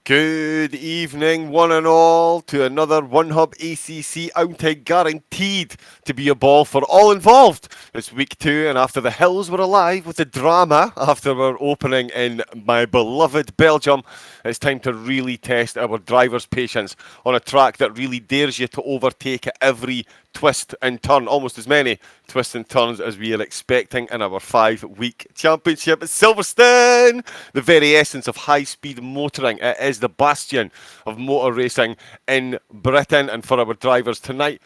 Good evening, one and all, to another One Hub ACC outing guaranteed to be a ball for all involved. It's week 2, and after the hills were alive with the drama after our opening in my beloved Belgium, it's time to really test our drivers' patience on a track that really dares you to overtake at every twist and turn, almost as many twists and turns as we are expecting in our 5-week championship at Silverstone. The very essence of high-speed motoring. It is the bastion of motor racing in Britain, and for our drivers tonight,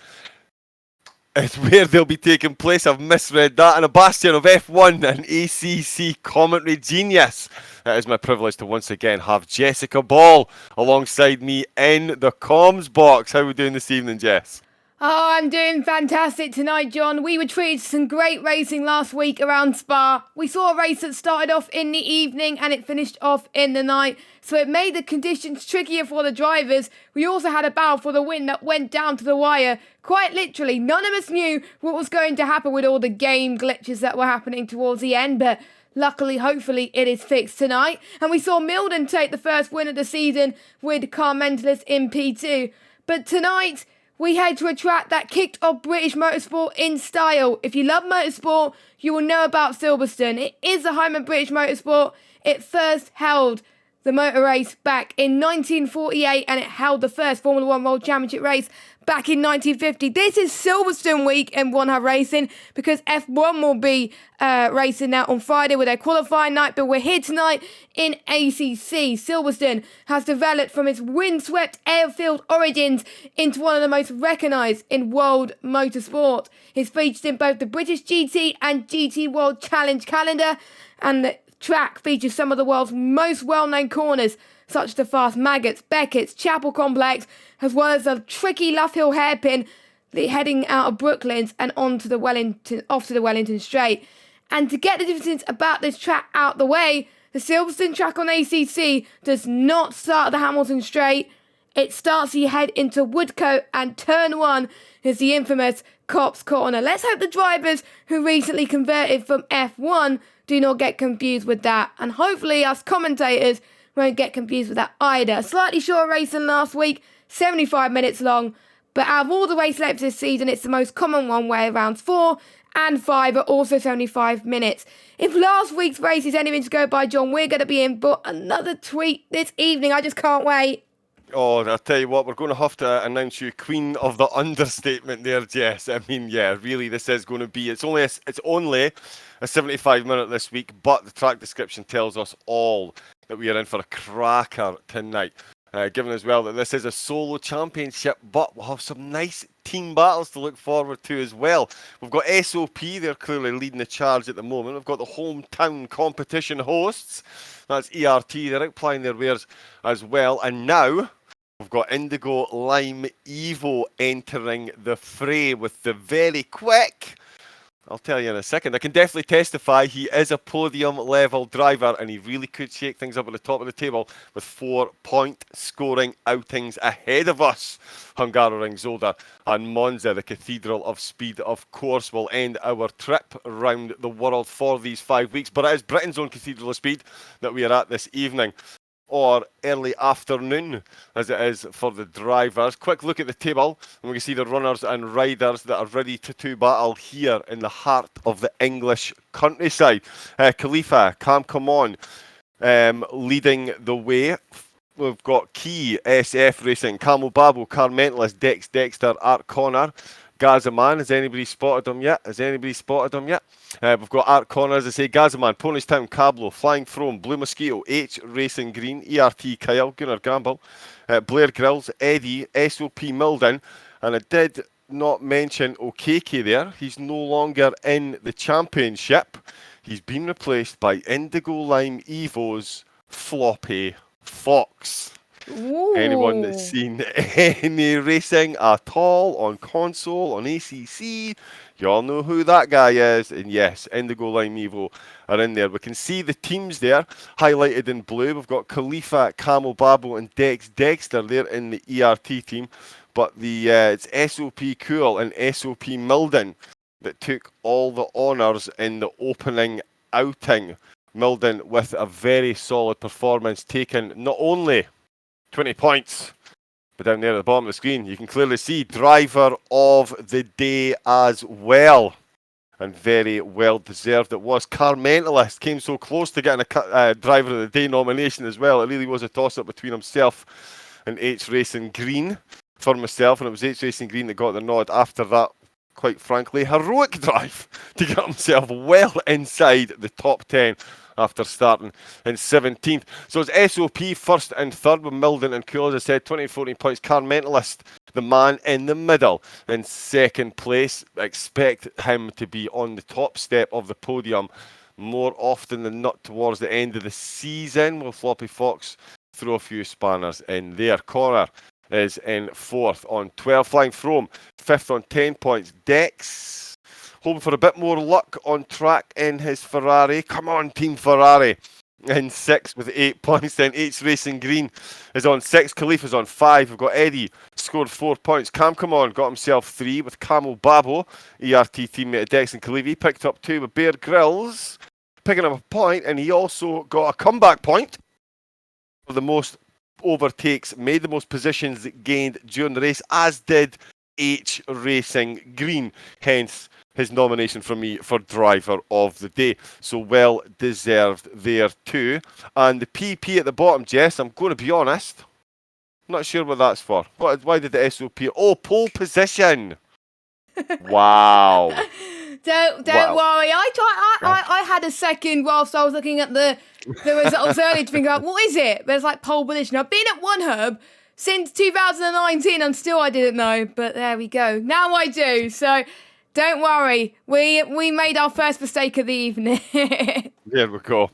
it's where they'll be taking place. I've misread that. And a bastion of F1 and ACC commentary genius. It is my privilege to once again have Jessica Ball alongside me in the comms box. How are we doing this evening, Jess? Oh, I'm doing fantastic tonight, John. We were treated to some great racing last week around Spa. We saw a race that started off in the evening and it finished off in the night, so it made the conditions trickier for the drivers. We also had a battle for the win that went down to the wire. Quite literally, none of us knew what was going to happen with all the game glitches that were happening towards the end, but luckily, hopefully, it is fixed tonight. And we saw Milden take the first win of the season with Car Mentalist in P2. But tonight, we head to a track that kicked off British motorsport in style. If you love motorsport, you will know about Silverstone. It is the home of British motorsport. It first held the motor race back in 1948 and it held the first Formula 1 World Championship race back in 1950. This is Silverstone week in One Hub Racing because F1 will be racing now on Friday with their qualifying night, but we're here tonight in ACC. Silverstone has developed from its windswept airfield origins into one of the most recognised in world motorsport. It's featured in both the British GT and GT World Challenge calendar, and the track features some of the world's most well-known corners, such as the fast Maggots, Beckett's, Chapel Complex, as well as a tricky Luff Hill hairpin heading out of Brooklands and off to the Wellington Straight. And to get the differences about this track out the way, the Silverstone track on ACC does not start at the Hamilton Straight. It starts as you head into Woodcote, and turn 1 is the infamous Cops Corner. Let's hope the drivers who recently converted from F1 do not get confused with that. And hopefully us commentators won't get confused with that either. A slightly shorter race than last week, 75 minutes long. But out of all the race lengths this season, it's the most common one, where rounds 4 and 5 are also 75 minutes. If last week's race is anything to go by, John, we're going to be in for another tweet this evening. I just can't wait. Oh, I'll tell you what, we're going to have to announce you queen of the understatement there, Jess. I mean, yeah, really, this is going to be, it's only a 75-minute this week, but the track description tells us all that we are in for a cracker tonight. Given as well that this is a solo championship, but we'll have some nice team battles to look forward to as well. We've got SOP, they're clearly leading the charge at the moment. We've got the hometown competition hosts, that's ERT, they're outplying their wares as well. And now we've got Indigo Lime Evo entering the fray with the very quick, I'll tell you in a second, I can definitely testify he is a podium level driver, and he really could shake things up at the top of the table with 4-point scoring outings ahead of us. Hungaroring, Zolder and Monza, the Cathedral of Speed, of course, will end our trip around the world for these 5 weeks, but it is Britain's own Cathedral of Speed that we are at this evening, or early afternoon as it is for the drivers. Quick look at the table, and we can see the runners and riders that are ready to battle here in the heart of the English countryside. Khalifa, Cam Come On leading the way. We've got Key, SF Racing, Camel Babel, Car Mentalist, Dex Dexter, Art Connor, Gazaman. Has anybody spotted him yet? We've got Art Connor, as I say, Gazaman, Ponies Town, Cablo, Flying Throne, Blue Mosquito, H Racing Green, ERT Kyle, Gunnar Gamble, Blair Grills, Eddie, SOP Milden, and I did not mention Okeke there. He's no longer in the championship. He's been replaced by Indigo Lime Evo's Floppy Fox. Ooh. Anyone that's seen any racing at all on console, on ACC, you all know who that guy is. And yes, Indigo Lime Evo are in there. We can see the teams there highlighted in blue. We've got Khalifa, Camel Babel and Dex Dexter there in the ERT team. But it's SOP Cool and SOP Milden that took all the honours in the opening outing. Milden with a very solid performance, taken not only 20 points. But down there at the bottom of the screen, you can clearly see driver of the day as well. And very well deserved it was. Car Mentalist came so close to getting a driver of the day nomination as well. It really was a toss-up between himself and H Racing Green for myself. And it was H Racing Green that got the nod after that, quite frankly, heroic drive to get himself well inside the top 10 after starting in 17th. So it's SOP first and third with Milden and Cool, as I said, 20-14 points. Car Mentalist, the man in the middle, in second place. Expect him to be on the top step of the podium more often than not towards the end of the season. Will Floppy Fox throw a few spanners in there? Connor is in fourth on 12. Flying Frome, fifth on 10 points. Dex hoping for a bit more luck on track in his Ferrari. Come on, Team Ferrari. In sixth with 8 points. Then H Racing Green is on 6. Khalif is on 5. We've got Eddie, scored 4 points. Cam Come On got himself 3 with Camel Babo, ERT teammate of Dex and Khalif. He picked up 2 with Bear Grylls, picking up a point, and he also got a comeback point for the most overtakes made, the most positions gained during the race, as did H Racing Green. Hence his nomination from me for driver of the day. So well deserved there too. And the PP at the bottom, Jess, I'm going to be honest, not sure what that's for. Why did the SOP? Oh, pole position. Wow. Don't worry. I had a second whilst I was looking at the results earlier to figure out what is it. There's like pole position. I've been at One Hub since 2019 and still I didn't know. But there we go. Now I do. So don't worry. We made our first mistake of the evening. There we go.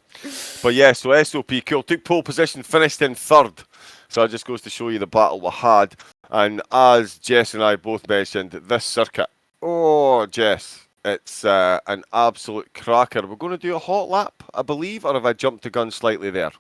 But yeah, so SOP cool. Took pole position, finished in third. So that just goes to show you the battle we had. And as Jess and I both mentioned, this circuit, oh, Jess, it's an absolute cracker. We're going to do a hot lap, I believe, or have I jumped the gun slightly there?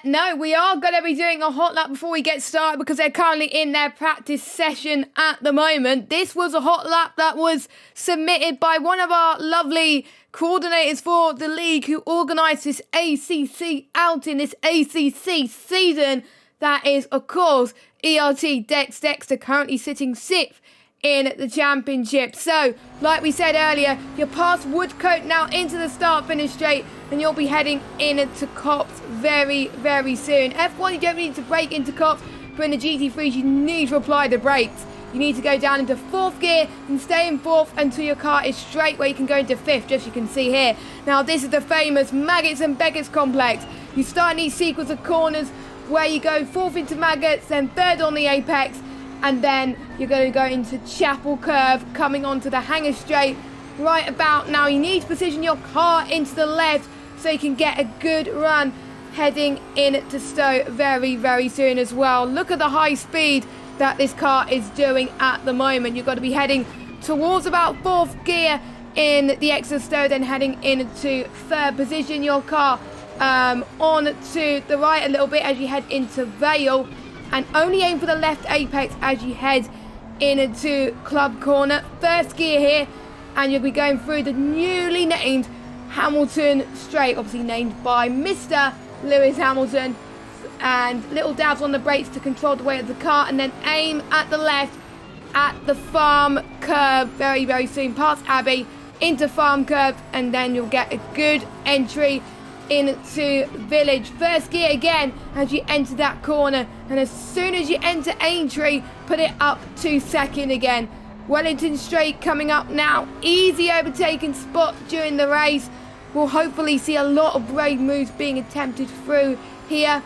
No, we are going to be doing a hot lap before we get started because they're currently in their practice session at the moment. This was a hot lap that was submitted by one of our lovely coordinators for the league who organised this ACC outing, this ACC season. That is, of course, ERT Dexter, currently sitting 6th in the championship. So, like we said earlier, you're past Woodcote now into the start-finish straight, and you'll be heading into Cops very, very soon. F1, you don't need to brake into Cops, but in the GT3s, you need to apply the brakes. You need to go down into 4th gear and stay in 4th until your car is straight, where you can go into 5th, just you can see here. Now, this is the famous Maggots and Beggars complex. You start in each sequence of corners where you go 4th into Maggots, then 3rd on the apex, and then you're going to go into Chapel Curve, coming onto the Hangar Straight. Right about now, you need to position your car into the left so you can get a good run heading into Stowe very, very soon as well. Look at the high speed that this car is doing at the moment. You've got to be heading towards about 4th gear in the exit of Stowe, then heading into 3rd. Position your car on to the right a little bit as you head into Vale, and only aim for the left apex as you head into Club Corner. 1st gear here, and you'll be going through the newly named Hamilton Straight, obviously named by Mr. Lewis Hamilton, and little dabs on the brakes to control the weight of the car, and then aim at the left at the Farm Curve very, very soon, past Abbey into Farm Curve, and then you'll get a good entry into Village. 1st gear again as you enter that corner, and as soon as you enter Aintree, put it up to 2nd again. Wellington Straight coming up now. Easy overtaking spot during the race. We'll hopefully see a lot of brave moves being attempted through here,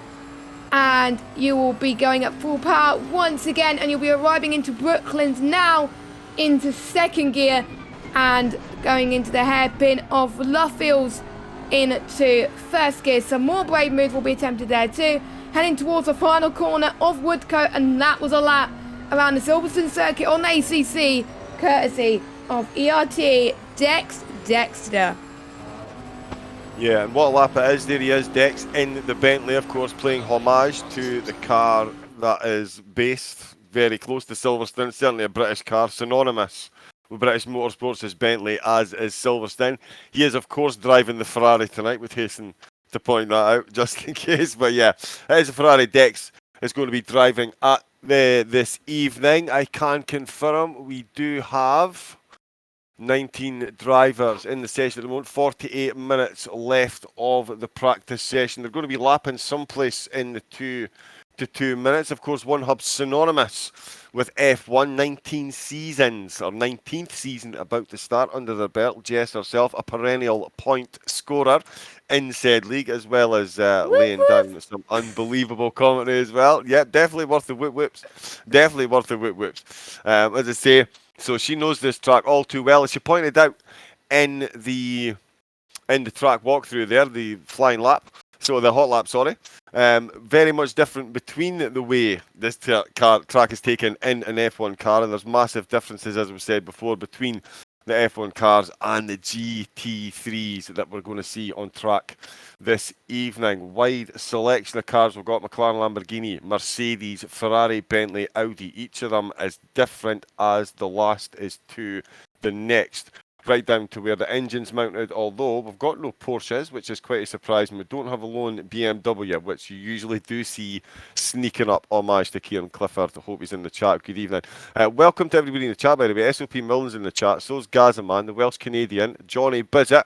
and you will be going at full power once again, and you'll be arriving into Brooklands now into 2nd gear and going into the hairpin of Luffields into 1st gear. Some more brave moves will be attempted there too. Heading towards the final corner of Woodcote, and that was a lap around the Silverstone circuit on ACC, courtesy of ERT Dexter. Yeah, and what a lap it is. There he is, Dex, in the Bentley, of course, playing homage to the car that is based very close to Silverstone. Certainly a British car, synonymous with British Motorsports as Bentley, as is Silverstone. He is, of course, driving the Ferrari tonight with Hasten to point that out, just in case. But yeah, it is a Ferrari. Dex is going to be driving at this evening. I can confirm we do have 19 drivers in the session at the moment. 48 minutes left of the practice session. They're going to be lapping someplace in the 2 to 2 minutes. Of course, one hub synonymous with F1. 19 seasons, or 19th season about to start under their belt. Jess herself, a perennial point scorer in said league, as well as laying down some unbelievable commentary as well. Yeah, definitely worth the whips. Definitely worth the whips. As I say, so she knows this track all too well. As she pointed out in the track walkthrough there, the flying lap, so the hot lap, sorry, very much different between the way this track is taken in an F1 car, and there's massive differences, as we said before, between the F1 cars and the GT3s that we're going to see on track this evening. Wide selection of cars. We've got McLaren, Lamborghini, Mercedes, Ferrari, Bentley, Audi. Each of them as different as the last is to the next, right down to where the engine's mounted, although we've got no Porsches, which is quite a surprise, and we don't have a lone BMW, which you usually do see sneaking up. Homage to Kieran Clifford. I hope he's in the chat. Good evening. Welcome to everybody in the chat, by the way. SOP Milne's in the chat. So's Gazaman, the Welsh Canadian. Johnny Bizzett.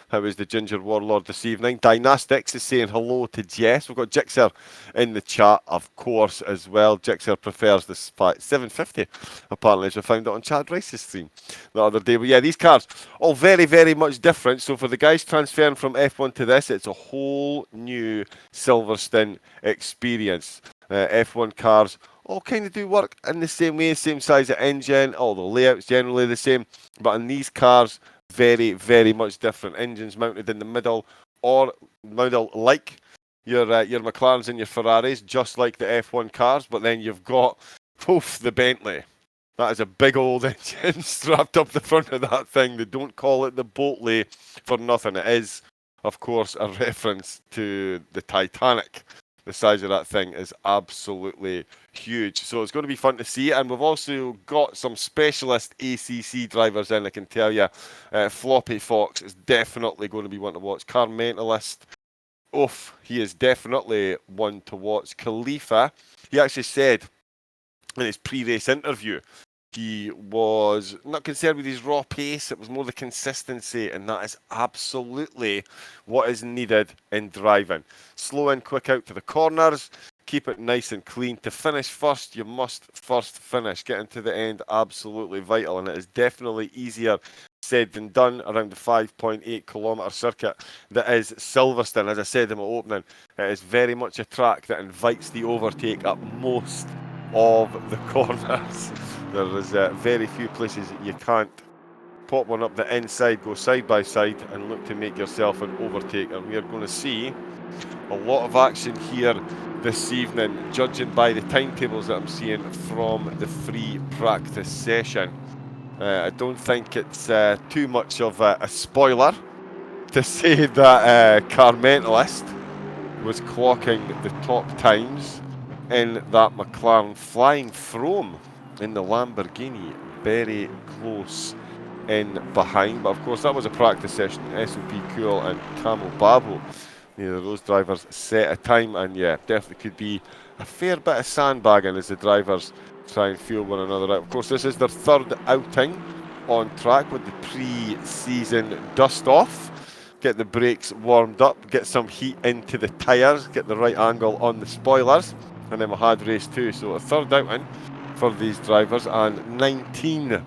How is the Ginger Warlord this evening? Dynastics is saying hello to Jess. We've got Jixer in the chat, of course, as well. Jixer prefers the 750, apparently, as we found it on Chad Rice's stream the other day. But yeah, these cars, all very, very much different. So for the guys transferring from F1 to this, it's a whole new Silverstone experience. F1 cars all kind of do work in the same way, same size of engine, all the layouts generally the same. But in these cars, very, very much different. Engines mounted in the middle, or middle like your McLarens and your Ferraris, just like the F1 cars. But then you've got, the Bentley. That is a big old engine strapped up the front of that thing. They don't call it the Boatley for nothing. It is, of course, a reference to the Titanic. The size of that thing is absolutely huge. So it's going to be fun to see. And we've also got some specialist ACC drivers in, I can tell you. Floppy Fox is definitely going to be one to watch. Car Mentalist, he is definitely one to watch. Khalifa, he actually said in his pre-race interview, he was not concerned with his raw pace, it was more the consistency, and that is absolutely what is needed in driving. Slow in, quick out to the corners, keep it nice and clean. To finish first, you must first finish. Getting to the end, absolutely vital, and it is definitely easier said than done around the 5.8 kilometre circuit that is Silverstone. As I said in my opening, it is very much a track that invites the overtake at most of the corners. There is very few places you can't pop one up the inside, go side by side and look to make yourself an overtake. And we are going to see a lot of action here this evening, judging by the timetables that I'm seeing from the free practice session. I don't think it's too much of a spoiler to say that Car Mentalist was clocking the top times in that McLaren, flying from in the Lamborghini, very close in behind. But of course, that was a practice session. SOP Cool and Camel Babo, neither of those drivers set a time, and yeah, definitely could be a fair bit of sandbagging as the drivers try and feel one another out. Of course, this is their third outing on track with the pre-season dust off. Get the brakes warmed up, get some heat into the tyres, get the right angle on the spoilers, and then we had race 2. So a third outing for these drivers, and 19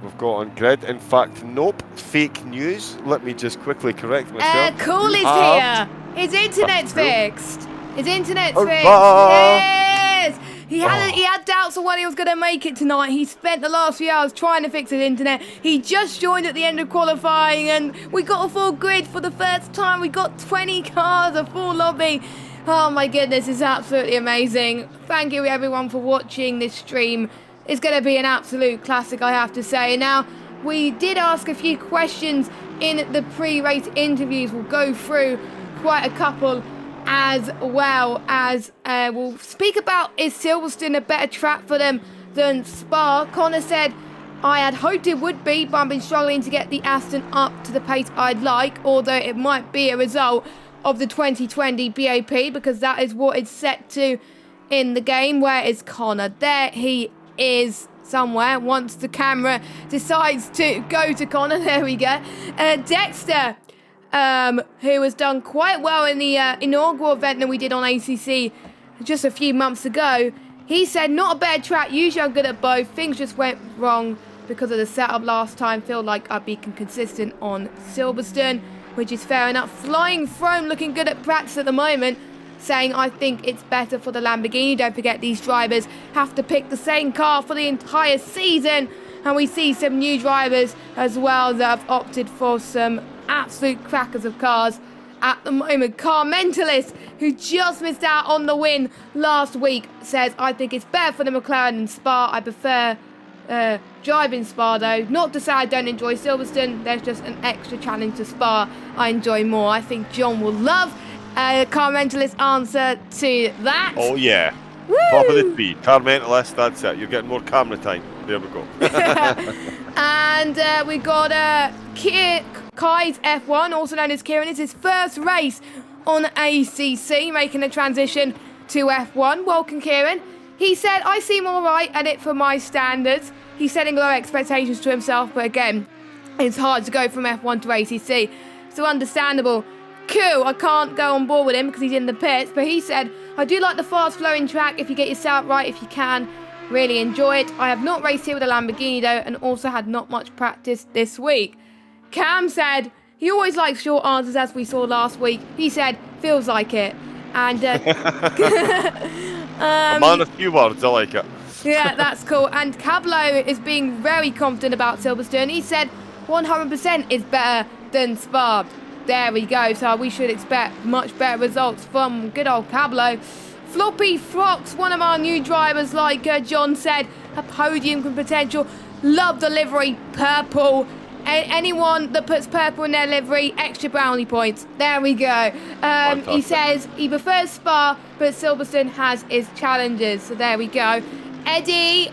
we've got on grid. In fact, nope, fake news. Let me just quickly correct myself. Cool is here. His internet's fixed. His internet's fixed. Yes! He had doubts on whether he was going to make it tonight. He spent the last few hours trying to fix his internet. He just joined at the end of qualifying, and we got a full grid for the first time. We got 20 cars, a full lobby. Oh my goodness, it's absolutely amazing. Thank you everyone for watching this stream. It's going to be an absolute classic, I have to say. Now, we did ask a few questions in the pre-race interviews. We'll go through quite a couple, as well as we'll speak about, is Silverstone a better track for them than Spa? Connor said, I had hoped it would be, but I've been struggling to get the Aston up to the pace I'd like, although it might be a result of the 2020 BOP, because that is what it's set to in the game. Where is Connor? There he is somewhere. Once the camera decides to go to Connor, there we go. Dexter, who has done quite well in the inaugural event that we did on ACC just a few months ago. He said, not a bad track, usually I'm good at both. Things just went wrong because of the setup last time. Feel like I've been consistent on Silverstone, which is fair enough. Flying Throne looking good at practice at the moment, saying, I think it's better for the Lamborghini. Don't forget, these drivers have to pick the same car for the entire season. And we see some new drivers as well that have opted for some absolute crackers of cars at the moment. Car Mentalist, who just missed out on the win last week, says, I think it's better for the McLaren than Spa. I prefer driving Spa though. Not to say I don't enjoy Silverstone, there's just an extra challenge to Spa I enjoy more. I think John will love Car Mentalist answer to that. Oh yeah. Woo! Top of the speed. Car Mentalist, that's it. You're getting more camera time. There we go. And we got Kai's F1, also known as Kieran. It's his first race on ACC, making a transition to F1. Welcome, Kieran. He said, I seem alright at it for my standards. He's setting low expectations to himself, but again, it's hard to go from F1 to ACC. So understandable. Cool, I can't go on board with him because he's in the pits, but he said, I do like the fast flowing track if you get your setup right, if you can. Really enjoy it. I have not raced here with a Lamborghini though, and also had not much practice this week. Cam said he always likes short answers, as we saw last week. He said, feels like it. And a man of few words, I like it. Yeah, that's cool. And Cablo is being very confident about Silverstone. He said 100% is better than Spa. There we go. So we should expect much better results from good old Cablo. Floppy Frocks, one of our new drivers, like John said, a podium with potential. Love the livery, purple. Anyone that puts purple in their livery, extra brownie points. There we go. He says he prefers Spa, but Silverstone has its challenges. So there we go. Eddie,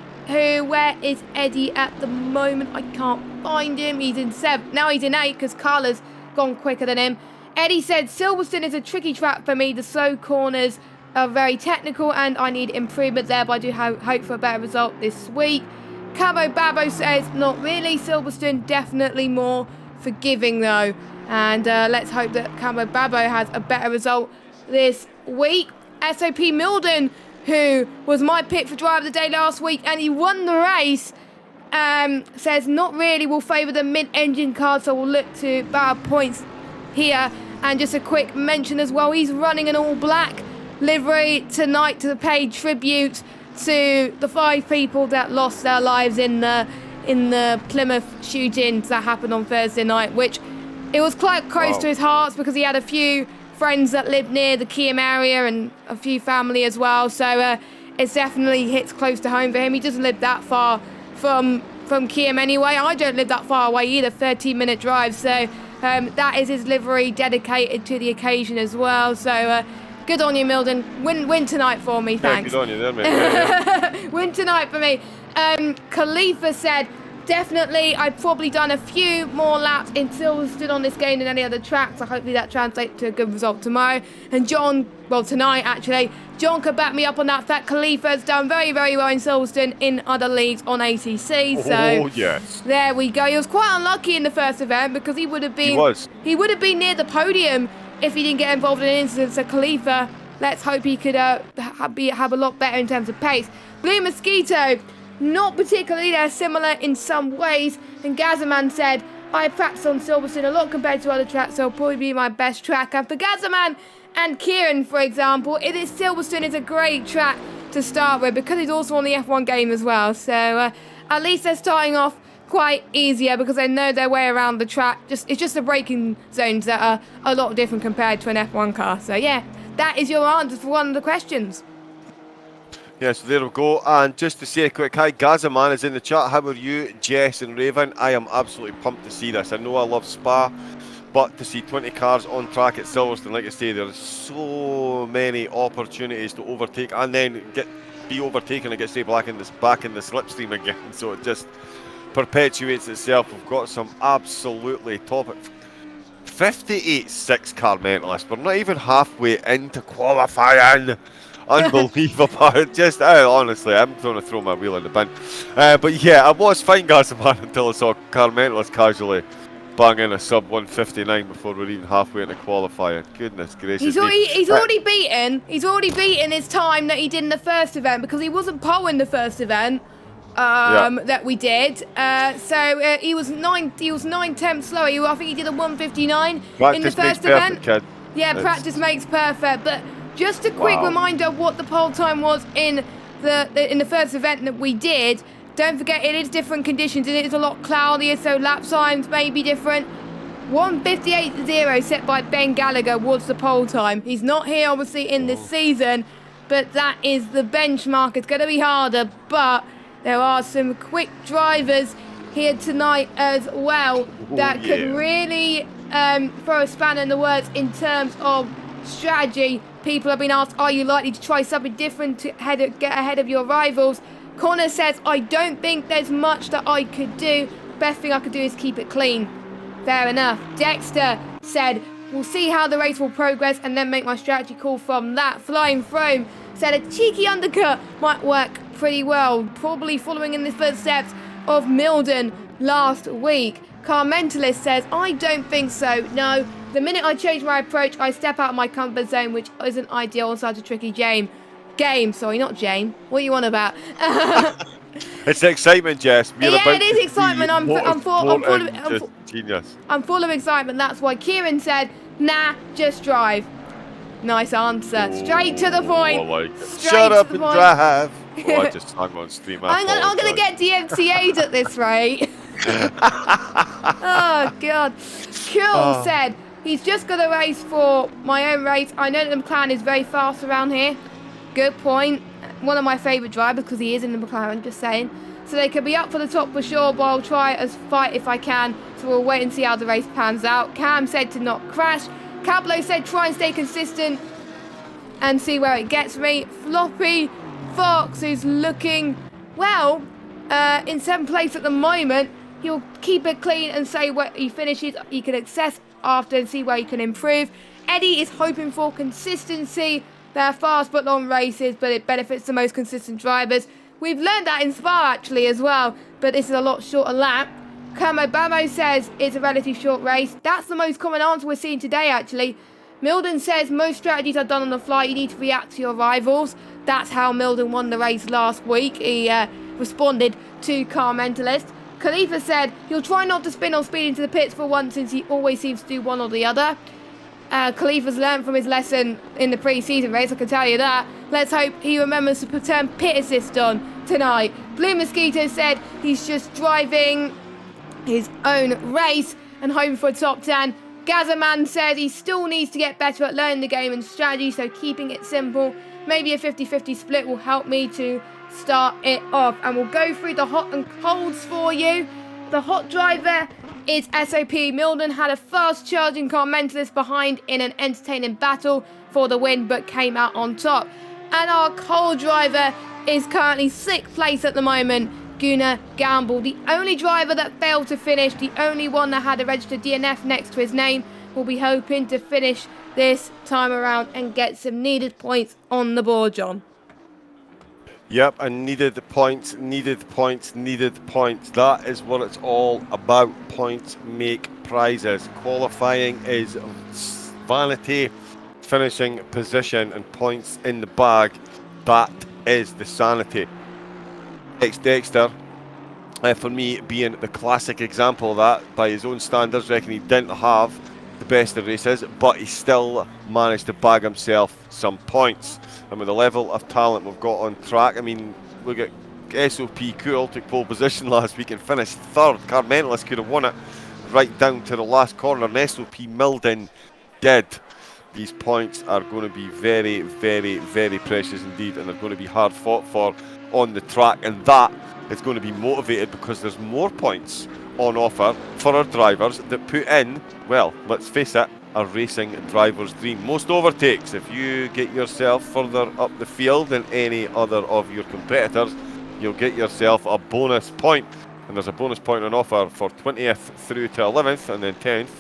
where is Eddie at the moment? I can't find him. He's in 7th. Now he's in 8 because Carla's gone quicker than him. Eddie said, Silverstone is a tricky track for me. The slow corners are very technical and I need improvement there, but I do hope for a better result this week. Cabo Babo says, not really. Silverstone definitely more forgiving though. And let's hope that Cabo Babo has a better result this week. SOP Milden, who was my pick for driver of the day last week and he won the race, says, not really, will favour the mid-engine car, so we'll look to battle points here. And just a quick mention as well, he's running an all-black livery tonight to pay tribute to the 5 people that lost their lives in the Plymouth shootings that happened on Thursday night, which it was quite close to his heart because he had a few friends that lived near the Kiam area and a few family as well. So it definitely hits close to home for him. He doesn't live that far from Kiam anyway. I don't live that far away either, 13-minute drive. So that is his livery dedicated to the occasion as well. So good on you, Milden. Win tonight for me, thanks. Yeah, good on you there, mate. Win tonight for me. Khalifa said, definitely, I've probably done a few more laps in Silverstone on this game than any other track, so hopefully that translates to a good result tomorrow. And John, well, tonight actually, John could back me up on that fact. Khalifa's done very, very well in Silverstone in other leagues on ACC, so yes. There we go. He was quite unlucky in the first event because he would have been near the podium if he didn't get involved in an incident. So Khalifa, let's hope he could have a lot better in terms of pace. Blue Mosquito, not particularly, they're similar in some ways. And Gazaman said, I practice on Silverstone a lot compared to other tracks, so it'll probably be my best track. And for Gazaman and Kieran, for example, Silverstone is a great track to start with because he's also on the F1 game as well. So at least they're starting off quite easier because they know their way around the track. It's just the braking zones that are a lot different compared to an F1 car. So yeah, that is your answer for one of the questions. Yeah, so there we go. And just to say a quick hi, Gazaman is in the chat. How are you, Jess and Raven? I am absolutely pumped to see this. I know I love Spa, but to see 20 cars on track at Silverstone, like I say, there's so many opportunities to overtake and then be overtaken and get straight back in the slipstream again. So it just perpetuates itself. We've got some absolutely top 58.6 car mentalist. We're not even halfway into qualifying. Unbelievable. Just, honestly, I'm going to throw my wheel in the bin. But yeah, I was fine, Gazaman, until I saw car mentalist casually bang in a sub 159 before we're even halfway into qualifying. Goodness gracious. He's already beaten his time that he did in the first event, because he wasn't pole in the first event that we did. So he was 9 tenths slower. I think he did a 159 in the first event. Kid. Yeah, practice makes perfect. But just a quick reminder of what the pole time was in the first event that we did. Don't forget, it is different conditions and it is a lot cloudier, so lap times may be different. 1:58.0 set by Ben Gallagher was the pole time. He's not here, obviously, in this season, but that is the benchmark. It's going to be harder, but there are some quick drivers here tonight as well that could really throw a spanner in the works in terms of strategy. People have been asked, are you likely to try something different to get ahead of your rivals? Connor says, I don't think there's much that I could do. Best thing I could do is keep it clean. Fair enough. Dexter said, we'll see how the race will progress and then make my strategy call from that. Flying Throne said a cheeky undercut might work pretty well, probably following in the footsteps of Milden last week. Car Mentalist says, I don't think so, no. The minute I change my approach, I step out of my comfort zone, which isn't ideal on such a tricky game. Sorry, not Jane. What are you on about? It's excitement, Jess. It is excitement. I'm genius. I'm full of excitement. That's why Kieran said, nah, just drive. Nice answer. Straight to the point. I like it. Shut up and drive. I just hung on stream. I'm going to get DMCA'd at this rate. Oh, God. Cool said, he's just got to race for my own race. I know that the McLaren is very fast around here. Good point. One of my favourite drivers, because he is in the McLaren, just saying. So they could be up for the top for sure, but I'll try a fight if I can. So we'll wait and see how the race pans out. Cam said to not crash. Cablo said try and stay consistent and see where it gets me. Floppy Fox is looking, well, in 7th place at the moment. He'll keep it clean and say where he finishes. He can assess after and see where he can improve. Eddie is hoping for consistency. They're fast but long races, but it benefits the most consistent drivers. We've learned that in Spa actually as well, but this is a lot shorter lap. Kermo Bamo says it's a relatively short race. That's the most common answer we're seeing today actually. Milden says most strategies are done on the fly. You need to react to your rivals. That's how Milden won the race last week. He responded to Car Mentalist. Khalifa said he'll try not to spin or speed into the pits for once, since he always seems to do one or the other. Khalifa's learned from his lesson in the pre-season race, I can tell you that. Let's hope he remembers to turn pit assist on tonight. Blue Mosquito said he's just driving his own race and hoping for a top 10. Gazaman said he still needs to get better at learning the game and strategy, so keeping it simple. Maybe a 50-50 split will help me to start it off. And we'll go through the hot and colds for you. The hot driver is SOP. Milden had a fast charging Car Mentalist behind in an entertaining battle for the win, but came out on top. And our cold driver is currently 6th place at the moment, Gunnar Gamble. The only driver that failed to finish, the only one that had a registered DNF next to his name, will be hoping to finish this time around and get some needed points on the board, John. Yep, and needed points, needed points, needed points. That is what it's all about. Points make prizes. Qualifying is vanity, finishing position, and points in the bag. That is the sanity. Dexter, for me, being the classic example of that, by his own standards, reckon he didn't have the best of races, but he still managed to bag himself some points. And with the level of talent we've got on track, I mean, look at SOP Cool, took pole position last week and finished 3rd. Car Mentalist could have won it right down to the last corner, and SOP Milden did. These points are going to be very, very, very precious indeed, and they're going to be hard fought for on the track, and that is going to be motivated because there's more points on offer for our drivers that put in, well, let's face it, a racing driver's dream. Most overtakes. If you get yourself further up the field than any other of your competitors, you'll get yourself a bonus point. And there's a bonus point on offer for 20th through to 11th, and then 10th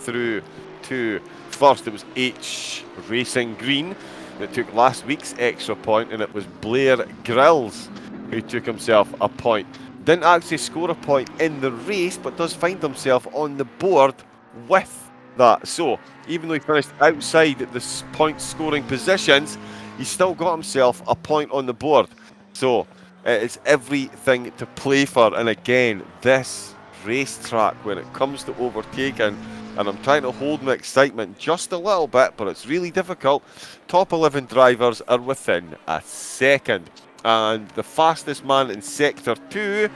through to first. It was H Racing Green that took last week's extra point, and it was Blair Grills who took himself a point. Didn't actually score a point in the race, but does find himself on the board with that. So, even though he finished outside the point scoring positions, he still got himself a point on the board. So, it's everything to play for. And again, this racetrack, when it comes to overtaking, and I'm trying to hold my excitement just a little bit, but it's really difficult. Top 11 drivers are within a second. And the fastest man in Sector 2,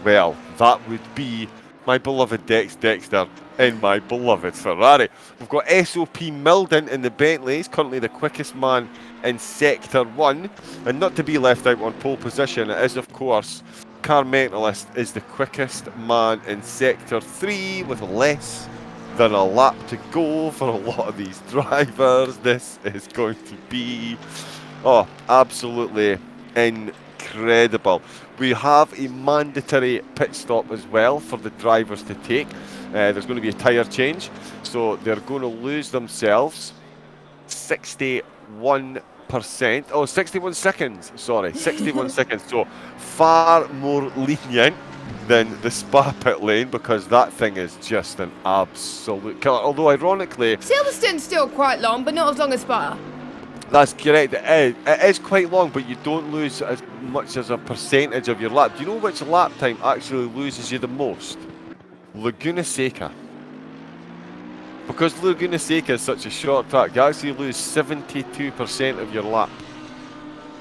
well, that would be my beloved Dexter in my beloved Ferrari. We've got SOP Milden in the Bentley. He's currently the quickest man in Sector 1. And not to be left out on pole position, it is, of course, Car Mentalist is the quickest man in Sector 3 with less than a lap to go for a lot of these drivers. This is going to be, absolutely incredible. We have a mandatory pit stop as well for the drivers to take. There's going to be a tyre change, so they're going to lose themselves 61 seconds, sorry, 61 seconds. So far more lenient than the Spa pit lane, because that thing is just an absolute killer. Although ironically, Silverstone's still quite long, but not as long as Spa. That's correct. It is quite long, but you don't lose as much as a percentage of your lap. Do you know which lap time actually loses you the most? Laguna Seca. Because Laguna Seca is such a short track, you actually lose 72% of your lap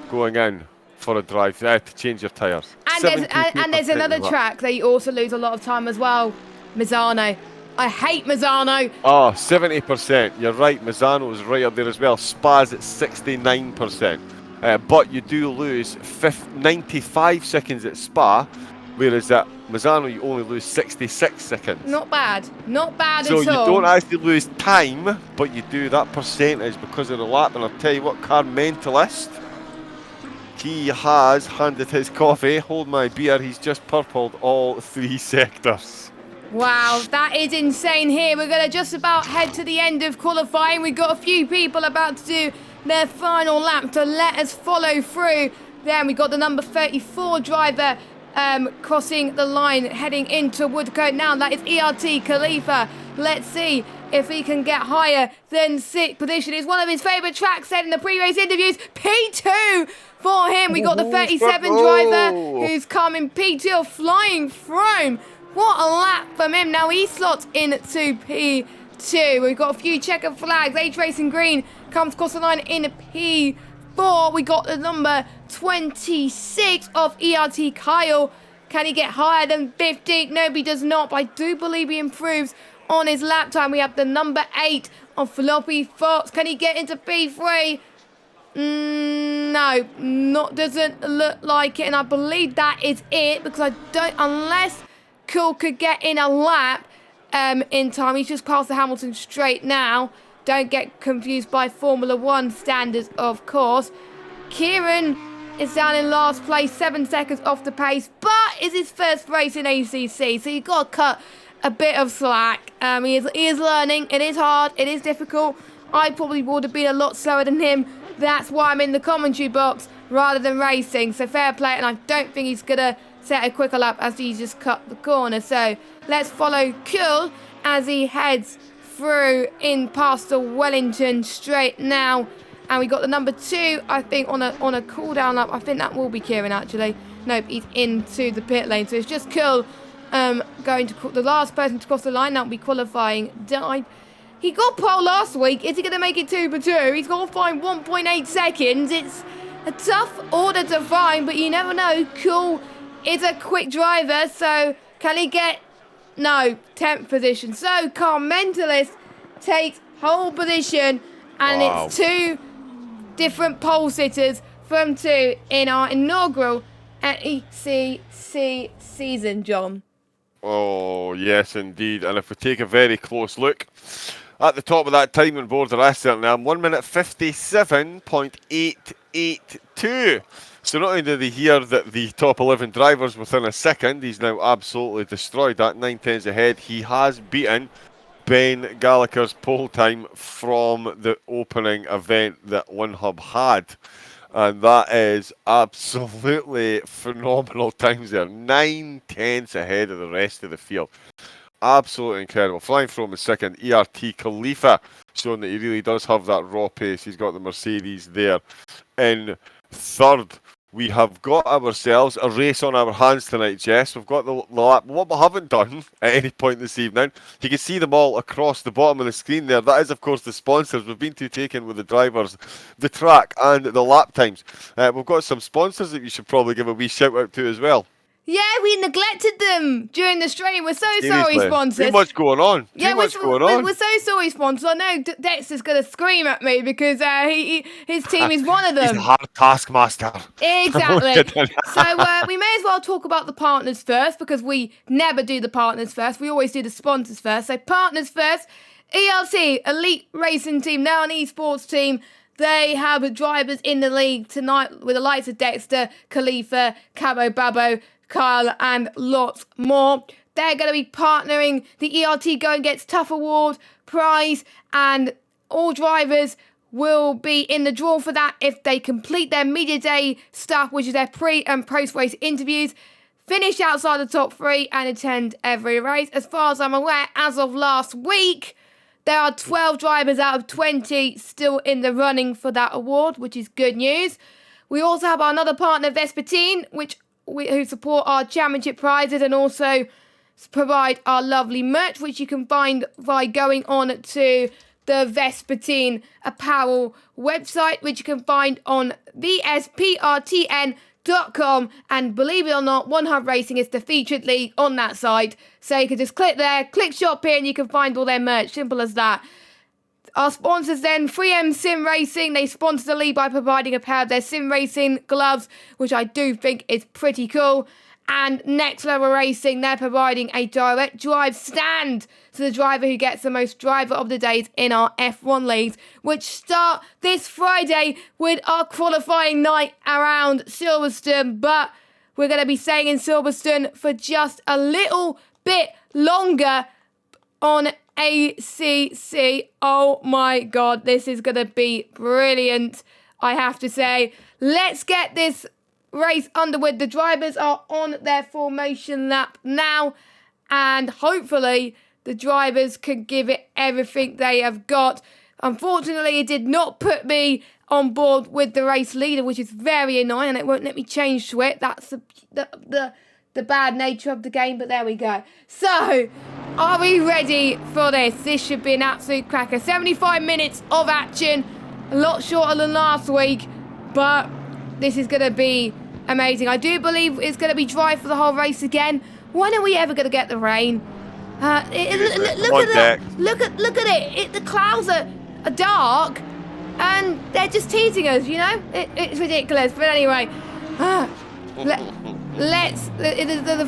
going in for a drive to change your tyres. And there's another track that you also lose a lot of time as well. Misano. I hate Misano. 70%. You're right. Misano is right up there as well. Spa's at 69%. But you do lose 95 seconds at Spa, whereas at Misano you only lose 66 seconds. Not bad. Not bad at all. all. So you don't actually lose time, but you do that percentage because of the lap. And I'll tell you what, Car Mentalist, he has handed his coffee. Hold my beer. He's just purpled all 3 sectors. Wow, that is insane here. We're going to just about head to the end of qualifying. We've got a few people about to do their final lap, so let us follow through. Then we got the number 34 driver crossing the line, heading into Woodcote now. That is ERT Khalifa. Let's see if he can get higher than 6th position. It's one of his favourite tracks, said in the pre-race interviews. P2 for him. We got the 37 driver who's coming P2, flying throne. What a lap from him. Now he slots into P2. We've got a few checkered flags. H Racing Green comes across the line in P4. We got the number 26 of ERT Kyle. Can he get higher than 50? No, he does not. But I do believe he improves on his lap time. We have the number 8 of Floppy Fox. Can he get into P3? No, doesn't look like it. And I believe that is it, because I don't, unless Cool could get in a lap in time. He's just past the Hamilton straight now. Don't get confused by Formula 1 standards, of course. Kieran is down in last place, 7 seconds off the pace, but it's his first race in ACC, so you've got to cut a bit of slack. He is learning. It is hard. It is difficult. I probably would have been a lot slower than him. That's why I'm in the commentary box rather than racing. So fair play, and I don't think he's going to set a quicker lap as he just cut the corner. So let's follow Cool as he heads through in past the Wellington straight now. And we got the number 2, I think, on a cool down lap. I think that will be Kieran, actually. Nope, he's into the pit lane. So it's just Cool going to the last person to cross the line. That will be qualifying. He got pole last week. Is he going to make it 2 for 2? He's going to find 1.8 seconds. It's a tough order to find, but you never know. Cool is a quick driver, so can he get... No, 10th position. So Car Mentalist takes whole position, and it's 2 different pole sitters from 2 in our inaugural ACC season, John. Oh, yes, indeed. And if we take a very close look at the top of that timing board, I certainly am 1 minute 57.882. So not only did he hear that the top 11 drivers within a second, he's now absolutely destroyed that, 9 tenths ahead. He has beaten Ben Gallagher's pole time from the opening event that OneHub had. And that is absolutely phenomenal times there. 9/10 ahead of the rest of the field. Absolutely incredible. Flying from the second, ERT Khalifa, showing that he really does have that raw pace. He's got the Mercedes there. In third, we have got ourselves a race on our hands tonight, Jess. We've got the lap. What we haven't done at any point this evening, you can see them all across the bottom of the screen there. That is, of course, the sponsors. We've been too taken with the drivers, the track, and the lap times. We've got some sponsors that you should probably give a wee shout out to as well. Yeah, we neglected them during the stream. We're so sorry, Seriously. sponsors. Too much going on. We're so sorry, sponsors. I know Dexter's going to scream at me because his team is one of them. He's a hard taskmaster. Exactly. So we may as well talk about the partners first, because we never do the partners first. We always do the sponsors first. So partners first. ELT, Elite Racing Team, now an esports team. They have drivers in the league tonight with the likes of Dexter, Khalifa, Cabo Babo, Kyle, and lots more. They're going to be partnering the ERT Going Gets Tough Award prize, and all drivers will be in the draw for that if they complete their media day stuff, which is their pre and post race interviews, finish outside the top 3 and attend every race. As far as I'm aware, as of last week, there are 12 drivers out of 20 still in the running for that award, which is good news. We also have our another partner, Vespertine, who support our championship prizes and also provide our lovely merch, which you can find by going on to the Vespertine apparel website, which you can find on VSPRTN.com. And believe it or not, OneHub Racing is the featured league on that site. So you can just click there, click shop here, and you can find all their merch. Simple as that. Our sponsors then, 3M Sim Racing. They sponsor the league by providing a pair of their sim racing gloves, which I do think is pretty cool. And Next Level Racing, they're providing a direct drive stand to the driver who gets the most driver of the days in our F1 leagues, which start this Friday with our qualifying night around Silverstone. But we're going to be staying in Silverstone for just a little bit longer on ACC. Oh my God, this is going to be brilliant, I have to say. Let's get this race underway. The drivers are on their formation lap now, and hopefully the drivers can give it everything they have got. Unfortunately, it did not put me on board with the race leader, which is very annoying, and it won't let me change to it. That's the bad nature of the game, but there we go. So, are we ready for this? This should be an absolute cracker. 75 minutes of action, a lot shorter than last week, but this is going to be amazing. I do believe it's going to be dry for the whole race again. When are we ever going to get the rain? Look at it. The clouds are dark, and they're just teasing us, you know? It's ridiculous. But anyway, the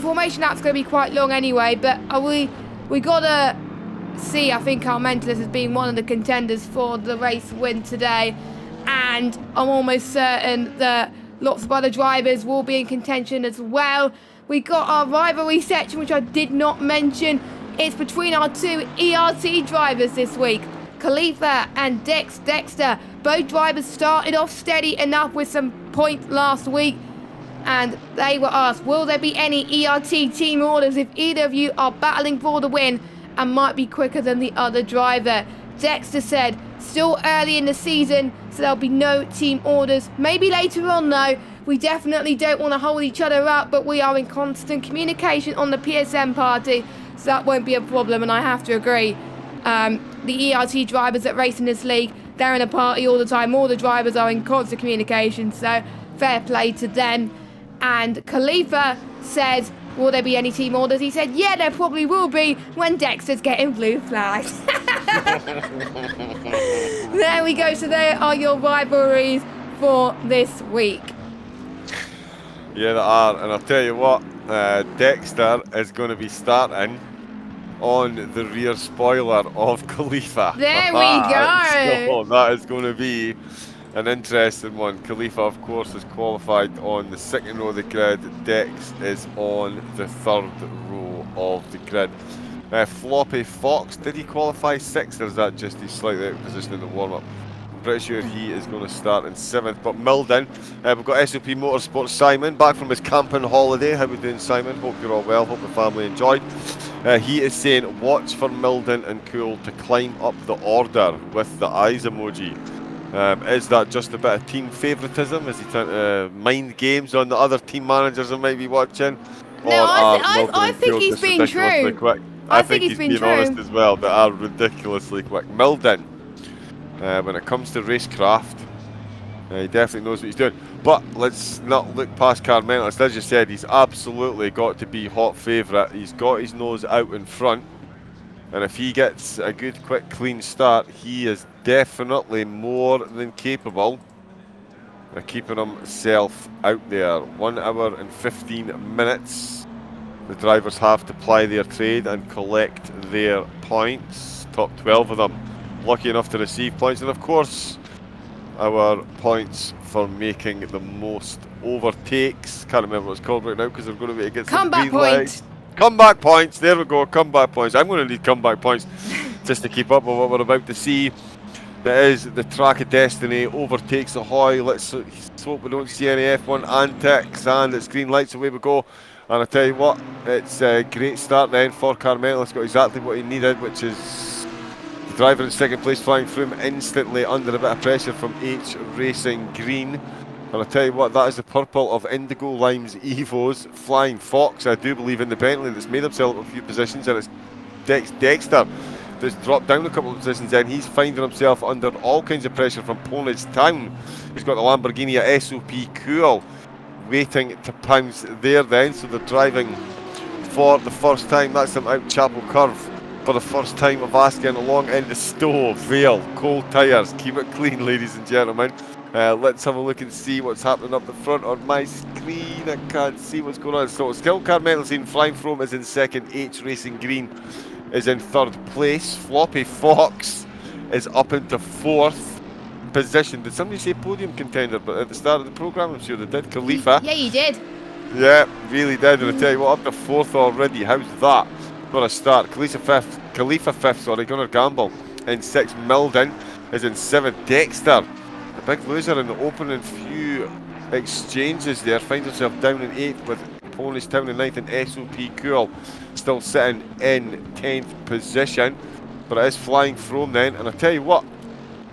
formation lap's going to be quite long anyway, but we got to see, I think, our Mentalist as being one of the contenders for the race win today, and I'm almost certain that lots of other drivers will be in contention as well. We got our rivalry section, which I did not mention. It's between our two ERT drivers this week, Khalifa and Dexter. Both drivers started off steady enough with some points last week, and they were asked, will there be any ERT team orders if either of you are battling for the win and might be quicker than the other driver? Dexter said, still early in the season, so there'll be no team orders. Maybe later on though. We definitely don't want to hold each other up, but we are in constant communication on the PSN party, so that won't be a problem, and I have to agree. The ERT drivers that race in this league, they're in a party all the time. All the drivers are in constant communication, so fair play to them. And Khalifa said, will there be any team orders? He said, yeah, there probably will be when Dexter's getting blue flags. There we go. So there are your rivalries for this week. Yeah, they are. And I'll tell you what, Dexter is going to be starting on the rear spoiler of Khalifa. There we go. So that is going to be an interesting one. Khalifa, of course, is qualified on the second row of the grid. Dex is on the third row of the grid. Floppy Fox, did he qualify 6th, or is that just he's slightly out of position in the warm-up? I'm pretty sure he is going to start in 7th. But Milden, we've got SOP Motorsports Simon back from his camping holiday. How we doing, Simon? Hope you're all well. Hope the family enjoyed. He is saying, watch for Milden and Cool to climb up the order with the eyes emoji. Is that just a bit of team favouritism? Is he trying to mind games on the other team managers that might be watching? No, I think he's been true. Quick? I think he's being honest as well. They are ridiculously quick. Milden, when it comes to racecraft, he definitely knows what he's doing. But let's not look past car mentalist. As you said, he's absolutely got to be hot favourite. He's got his nose out in front. And if he gets a good, quick, clean start, he is definitely more than capable of keeping himself out there. 1 hour and 15 minutes. The drivers have to ply their trade and collect their points. Top 12 of them lucky enough to receive points. And of course, our points for making the most overtakes. Can't remember what it's called right now because they're going to be against comeback points. Comeback points, there we go, comeback points. I'm going to need comeback points just to keep up with what we're about to see. It is the track of destiny, overtakes Ahoy. Let's hope we don't see any F1 antics, and it's green lights, away we go. And I tell you what, it's a great start then for Carmelo. It's got exactly what he needed, which is the driver in 2nd place flying through him instantly under a bit of pressure from H Racing Green. And I'll tell you what, that is the purple of Indigo Lime's Evo's Flying Fox, I do believe independently, that's made himself a few positions, and it's Dexter that's dropped down a couple of positions then. He's finding himself under all kinds of pressure from Ponage Town. He's got the Lamborghini at SOP Cool waiting to pounce there then, so they're driving for the first time. That's them out Chapel Curve for the first time of asking along in the Stowe, Vale, cold tyres. Keep it clean, ladies and gentlemen. Let's have a look and see what's happening up the front on my screen. I can't see what's going on. So Skill Car Metal Scene, Flying From is in 2nd, H Racing Green is in 3rd place. Floppy Fox is up into 4th position. Did somebody say podium contender? But at the start of the programme, I'm sure they did. Khalifa. Yeah, you did. Yeah, really did. And I tell you what, up to 4th already. How's that for a start? Khalifa 5th, sorry. Gunnar Gamble in 6th. Milden is in 7th. Dexter, the big loser in the opening few exchanges there, finds himself down in 8th with Ponage Town in 9th, and SOP Cool still sitting in 10th position. But it is Flying From then, and I tell you what,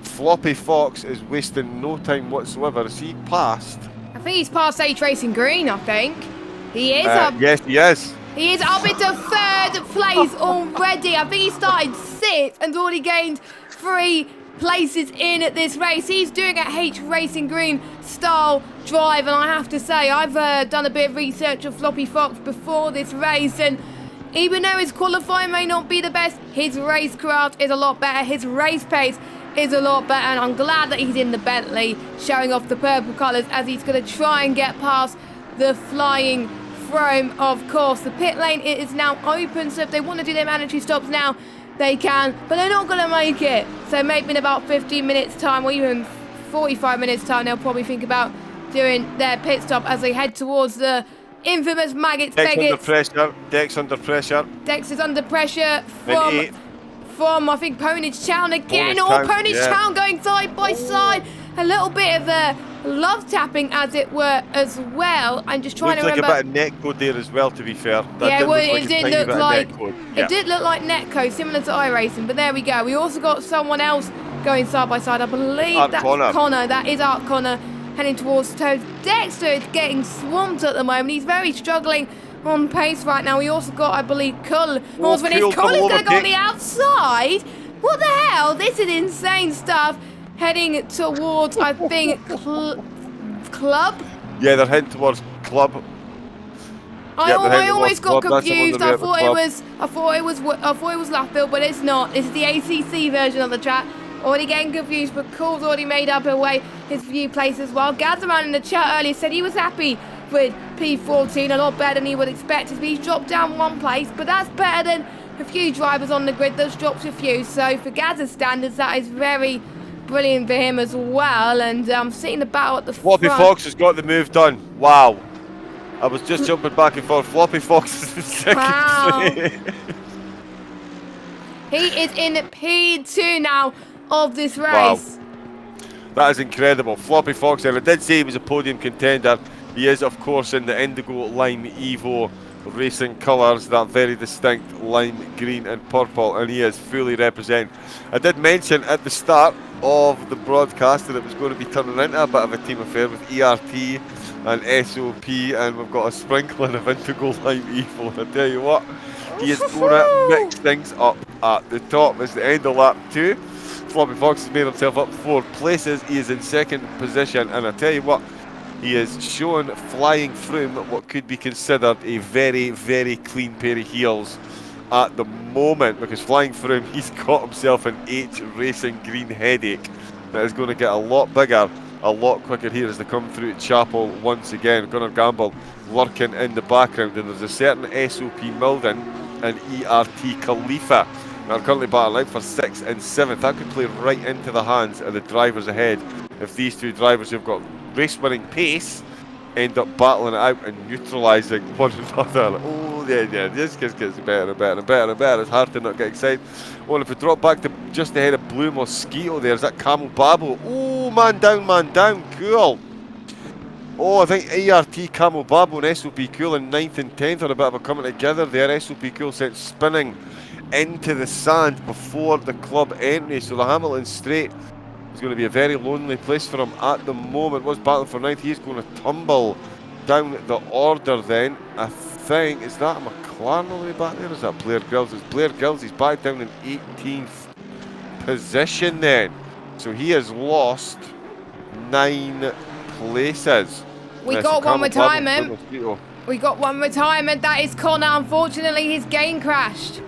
Floppy Fox is wasting no time whatsoever. Is he past? I think he's past H Racing Green, I think. He is up. Yes, he is. He is up into 3rd place already. I think he started 6th and already gained 3 places in at this race. He's doing a H Racing Green style drive, and I have to say, I've done a bit of research of Floppy Fox before this race, and even though his qualifying may not be the best, his racecraft is a lot better, his race pace is a lot better, and I'm glad that he's in the Bentley showing off the purple colours as he's going to try and get past the Flying From. Of course, the pit lane, it is now open, so if they want to do their mandatory stops now, they can, but they're not going to make it. So maybe in about 15 minutes time or even 45 minutes time, they'll probably think about doing their pit stop as they head towards the infamous Maggots. Dex under pressure. Dex under pressure. Dex is under pressure from I think Ponage Town again. Ponage Town going side by side. A little bit of a love tapping, as it were, as well. I'm just trying to remember. Looks like a bit of net code there as well, to be fair. It did look like netcode, similar to iRacing, but there we go. We also got someone else going side by side. I believe that's Connor. That is Art Connor heading towards Toad. Dexter is getting swamped at the moment. He's very struggling on pace right now. We also got, I believe, Cull. Cull's going to go on the outside. What the hell? This is insane stuff. Heading towards, I think, Club? Yeah, they're heading towards Club. I always got confused. I thought it was Luffield, but it's not. It's the ACC version of the track. Already getting confused, but Cool's already made up his few places. While Gazaman in the chat earlier said he was happy with P14, a lot better than he would expect. He's dropped down 1 place, but that's better than a few drivers on the grid that's dropped a few. So for Gaza's standards, that is very brilliant for him as well. And seeing the battle at the front. Floppy Fox has got the move done. Wow. I was just jumping back and forth. Floppy Fox is in 2nd place. He is in P2 now of this race. Wow. That is incredible. Floppy Fox there. I did say he was a podium contender. He is, of course, in the Indigo Lime Evo racing colours, that very distinct lime green and purple, and he is fully representing. I did mention at the start of the broadcast that it was going to be turning into a bit of a team affair with ERT and SOP, and we've got a sprinkling of Indigo Lime Evo. I tell you what, he is going to mix things up at the top. It's the end of lap 2. Floppy Fox has made himself up 4 places. He is in second position, and I tell you what, he is showing Flying Froome what could be considered a very, very clean pair of heels at the moment, because Flying Froome, he's got himself an H Racing green headache that is going to get a lot bigger, a lot quicker here as they come through Chapel once again. Gunnar Gamble lurking in the background, and there's a certain SOP Milden and ERT Khalifa that are currently battling out for 6th and 7th. That could play right into the hands of the drivers ahead if these two drivers who've got race-winning pace end up battling it out and neutralising one another. Oh, yeah, this gets better and better and better and better. It's hard to not get excited. Well, if we drop back to just ahead of Blue Mosquito, there's that Camel Babo. Oh, man down, cool. Oh, I think ART, Camel Babo and SOP Cool in 9th and 10th are a bit of a coming together there. SOP Cool sent spinning into the sand before the club entry, so the Hamilton Straight is going to be a very lonely place for him at the moment. Was battling for 9th. He's going to tumble down the order then. I think, is that a McLaren all the way back there? Is that Blair Grills? It's Blair Grills. He's back down in 18th position then. So he has lost 9 places. We got one retirement. We got one retirement. That is Connor. Unfortunately, his game crashed.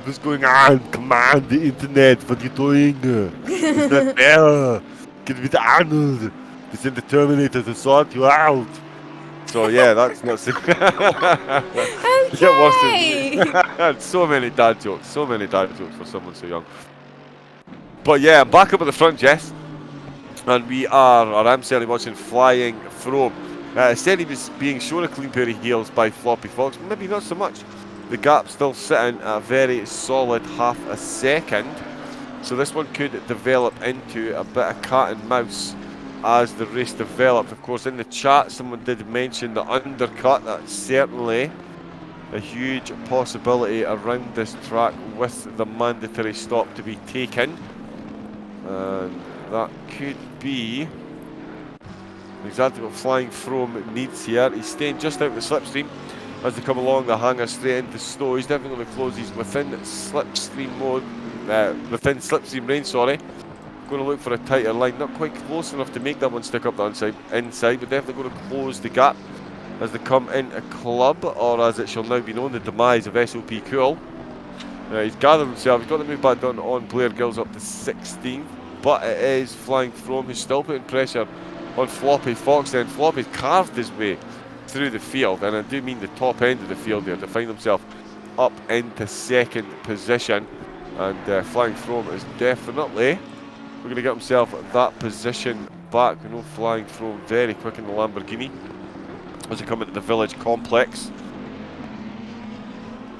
What's going on? Come on, the internet, what are you doing? It's not fair. Get with Arnold. It's in the Terminator to sort you out. So yeah, that's not so Okay. so many dad jokes for someone so young. But yeah, I'm back up at the front, Jess. And I'm certainly watching Flying Froome. Said he was being shown a clean pair of heels by Floppy Fox. Maybe not so much. The gap still sitting at a very solid half a second. So this one could develop into a bit of cat and mouse as the race develops. Of course, in the chat, someone did mention the undercut. That's certainly a huge possibility around this track with the mandatory stop to be taken. And that could be exactly what Flying Froome needs here. He's staying just out of the slipstream as they come along the hanger straight into Stowe. He's definitely going to close. He's within slipstream mode, within slipstream range, sorry. Going to look for a tighter line. Not quite close enough to make that one stick up the inside, but definitely going to close the gap as they come into club, or as it shall now be known, the demise of SOP Cool. He's gathered himself. He's got to move back down on Blair Gills up to 16th, but it is Flying Froome who's still putting pressure on Floppy Fox. Then Floppy's carved his way through the field, and I do mean the top end of the field there, to find himself up into second position. And Flying Froome is definitely going to get himself that position back. We know Flying Froome very quick in the Lamborghini as they come into the village complex.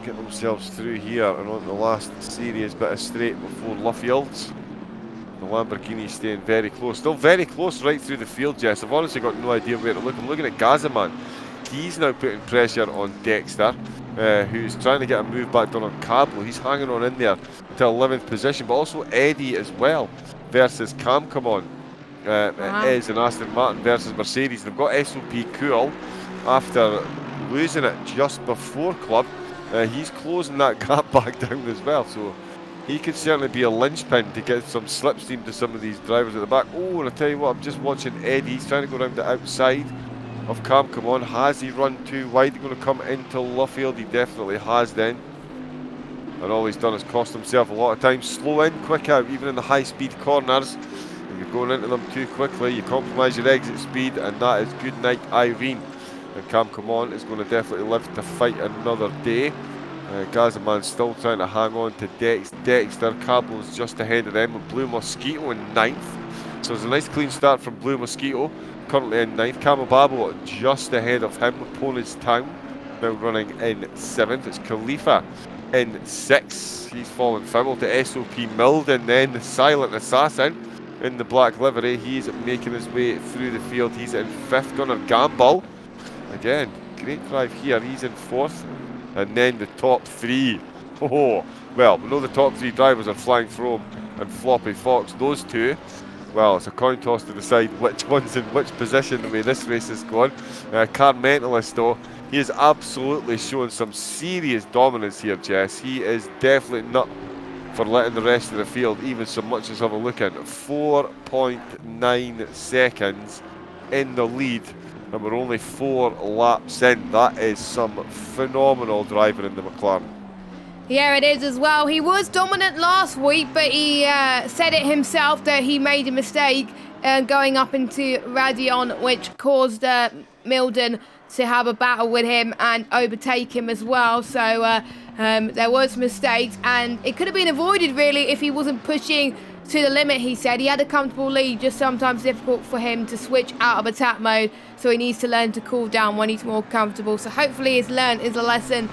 Get themselves through here and on the last serious bit of straight before Luffields. The Lamborghini staying very close, still very close right through the field, Jess. I've honestly got no idea where to look. I'm looking at Gazaman. He's now putting pressure on Dexter, who's trying to get a move back down on Cablo. He's hanging on in there to 11th position, but also Eddie as well versus Cam. Come on, it is an Aston Martin versus Mercedes. They've got SOP Cool after losing it just before club. He's closing that gap back down as well, so he could certainly be a linchpin to get some slipstream to some of these drivers at the back. Oh, and I tell you what, I'm just watching Eddie. He's trying to go around the outside of Cam. Come on, has he run too wide? He's going to come into Luffield. He definitely has then. And all he's done is cost himself a lot of time. Slow in, quick out, even in the high-speed corners. If you're going into them too quickly, you compromise your exit speed, and that is good night, Irene. And Cam, come on, is going to definitely live to fight another day. Gazaman still trying to hang on to Dexter. Cablo's just ahead of them, with Blue Mosquito in 9th. So it's a nice clean start from Blue Mosquito, currently in 9th. Camel Babo just ahead of him, Ponage Town now running in 7th. It's Khalifa in 6th. He's fallen foul to SOP Milden, then the Silent Assassin in the black livery. He's making his way through the field. He's in 5th. Gunnar Gamble, again, great drive here. He's in 4th. And then the top 3. Oh, well, we know the top 3 drivers are Flying Frome and Floppy Fox. Those 2, well, it's a coin toss to decide which one's in which position the way this race is going. Car Mentalist, though, he is absolutely showing some serious dominance here, Jess. He is definitely not for letting the rest of the field even so much as have a look in. 4.9 seconds in the lead, and we're only 4 laps in. That is some phenomenal driving in the McLaren. Yeah, it is as well. He was dominant last week, but he said it himself that he made a mistake going up into Radion, which caused Milden to have a battle with him and overtake him as well. So there was mistakes, and it could have been avoided really if he wasn't pushing to the limit. He said he had a comfortable lead, just sometimes difficult for him to switch out of attack mode, so he needs to learn to cool down when he's more comfortable. So hopefully he's learned is a lesson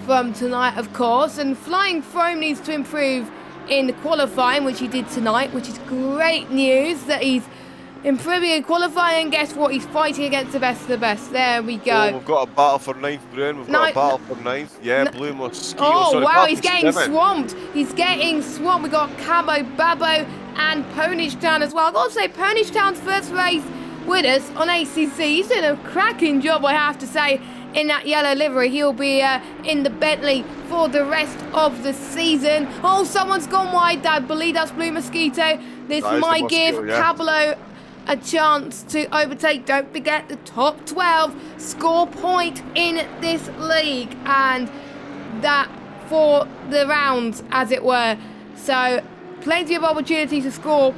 from tonight, of course. And Flying Frome needs to improve in the qualifying, which he did tonight, which is great news that he's improving in qualifying. And guess what? He's fighting against the best of the best. There we go. Oh, we've got a battle for 9th, Bruin. We've got a battle for 9th. Yeah, Blue Mosquito. Oh, sorry, wow, he's getting Steven. swamped. He's getting swamped. We've got Cabo, Babbo, and Ponish Town as well. I've got to say, Ponish Town's first race with us on ACC. He's doing a cracking job, I have to say, in that yellow livery. He'll be in the Bentley for the rest of the season. Oh, someone's gone wide. I believe that's Blue Mosquito. This might give Cablo a chance to overtake. Don't forget the top 12 score point in this league, and that for the rounds, as it were. So plenty of opportunities to score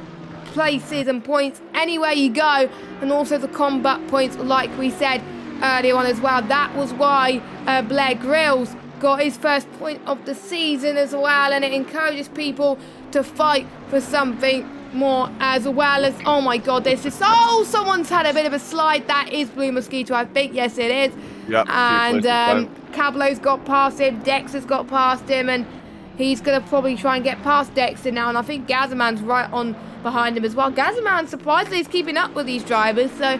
places and points anywhere you go, and also the combat points, like we said earlier on as well. That was why Blair Grills got his first point of the season as well, and it encourages people to fight for something more as well. As oh my god, this is someone's had a bit of a slide. That is Blue Mosquito, I think. Yes, it is. Yep, and Cablo's got past him, Dexter's got past him, and he's going to probably try and get past Dexter now, and I think Gazzaman's right on behind him as well. Gazzaman surprisingly is keeping up with these drivers, so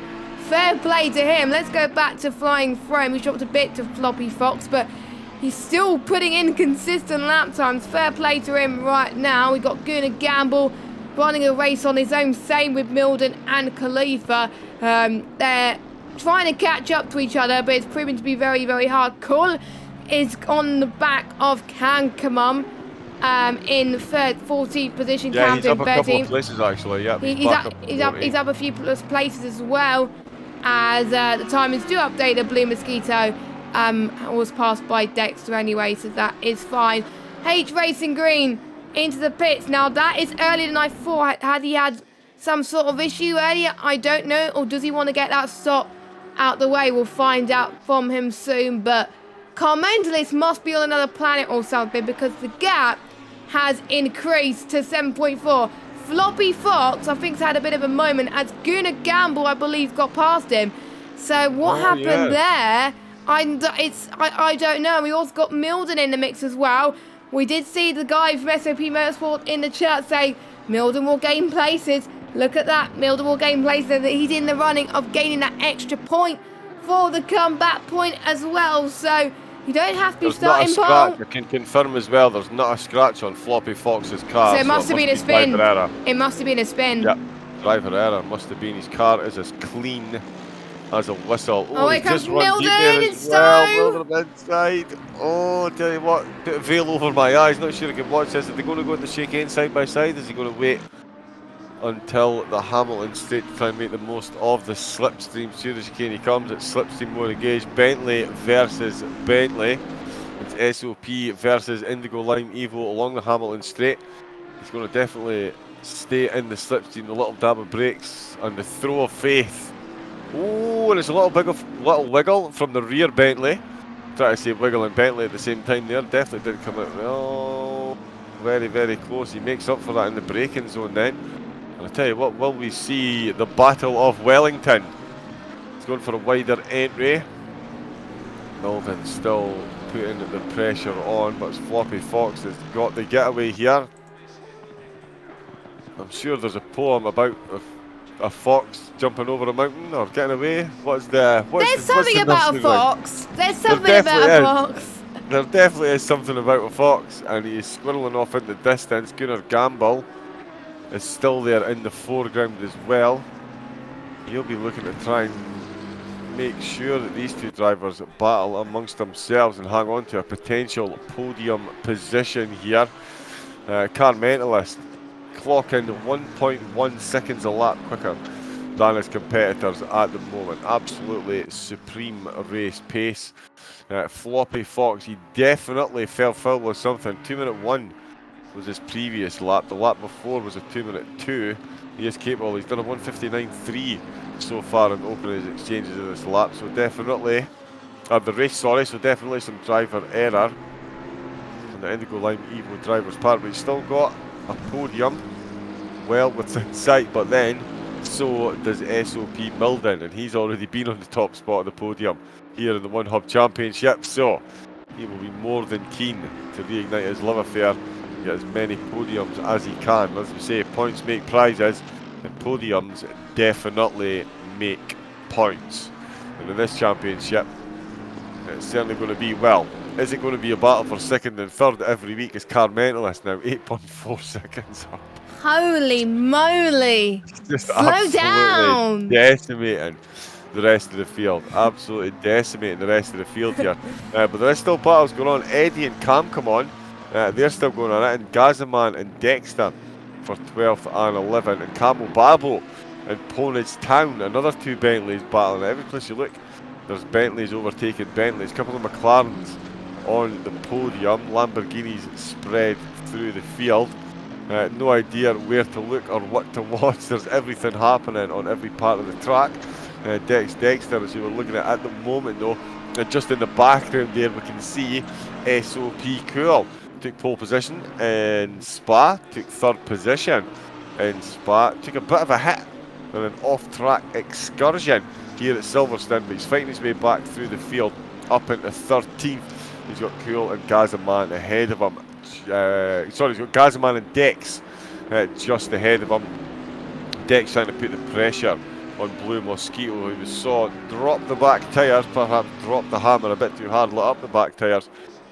fair play to him. Let's go back to Flying Frome. He's dropped a bit to Floppy Fox, but he's still putting in consistent lap times. Fair play to him right now. We got Gunnar Gamble running a race on his own, same with Milden and Khalifa. They're trying to catch up to each other, but it's proving to be very, very hard. Kull is on the back of Kankamum in third, 14th position. Yeah, he's up a couple 13th. of places actually. Yeah, he's up a few places as well, as the timers do update. The Blue Mosquito was passed by Dexter anyway, so that is fine. H Racing Green into the pits. Now that is earlier than I thought. Had he had some sort of issue earlier? I don't know. Or does he want to get that stop out the way? We'll find out from him soon. But Carmendalis must be on another planet or something, because the gap has increased to 7.4. Floppy Fox, I think, has had a bit of a moment, as Gunnar Gamble, I believe, got past him. So what happened there? I don't know. We also got Milden in the mix as well. We did see the guy from SOP Motorsport in the chat say Milden will gain places. Look at that. Milden will gain places. That he's in the running of gaining that extra point for the comeback point as well. So you don't have to be starting pole. I can confirm as well, there's not a scratch on Floppy Fox's car. So it must have been a spin. It must have been a spin. Yep, driver error. Must have been. His car is as clean as a whistle. Oh, here comes Milden inside. Oh, tell you what, put a veil over my eyes. Not sure I can watch this. Are they going to go in the chicane side by side? Is he going to wait until the Hamilton straight to try and make the most of the slipstream? Through the chicane he comes. It's slipstream more engaged. Bentley versus Bentley. It's SOP versus Indigo Lime Evo along the Hamilton straight. He's going to definitely stay in the slipstream. The little dab of brakes and the throw of faith. Oh, and it's a little wiggle from the rear Bentley. Try to say wiggle and Bentley at the same time there. Definitely did come out well. Very, very close. He makes up for that in the braking zone then. And I tell you what, will we see the Battle of Wellington? He's going for a wider entry. Melvin still putting the pressure on, but it's Floppy Fox that's got the getaway here. I'm sure there's a poem about a fox jumping over a mountain or getting away. There's something about a fox. There's something about a fox. There definitely is something about a fox, and he's squirreling off in the distance. Gunnar Gamble is still there in the foreground as well. He'll be looking to try and make sure that these two drivers battle amongst themselves and hang on to a potential podium position here. Car Mentalist clocking 1.1 seconds a lap quicker than his competitors at the moment. Absolutely supreme race pace. Floppy Fox, he definitely fell foul with something. 2:01 was his previous lap. The lap before was a 2:02. He is capable. He's done a 1:59.3 so far in opening his exchanges of this lap. So definitely, the race, sorry. So definitely some driver error on the Indigo Lime Evo driver's part. But he's still got a podium well within sight. But then, so does SOP Milden, and he's already been on the top spot of the podium here in the One Hub Championship. So he will be more than keen to reignite his love affair, get as many podiums as he can. As we say, points make prizes, and podiums definitely make points. And in this championship, it's certainly going to be, well, is it going to be a battle for second and third every week? Is Car Mentalist now 8.4 seconds up? Holy moly! Just slow down! Decimating the rest of the field. Absolutely decimating the rest of the field here. But there is still battles going on. Eddie and Cam come on. They're still going on it. And Gazaman and Dexter for 12th and 11th. And Camo Babo and Ponage Town. Another two Bentleys battling. Every place you look, there's Bentleys overtaking Bentleys. A couple of McLarens on the podium. Lamborghinis spread through the field. No idea where to look or what to watch. There's everything happening on every part of the track. Dexter, as you were looking at the moment though, just in the background there we can see SOP Cool took pole position in Spa, took third position in Spa, took a bit of a hit on an off-track excursion here at Silverstone, but he's fighting his way back through the field up into 13th. He's got Cool and Gazaman ahead of him. He's got Gazaman and Dex just ahead of him. Dex trying to put the pressure on Blue Mosquito, who we saw drop the back tyres, perhaps dropped the hammer a bit too hard, lit up the back tyres,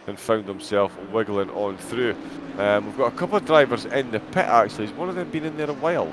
and found himself wiggling on through. We've got a couple of drivers in the pit actually. Has one of them been in there a while?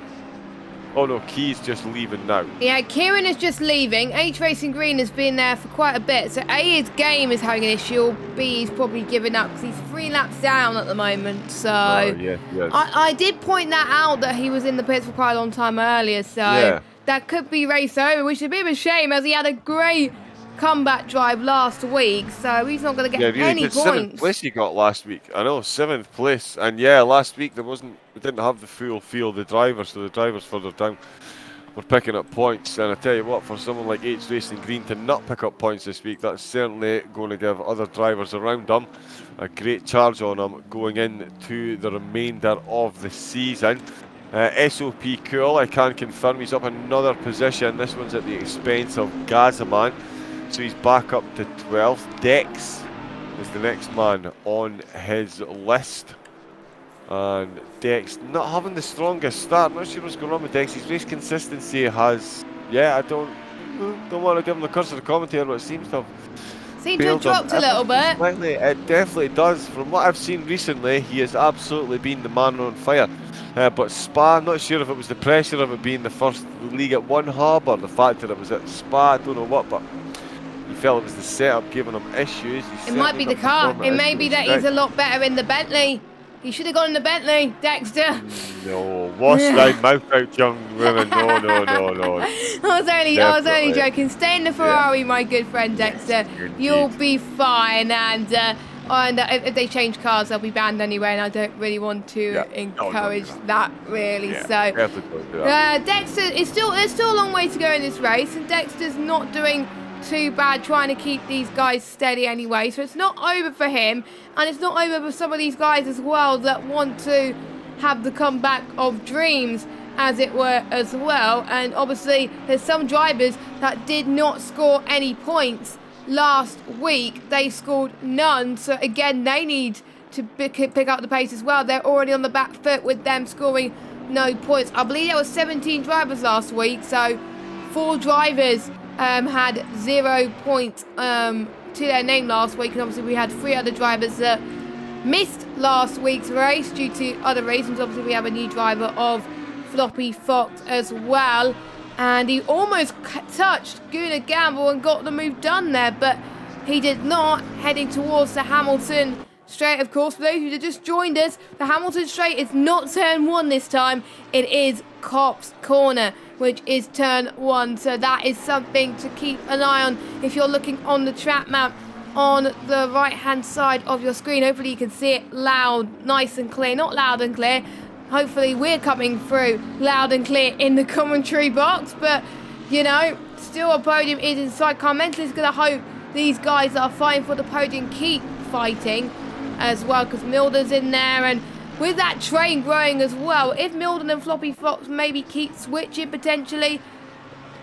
Oh no, Key's just leaving now. Yeah, Kieran is just leaving. H Racing Green has been there for quite a bit. So A, his game is having an issue, or B, he's probably given up because he's 3 laps down at the moment. So yes. I did point that out, that he was in the pits for quite a long time earlier. So that could be race over, which is a bit of a shame as he had a great comeback drive last week. So he's not going to get any points. 7th place he got last week. I know, 7th place. And yeah, last week we didn't have the full field of drivers, so the drivers further down were picking up points. And I tell you what, for someone like H Racing Green to not pick up points this week, that's certainly going to give other drivers around him a great charge on him going into the remainder of the season. SOP Cool, I can confirm he's up another position. This one's at the expense of Gazaman, so he's back up to 12th. Dex is the next man on his list, and Dex not having the strongest start. Not sure what's going on with Dex. His race consistency has, I don't want to give him the curse of the commentator, but it seems to have dropped a little bit. Slightly. It definitely does. From what I've seen recently, he has absolutely been the man on fire. But Spa, I'm not sure if it was the pressure of it being the first league at One Hub or the fact that it was at Spa, I don't know what, but he felt it was the setup giving him issues. It might be the car. It may be that he's a lot better in the Bentley. He should have gone in the Bentley, Dexter. No, wash thy mouth out, young women. No. I was only joking. Stay in the Ferrari, my good friend Dexter. You'll be fine. And if they change cars, they'll be banned anyway. And I don't really want to encourage that, really. Dexter is there's still a long way to go in this race, and Dexter's not doing too bad trying to keep these guys steady anyway, so it's not over for him, and it's not over for some of these guys as well that want to have the comeback of dreams, as it were, as well. And obviously there's some drivers that did not score any points last week, they scored none. So again, they need to pick up the pace as well. They're already on the back foot with them scoring no points. I believe there were 17 drivers last week, so 4 drivers had 0 points to their name last week, and obviously we had 3 other drivers that missed last week's race due to other reasons. Obviously we have a new driver of Floppy Fox as well, and he almost touched Gunnar Gamble and got the move done there, but he did not, heading towards the Hamilton Straight. Of course, for those of you that just joined us, the Hamilton Straight is not turn 1 this time. It is Cops Corner, which is turn 1. So that is something to keep an eye on if you're looking on the track map on the right-hand side of your screen. Hopefully you can see it loud, nice and clear. Not loud and clear. Hopefully we're coming through loud and clear in the commentary box. But, you know, still a podium is in sight. Carmental is going to hope these guys that are fighting for the podium keep fighting as well, because Milden's in there, and with that train growing as well, if Milden and Floppy Fox maybe keep switching potentially,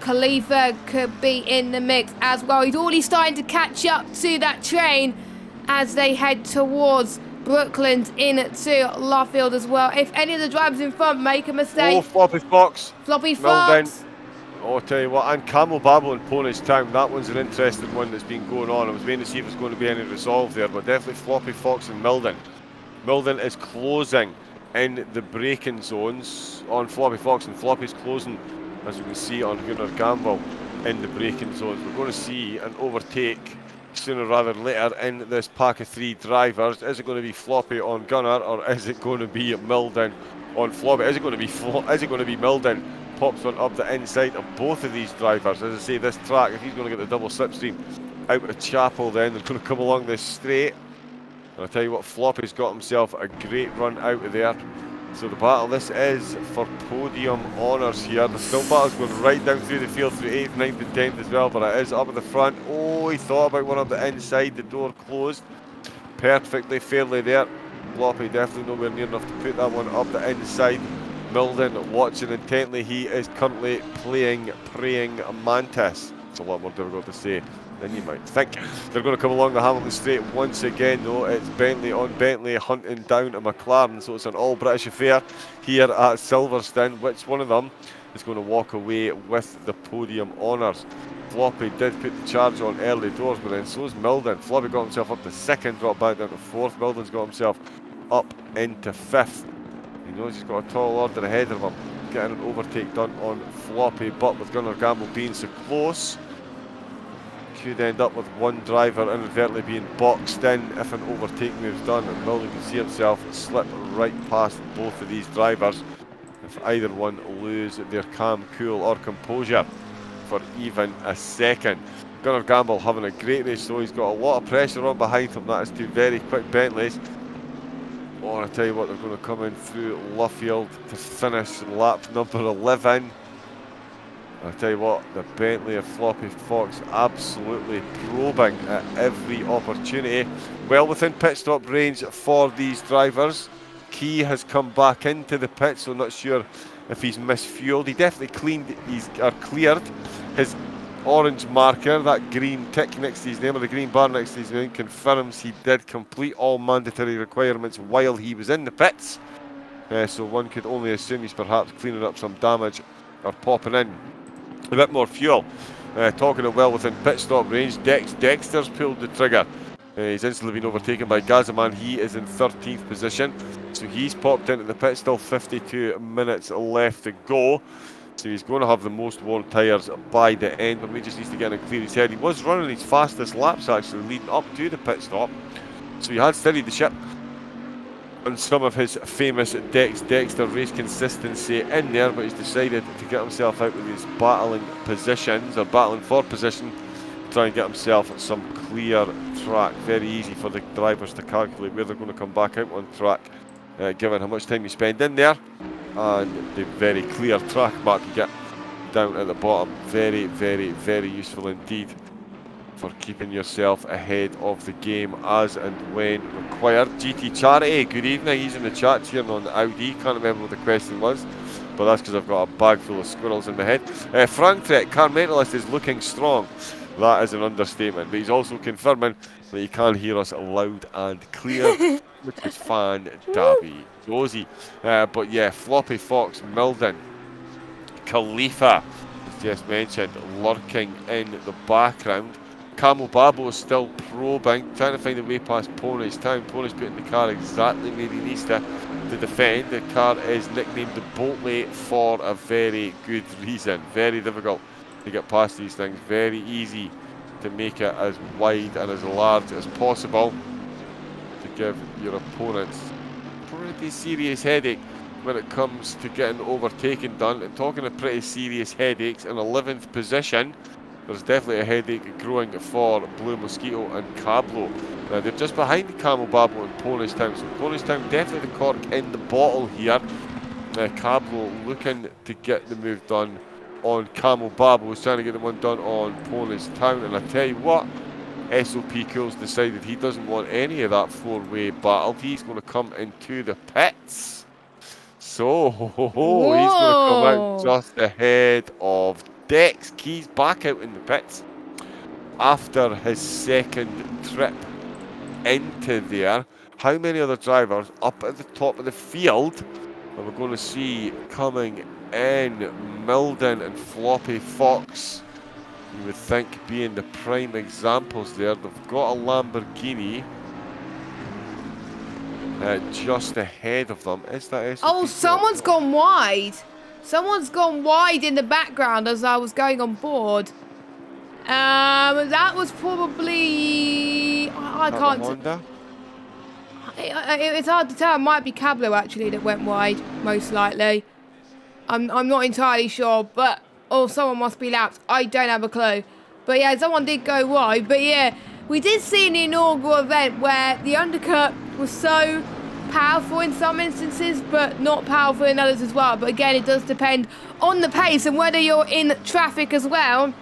Khalifa could be in the mix as well. He's already starting to catch up to that train as they head towards Brooklands into Luffield as well. If any of the drivers in front make a mistake... Oh, Floppy Fox. Floppy Fox. Oh, I'll tell you what, and Camel Babble and Ponish Town, that one's an interesting one that's been going on. I was waiting to see if there's going to be any resolve there, but definitely Floppy Fox and Milden. Milden is closing in the braking zones on Floppy Fox, and Floppy's closing, as you can see, on Gunnar Gamble in the braking zones. We're going to see an overtake sooner rather than later in this pack of 3 drivers. Is it going to be Floppy on Gunnar, or is it going to be Milden on Floppy? Is it going to be Milden pops one up the inside of both of these drivers? As I say, this track, if he's going to get the double slipstream out of Chapel, then they're going to come along this straight. And I'll tell you what, Floppy's got himself a great run out of there. So the battle, this is for podium honours here. The still battle's going right down through the field, through 8th, 9th and 10th as well, but it is up at the front. Oh, he thought about one up the inside, the door closed perfectly, fairly there. Floppy definitely nowhere near enough to put that one up the inside. Milden watching intently. He is currently playing Praying Mantis. It's a lot more difficult to say than you might think. They're going to come along the Hamilton Straight once again, though. It's Bentley on Bentley hunting down a McLaren, so it's an all-British affair here at Silverstone. Which one of them is going to walk away with the podium honours? Floppy did put the charge on early doors, but then so's Milden. Floppy got himself up to 2nd, dropped back down to 4th. Milden's got himself up into 5th. He knows he's got a tall order ahead of him, getting an overtake done on Floppy, but with Gunnar Gamble being so close, could end up with one driver inadvertently being boxed in if an overtake move's done, and Milden can see himself slip right past both of these drivers if either one lose their calm, cool or composure for even a second. Gunnar Gamble having a great race, so he's got a lot of pressure on behind him. That is 2 very quick Bentleys. Oh, I tell you what, they're going to come in through Luffield to finish lap number 11. I tell you what, the Bentley of Floppy Fox absolutely probing at every opportunity. Well within pit stop range for these drivers. Key has come back into the pit, so not sure if he's misfueled. He definitely cleared his orange marker. That green tick next to his name, or the green bar next to his name, confirms he did complete all mandatory requirements while he was in the pits. So one could only assume he's perhaps cleaning up some damage or popping in a bit more fuel. Talking of well within pit stop range, Dexter's pulled the trigger. He's instantly been overtaken by Gazaman. He is in 13th position, so he's popped into the pit. Still 52 minutes left to go, so he's going to have the most worn tyres by the end, but he just needs to get in and clear his head. He was running his fastest laps actually leading up to the pit stop, so he had steadied the ship and some of his famous Dexter race consistency in there, but he's decided to get himself out with his battling positions, or battling for position, to try and get himself some clear track. Very easy for the drivers to calculate where they're going to come back out on track, given how much time you spend in there, and the very clear track map you get down at the bottom. Very, very, very useful indeed for keeping yourself ahead of the game as and when required. GT Charity, good evening. He's in the chat cheering on the Audi. Can't remember what the question was, but that's because I've got a bag full of squirrels in my head. Frank Trek, Car Mentalist is looking strong. That is an understatement. But he's also confirming that he can hear us loud and clear, which is fan-dabby-dozy. But yeah, Floppy Fox, Milden, Khalifa, as just mentioned, lurking in the background. Camel Babo is still probing, trying to find a way past Pony's Town. Pony's putting the car exactly where he needs to defend. The car is nicknamed the Boltley for a very good reason. Very difficult to get past these things. Very easy to make it as wide and as large as possible to give your opponents a pretty serious headache when it comes to getting overtaken done. And talking of pretty serious headaches, in 11th position, there's definitely a headache growing for Blue Mosquito and Cablo. Now they're just behind Camel Babble and Pony's Town, so Pony's Town definitely the cork in the bottle here. Cablo looking to get the move done on Camel Babble, was trying to get the one done on Pony's Town, and I tell you what, SOP Cool's decided he doesn't want any of that four-way battle. He's going to come into the pits. So, he's going to come out just ahead of Dex. Keys back out in the pits after his second trip into there. How many other drivers up at the top of the field are we going to see coming in? Milden and Floppy Fox, you would think, being the prime examples there. They've got a Lamborghini just ahead of them. Is that SOP? Oh, someone's gone wide. Someone's gone wide in the background as I was going on board. That was probably... I can't... Honda? It's hard to tell. It might be Cablo, actually, that went wide, most likely. I'm not entirely sure, but... Or someone must be lapped. I don't have a clue. But yeah, someone did go wide. But yeah, we did see in the inaugural event where the undercut was so powerful in some instances, but not powerful in others as well. But again, it does depend on the pace and whether you're in traffic as well.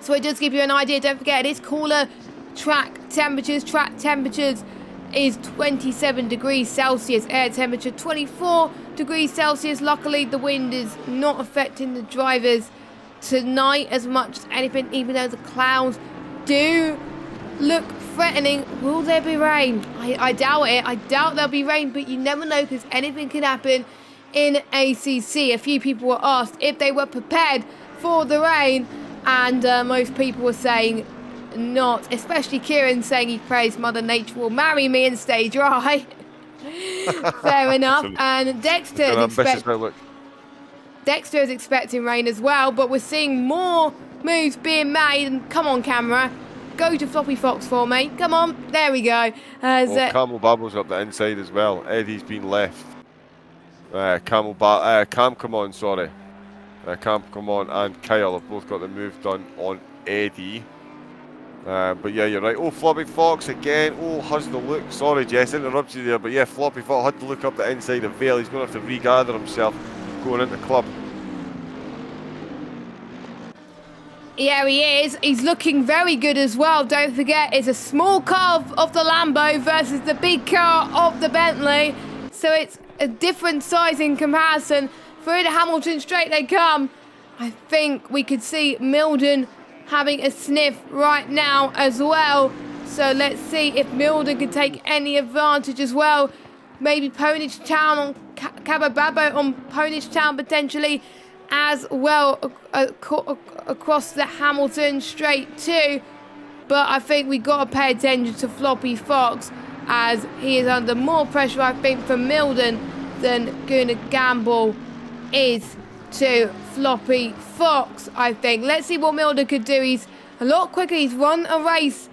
So it does give you an idea. Don't forget, it is cooler track temperatures. Track temperatures is 27 degrees Celsius. Air temperature 24 degrees Celsius. Luckily, the wind is not affecting the drivers tonight as much as anything, even though the clouds do look threatening. Will there be rain? I doubt it. I doubt there'll be rain, but you never know because anything can happen in ACC. A few people were asked if they were prepared for the rain, and most people were saying not, especially Kieran saying he prays Mother Nature will marry me and stay dry. Fair enough. And Dexter is expecting rain as well, but we're seeing more moves being made. And come on, camera, go to Floppy Fox for me. Come on, there we go. Camel Babble's up the inside as well. Eddie's been left. Cam, come on, sorry. Cam, come on, and Kyle have both got the move done on Eddie. But yeah, you're right. Oh, Floppy Fox again. Oh, has the look. Sorry, Jess, interrupted you there. But yeah, Floppy Fox had to look up the inside of Vale. He's going to have to regather himself going into club. Yeah, he is. He's looking very good as well. Don't forget, it's a small car of the Lambo versus the big car of the Bentley. So it's a different size in comparison. Through the Hamilton straight they come. I think we could see Milden having a sniff right now as well. So let's see if Milden can take any advantage as well. Maybe Ponage Town on Cabababo on Ponage Town potentially as well across the Hamilton straight too. But I think we got to pay attention to Floppy Fox as he is under more pressure, I think, from Milden than Guna Gamble is to Floppy Fox, I think. Let's see what Milden could do. He's a lot quicker. He's won a race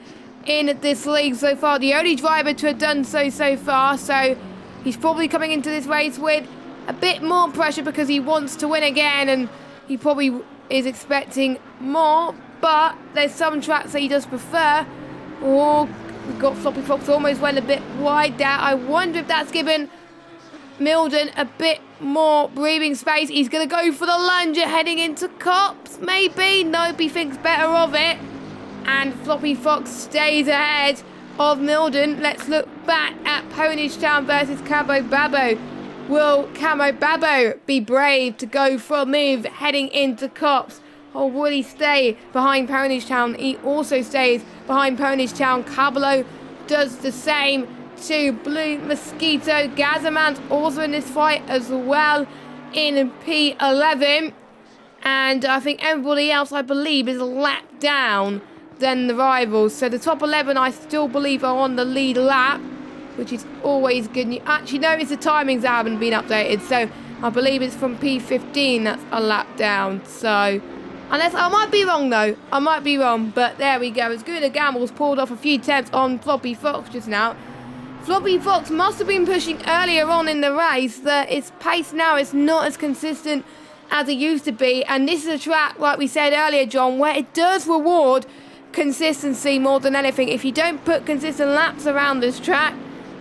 in this league so far. The only driver to have done so far. So he's probably coming into this race with a bit more pressure because he wants to win again. And he probably is expecting more. But there's some tracks that he does prefer. Oh, we've got Floppy Fox almost went a bit wide there. I wonder if that's given Milden a bit more breathing space. He's going to go for the lunger heading into Cops, maybe. Nope, he thinks better of it. And Floppy Fox stays ahead of Milden. Let's look back at Ponage Town versus Cabo Babo. Will Camo Babo be brave to go for a move heading into Cops? or will he stay behind Pony's Town? He also stays behind Pony's Town. Cabello does the same to Blue Mosquito. Gazzaman's also in this fight as well in P11. And I think everybody else, I believe, is a lap down than the rivals. So the top 11, I still believe, are on the lead lap, which is always good news. Actually, no, it's the timings that haven't been updated. So I believe it's from P15 that's a lap down. So, unless I might be wrong though. I might be wrong, but there we go. As good a Gamble's pulled off a few temps on Floppy Fox just now. Floppy Fox must have been pushing earlier on in the race. That its pace now is not as consistent as it used to be. And this is a track, like we said earlier, John, where it does reward consistency more than anything. If you don't put consistent laps around this track,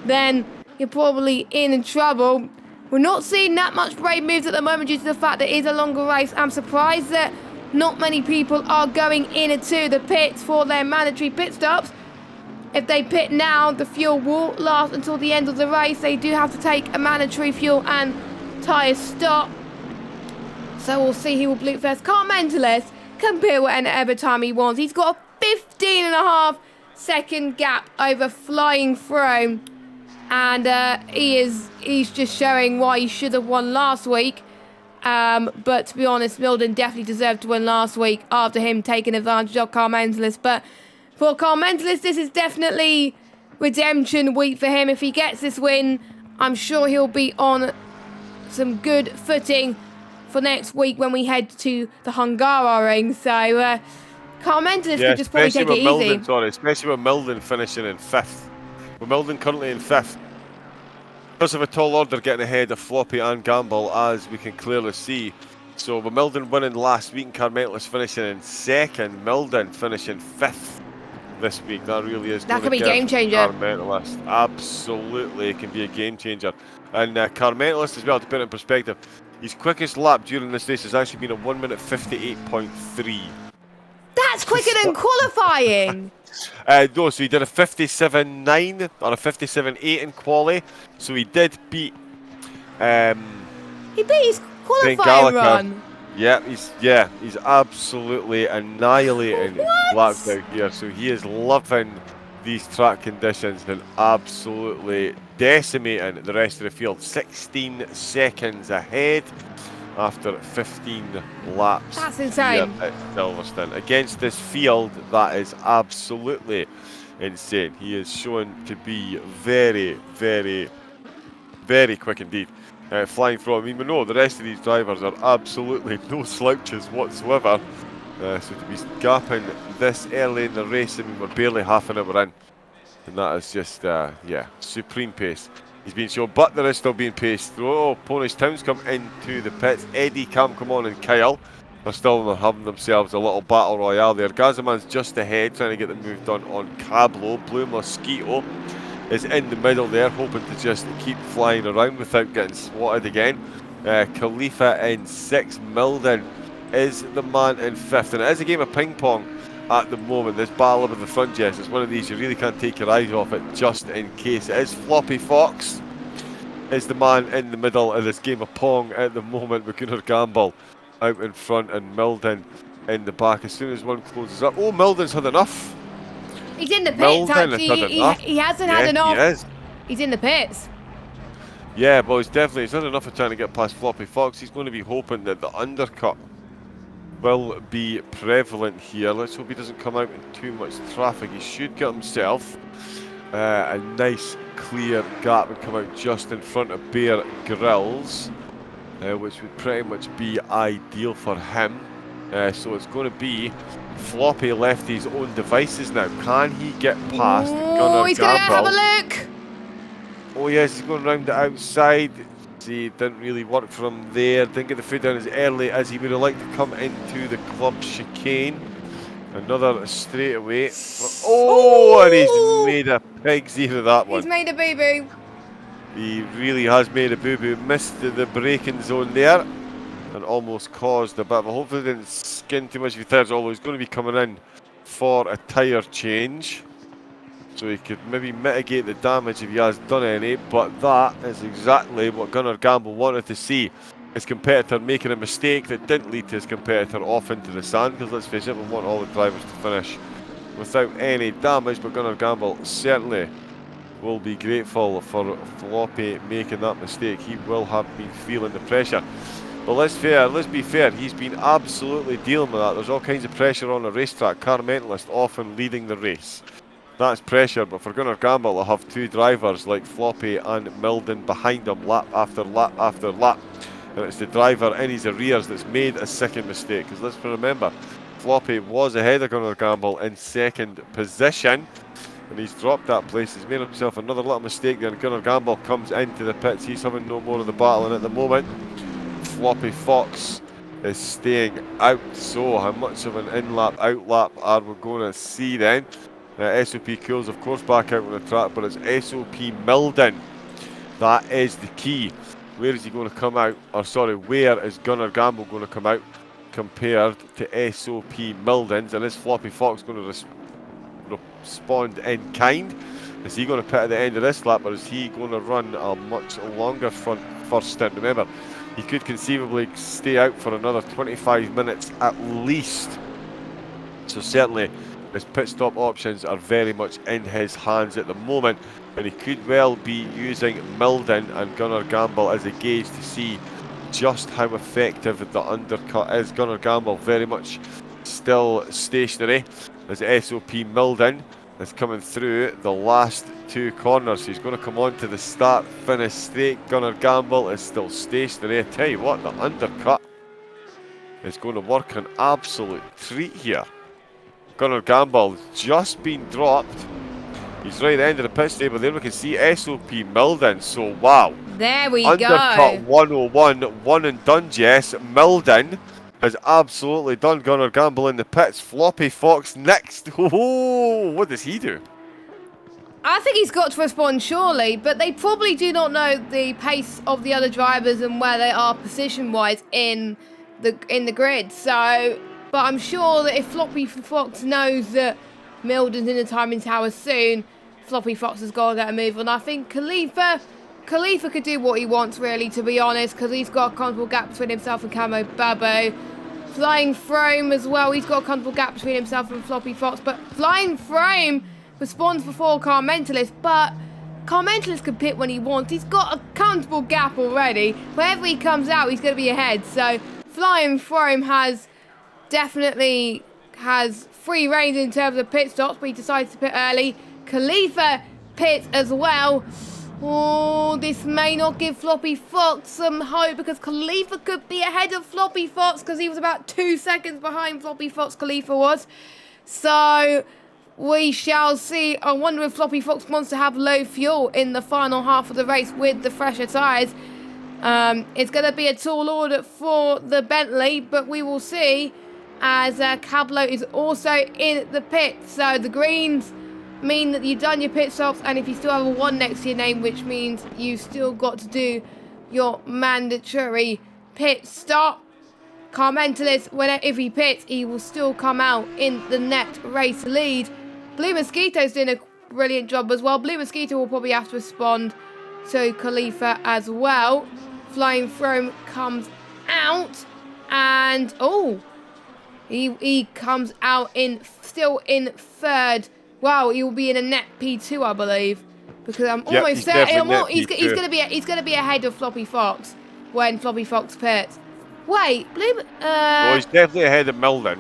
then you're probably in trouble. We're not seeing that much brave moves at the moment due to the fact that it is a longer race. I'm surprised that not many people are going into the pits for their mandatory pit stops. If they pit now, the fuel will last until the end of the race. They do have to take a mandatory fuel and tyre stop. So we'll see who will bleed first. Car Mentalist can pit whatever time he wants. He's got a 15.5 second gap over Flying Throne. And he's just showing why he should have won last week. But to be honest, Milden definitely deserved to win last week after him taking advantage of Car Mentalist. But for Car Mentalist, this is definitely redemption week for him. If he gets this win, I'm sure he'll be on some good footing for next week when we head to the Hungaroring. So Car Mentalist could just probably take it easy. Especially with Milden finishing in 5th. With Milden currently in 5th. Because of a tall order getting ahead of Floppy and Gamble, as we can clearly see. So with Milden winning last week and Car Mentalist finishing in 2nd, Milden finishing 5th this week. That really is that could be a game changer. Car Mentalist. Absolutely, it can be a game changer. And Car Mentalist as well, to put it in perspective, his quickest lap during this race has actually been a 1 minute 58.3. That's quicker than qualifying. No, so he did a 57.9 or a 57.8 in quali. So he did beat. He beat his qualifying run. Yeah, he's absolutely annihilating laps out here. So he is loving these track conditions and absolutely decimating the rest of the field. 16 seconds ahead after 15 laps. That's insane. Here at Silverstone. Against this field, that is absolutely insane. He is shown to be very, very, very quick indeed. Flying through. I mean, we know the rest of these drivers are absolutely no slouches whatsoever. So to be gapping this early in the race, I mean, we're barely half an hour in. And that is just, yeah, supreme pace. He's been shown, but there is still being pace through. Oh, Ponish Town's come into the pits. Eddie, Cam, come on, and Kyle are still having themselves a little battle royale there. Gazzaman's just ahead, trying to get the move done on Cablo. Blue Mosquito is in the middle there, hoping to just keep flying around without getting swatted again. Khalifa in 6th. Milden is the man in 5th. And it is a game of ping pong at the moment. This battle over the front, Jess, it's one of these you really can't take your eyes off it just in case. It is Floppy Fox is the man in the middle of this game of pong at the moment, with Gunnar Gamble out in front and Milden in the back. As soon as one closes up, oh, Milden's had enough. He's in the pits, actually. He hasn't had enough. He is. He's in the pits. Yeah, but he's had enough of trying to get past Floppy Fox. He's going to be hoping that the undercut will be prevalent here. Let's hope he doesn't come out in too much traffic. He should get himself a nice clear gap and come out just in front of Bear Grylls, which would pretty much be ideal for him. So it's going to be Floppy left his own devices now. Can he get past Gunnar Gamble? He's going to have a look. Oh yes, he's going around the outside. See, didn't really work for him there. Didn't get the foot down as early as he would have liked to come into the club chicane. Another straightaway. Oh, and he's made a pig's ear of that one. He's made a boo-boo. He really has made a boo-boo. Missed the braking zone there and almost caused a bit of a... Hopefully didn't skin too much of his tyres, although he's going to be coming in for a tyre change. So he could maybe mitigate the damage if he has done any, but that is exactly what Gunnar Gamble wanted to see. his competitor making a mistake that didn't lead to his competitor off into the sand, because let's face it, we want all the drivers to finish without any damage, but Gunnar Gamble certainly will be grateful for Floppy making that mistake. He will have been feeling the pressure. But let's be fair, he's been absolutely dealing with that. There's all kinds of pressure on the racetrack. Car Mentalist often leading the race. That's pressure, but for Gunnar Gamble to have two drivers like Floppy and Milden behind him lap after lap after lap, and it's the driver in his arrears that's made a second mistake. Because let's remember, Floppy was ahead of Gunnar Gamble in second position, and he's dropped that place. He's made himself another little mistake there, and Gunnar Gamble comes into the pits. He's having no more of the battle, and at the moment, Floppy Fox is staying out. So how much of an in-lap, out-lap are we going to see then? SOP Cool's of course back out on the track, but it's SOP Milden. That is the key. Where is he going to come out? Or sorry, where is Gunnar Gamble going to come out compared to SOP Milden's? And is Floppy Fox going to respond in kind? Is he going to pit at the end of this lap, or is he going to run a much longer first stint? Remember, he could conceivably stay out for another 25 minutes at least. So certainly his pit stop options are very much in his hands at the moment, and he could well be using Milden and Gunnar Gamble as a gauge to see just how effective the undercut is. Gunnar Gamble very much still stationary as SOP Milden is coming through the last two corners. He's going to come on to the start-finish straight. Gunnar Gamble is still stationary. I tell you what, the undercut is going to work an absolute treat here. Gunnar Gamble just been dropped. He's right at the end of the pit stable. There we can see SOP Milden. So wow. There we Undercut go. 101, one and done, Jess. Milden has absolutely done Gunnar Gamble in the pits. Floppy Fox next. Oh, what does he do? I think he's got to respond surely, but they probably do not know the pace of the other drivers and where they are position-wise in the grid. So, but I'm sure that if Floppy Fox knows that Milden's in the timing tower soon, Floppy Fox has got to get a move on. I think Khalifa could do what he wants, really, to be honest, because he's got a comfortable gap between himself and Camo Babbo. Flying Frome as well, he's got a comfortable gap between himself and Floppy Fox, but Flying Frome responds before Car Mentalist, but Car Mentalist can pit when he wants. He's got a comfortable gap already. Wherever he comes out, he's going to be ahead. So Flying Frome definitely has free reign in terms of pit stops, but he decides to pit early. Khalifa pits as well. Oh, this may not give Floppy Fox some hope, because Khalifa could be ahead of Floppy Fox, because he was about 2 seconds behind Floppy Fox, Khalifa was. So we shall see. I wonder if Floppy Fox wants to have low fuel in the final half of the race with the fresher tyres. It's going to be a tall order for the Bentley, but we will see, as Cablo is also in the pit. So the greens mean that you've done your pit stops, and if you still have a 1 next to your name, which means you still got to do your mandatory pit stop. Car Mentalist, if he pits, he will still come out in the net race lead. Blue Mosquito's doing a brilliant job as well. Blue Mosquito will probably have to respond to Khalifa as well. Flying Frome comes out, and he comes out still in third. Wow, he will be in a net P2, I believe, because I'm almost certain he's going to be ahead of Floppy Fox when Floppy Fox pits. Wait, well, he's definitely ahead of Milden.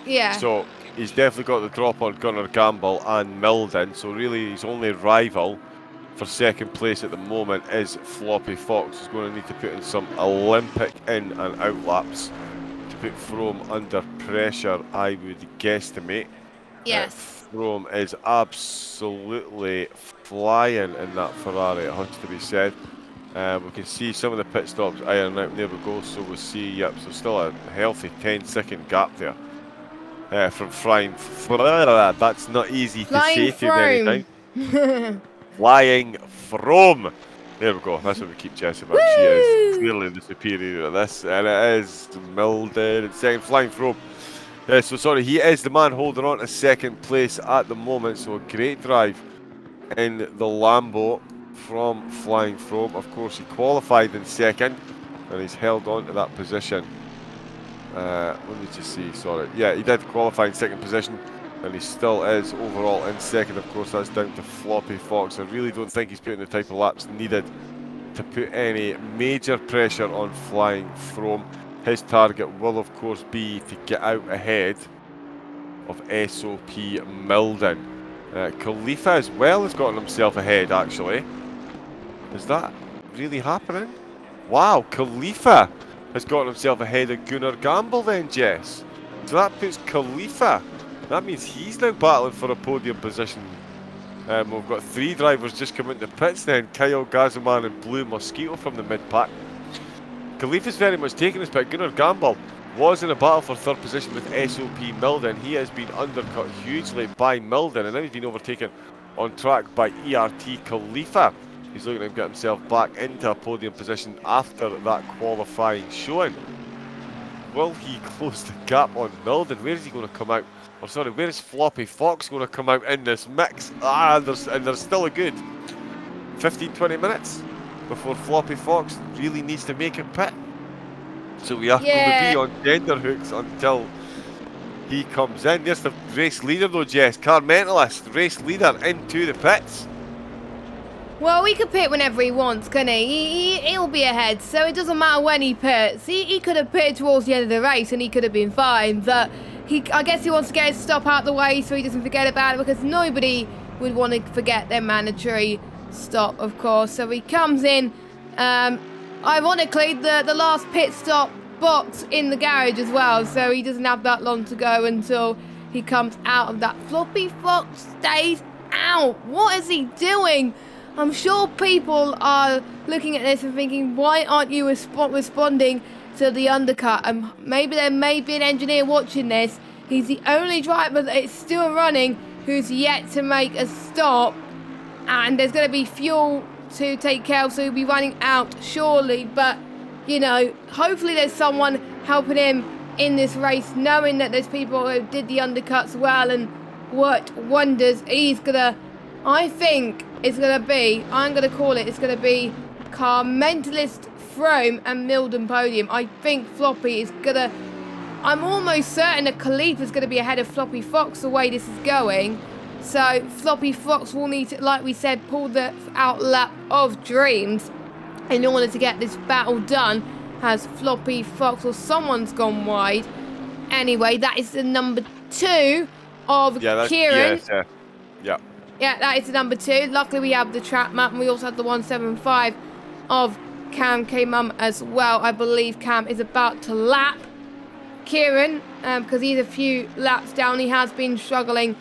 Yeah. So he's definitely got the drop on Gunnar Gamble and Milden. So really, his only rival for second place at the moment is Floppy Fox. He's going to need to put in some Olympic in and out laps to put Frome under pressure, I would guesstimate. Yes. Frome is absolutely flying in that Ferrari, it has to be said. We can see some of the pit stops iron out. There we go. So we'll see, yep, so still a healthy 10-second gap there from Flying. That's not easy to say too many times. Flying Frome. There we go. That's what we keep chasing about. She is clearly the superior at this, and it is Milden and second. Flying Frome. So sorry, he is the man holding on to second place at the moment. So a great drive in the Lambo from Flying Frome. Of course, he qualified in second. and he's held on to that position. Let me just see, sorry. Yeah, he did qualify in second position, and he still is overall in second. Of course, that's down to Floppy Fox. I really don't think he's putting the type of laps needed to put any major pressure on Flying Throne. His target will, of course, be to get out ahead of SOP Milden. Khalifa as well has gotten himself ahead, actually. Is that really happening? Wow, Khalifa has gotten himself ahead of Gunnar Gamble then, Jess. So that puts Khalifa. That means he's now battling for a podium position. We've got 3 drivers just come into pits then. Kyle Gazaman and Blue Mosquito from the mid-pack. Khalifa's very much taking this, but Gunnar Gamble was in a battle for third position with SOP Milden. He has been undercut hugely by Milden, and then he's been overtaken on track by ERT Khalifa. He's looking to get himself back into a podium position after that qualifying showing. Will he close the gap on Milden? Where is he going to come out? Or sorry, where is Floppy Fox going to come out in this mix? There's still a good 15-20 minutes before Floppy Fox really needs to make it pit. So we are going to be on tender hooks until he comes in. There's the race leader though, Jess. Car Mentalist, race leader into the pits. Well, he could pit whenever he wants, couldn't he? He'll be ahead, so it doesn't matter when he pits. He could have pitted towards the end of the race and he could have been fine, but I guess he wants to get his stop out the way so he doesn't forget about it, because nobody would want to forget their mandatory stop, of course. So he comes in. Ironically, the last pit stop box in the garage as well, so he doesn't have that long to go until he comes out of that. Floppy Fox stays out. What is he doing? I'm sure people are looking at this and thinking, why aren't you responding to the undercut? And maybe there may be an engineer watching this. He's the only driver that is still running who's yet to make a stop, and there's going to be fuel to take care of, so he'll be running out surely. But you know, hopefully there's someone helping him in this race, knowing that there's people who did the undercuts well and worked wonders. He's gonna, I think it's gonna be, I'm gonna call it, it's gonna be Car Mentalist, Throne and Milden podium. I think Floppy is gonna, I'm almost certain that Khalifa is gonna be ahead of Floppy Fox the way this is going. So Floppy Fox will need to, like we said, pull the out lap of dreams in order to get this battle done. Has Floppy Fox or someone's gone wide? Anyway, that is the number 2 of Kieran. Yeah, that is the number 2. Luckily, we have the track map, and we also have the 175 of Cam K-Mum as well. I believe Cam is about to lap Kieran because he's a few laps down. He has been struggling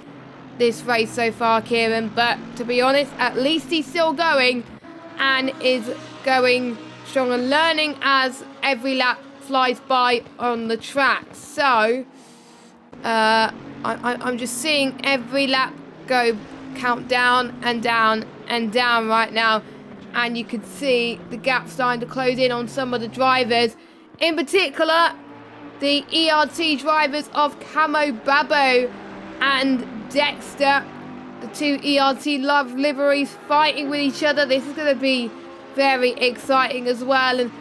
this race so far, Kieran, but to be honest, at least he's still going and is going strong and learning as every lap flies by on the track. So I'm just seeing every lap go count down and down and down right now, and you can see the gap starting to close in on some of the drivers, in particular the ERT drivers of Camo Babo and Dexter. The 2 ERT love liveries fighting with each other. This is going to be very exciting as well, and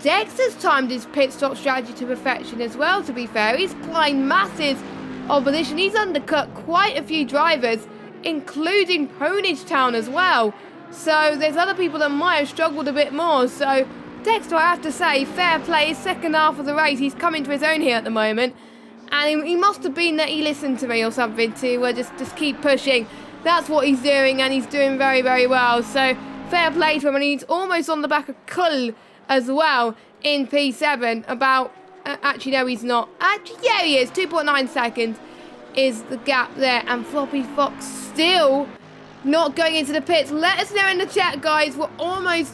Dexter's timed his pit stop strategy to perfection as well, to be fair. He's applying massive opposition. He's undercut quite a few drivers, including Ponage Town as well. So there's other people that might have struggled a bit more. So Dexter, I have to say, fair play. His second half of the race, he's coming to his own here at the moment. And he must have been that he listened to me or something to just keep pushing. That's what he's doing, and he's doing very, very well. So fair play to him. And he's almost on the back of Kull as well in P7. About, actually, no, he's not. Actually, yeah, he is. 2.9 seconds is the gap there. And Floppy Fox still not going into the pits. Let us know in the chat, guys. We're almost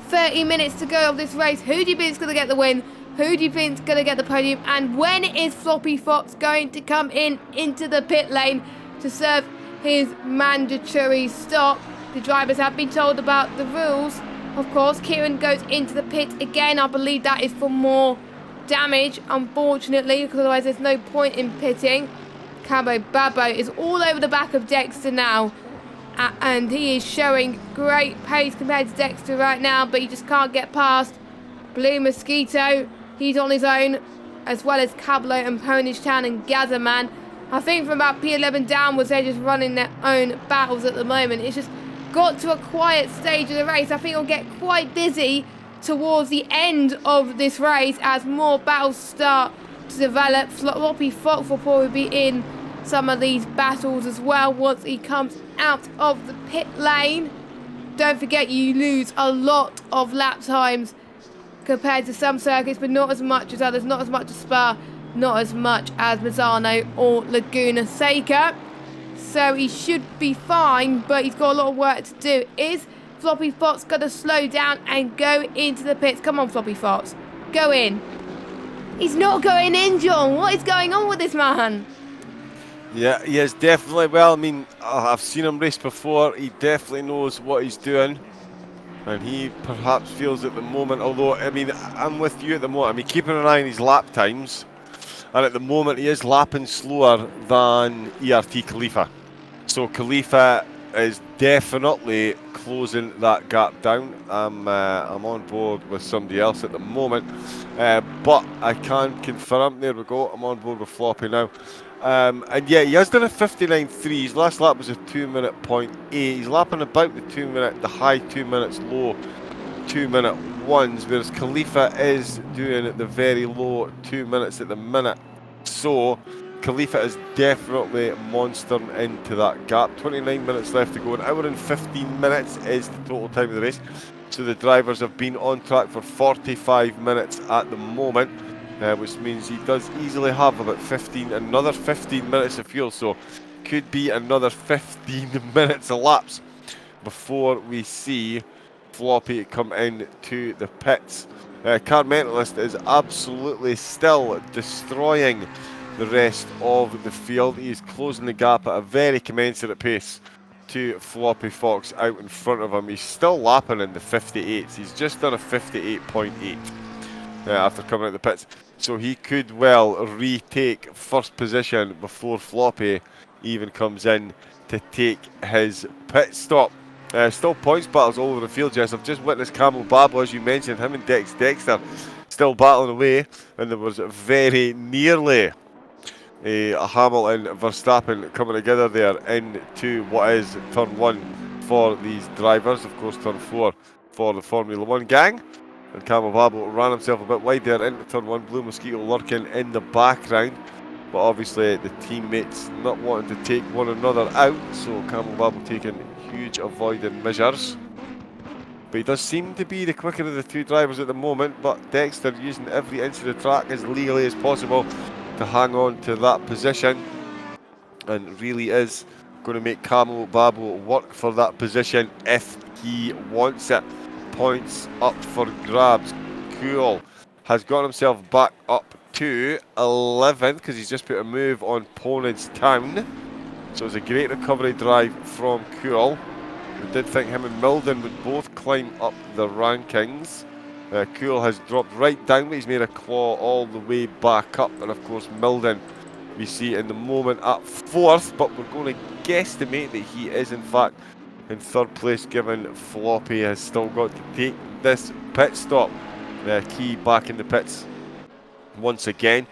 30 minutes to go of this race. Who do you think is going to get the win? Who do you think is going to get the podium? And when is Floppy Fox going to come into the pit lane to serve his mandatory stop? The drivers have been told about the rules. Of course, Kieran goes into the pit again. I believe that is for more damage, unfortunately, because otherwise there's no point in pitting. Cabo Babo is all over the back of Dexter now. And he is showing great pace compared to Dexter right now, but he just can't get past Blue Mosquito, he's on his own, as well as Cablo and Ponish Town and Gazerman. I think from about P11 downwards, they're just running their own battles at the moment. It's just got to a quiet stage of the race. I think it'll get quite busy towards the end of this race as more battles start to develop. Floppy Fox will probably be in some of these battles as well once he comes out of the pit lane. Don't forget, you lose a lot of lap times compared to some circuits, but not as much as others, not as much as Spa, not as much as Mazzano or Laguna Seca. So he should be fine, but he's got a lot of work to do. Is Floppy Fox going to slow down and go into the pits? Come on, Floppy Fox, go in. He's not going in, John. What is going on with this man? Yeah, he is definitely. Well, I mean, I've seen him race before. He definitely knows what he's doing. And he perhaps feels at the moment, although, I mean, I'm with you at the moment. I mean, keeping an eye on his lap times. And at the moment, he is lapping slower than ERT Khalifa. So Khalifa is definitely closing that gap down. I'm on board with somebody else at the moment. But I can confirm, there we go, I'm on board with Floppy now. And yeah, he has done a 59.3. His last lap was a 2-minute 0.8. He's lapping about the 2 minute, the high 2 minutes, low 2 minute ones, whereas Khalifa is doing the very low 2 minutes at the minute. So Khalifa is definitely monstering into that gap. 29 minutes left to go. An hour and 15 minutes is the total time of the race. So the drivers have been on track for 45 minutes at the moment. Which means he does easily have about another 15 minutes of fuel, so could be another 15 minutes elapsed before we see Floppy come into the pits. Car Mentalist is absolutely still destroying the rest of the field. He is closing the gap at a very commensurate pace to Floppy Fox out in front of him. He's still lapping in the 58s. He's just done a 58.8 after coming out the pits. So he could well retake first position before Floppy even comes in to take his pit stop. Still points battles all over the field, Jess. I've just witnessed Camel Babble, as you mentioned, him and Dexter still battling away, and there was very nearly a Hamilton Verstappen coming together there into what is turn 1 for these drivers. Of course, turn 4 for the Formula 1 gang. And Camel Babble ran himself a bit wide there into turn 1. Blue Mosquito lurking in the background. But obviously the teammates not wanting to take one another out. So Camel Babble taking huge avoiding measures. But he does seem to be the quicker of the two drivers at the moment. But Dexter using every inch of the track as legally as possible to hang on to that position. And really is going to make Camel Babble work for that position if he wants it. Points up for grabs. Cool has got himself back up to 11th because he's just put a move on Ponage Town. So it's a great recovery drive from Cool. We did think him and Milden would both climb up the rankings. Cool has dropped right down, but he's made a claw all the way back up. And of course Milden we see in the moment at 4th, but we're going to guesstimate that he is in fact in 3rd place, given Floppy has still got to take this pit stop. Key back in the pits once again,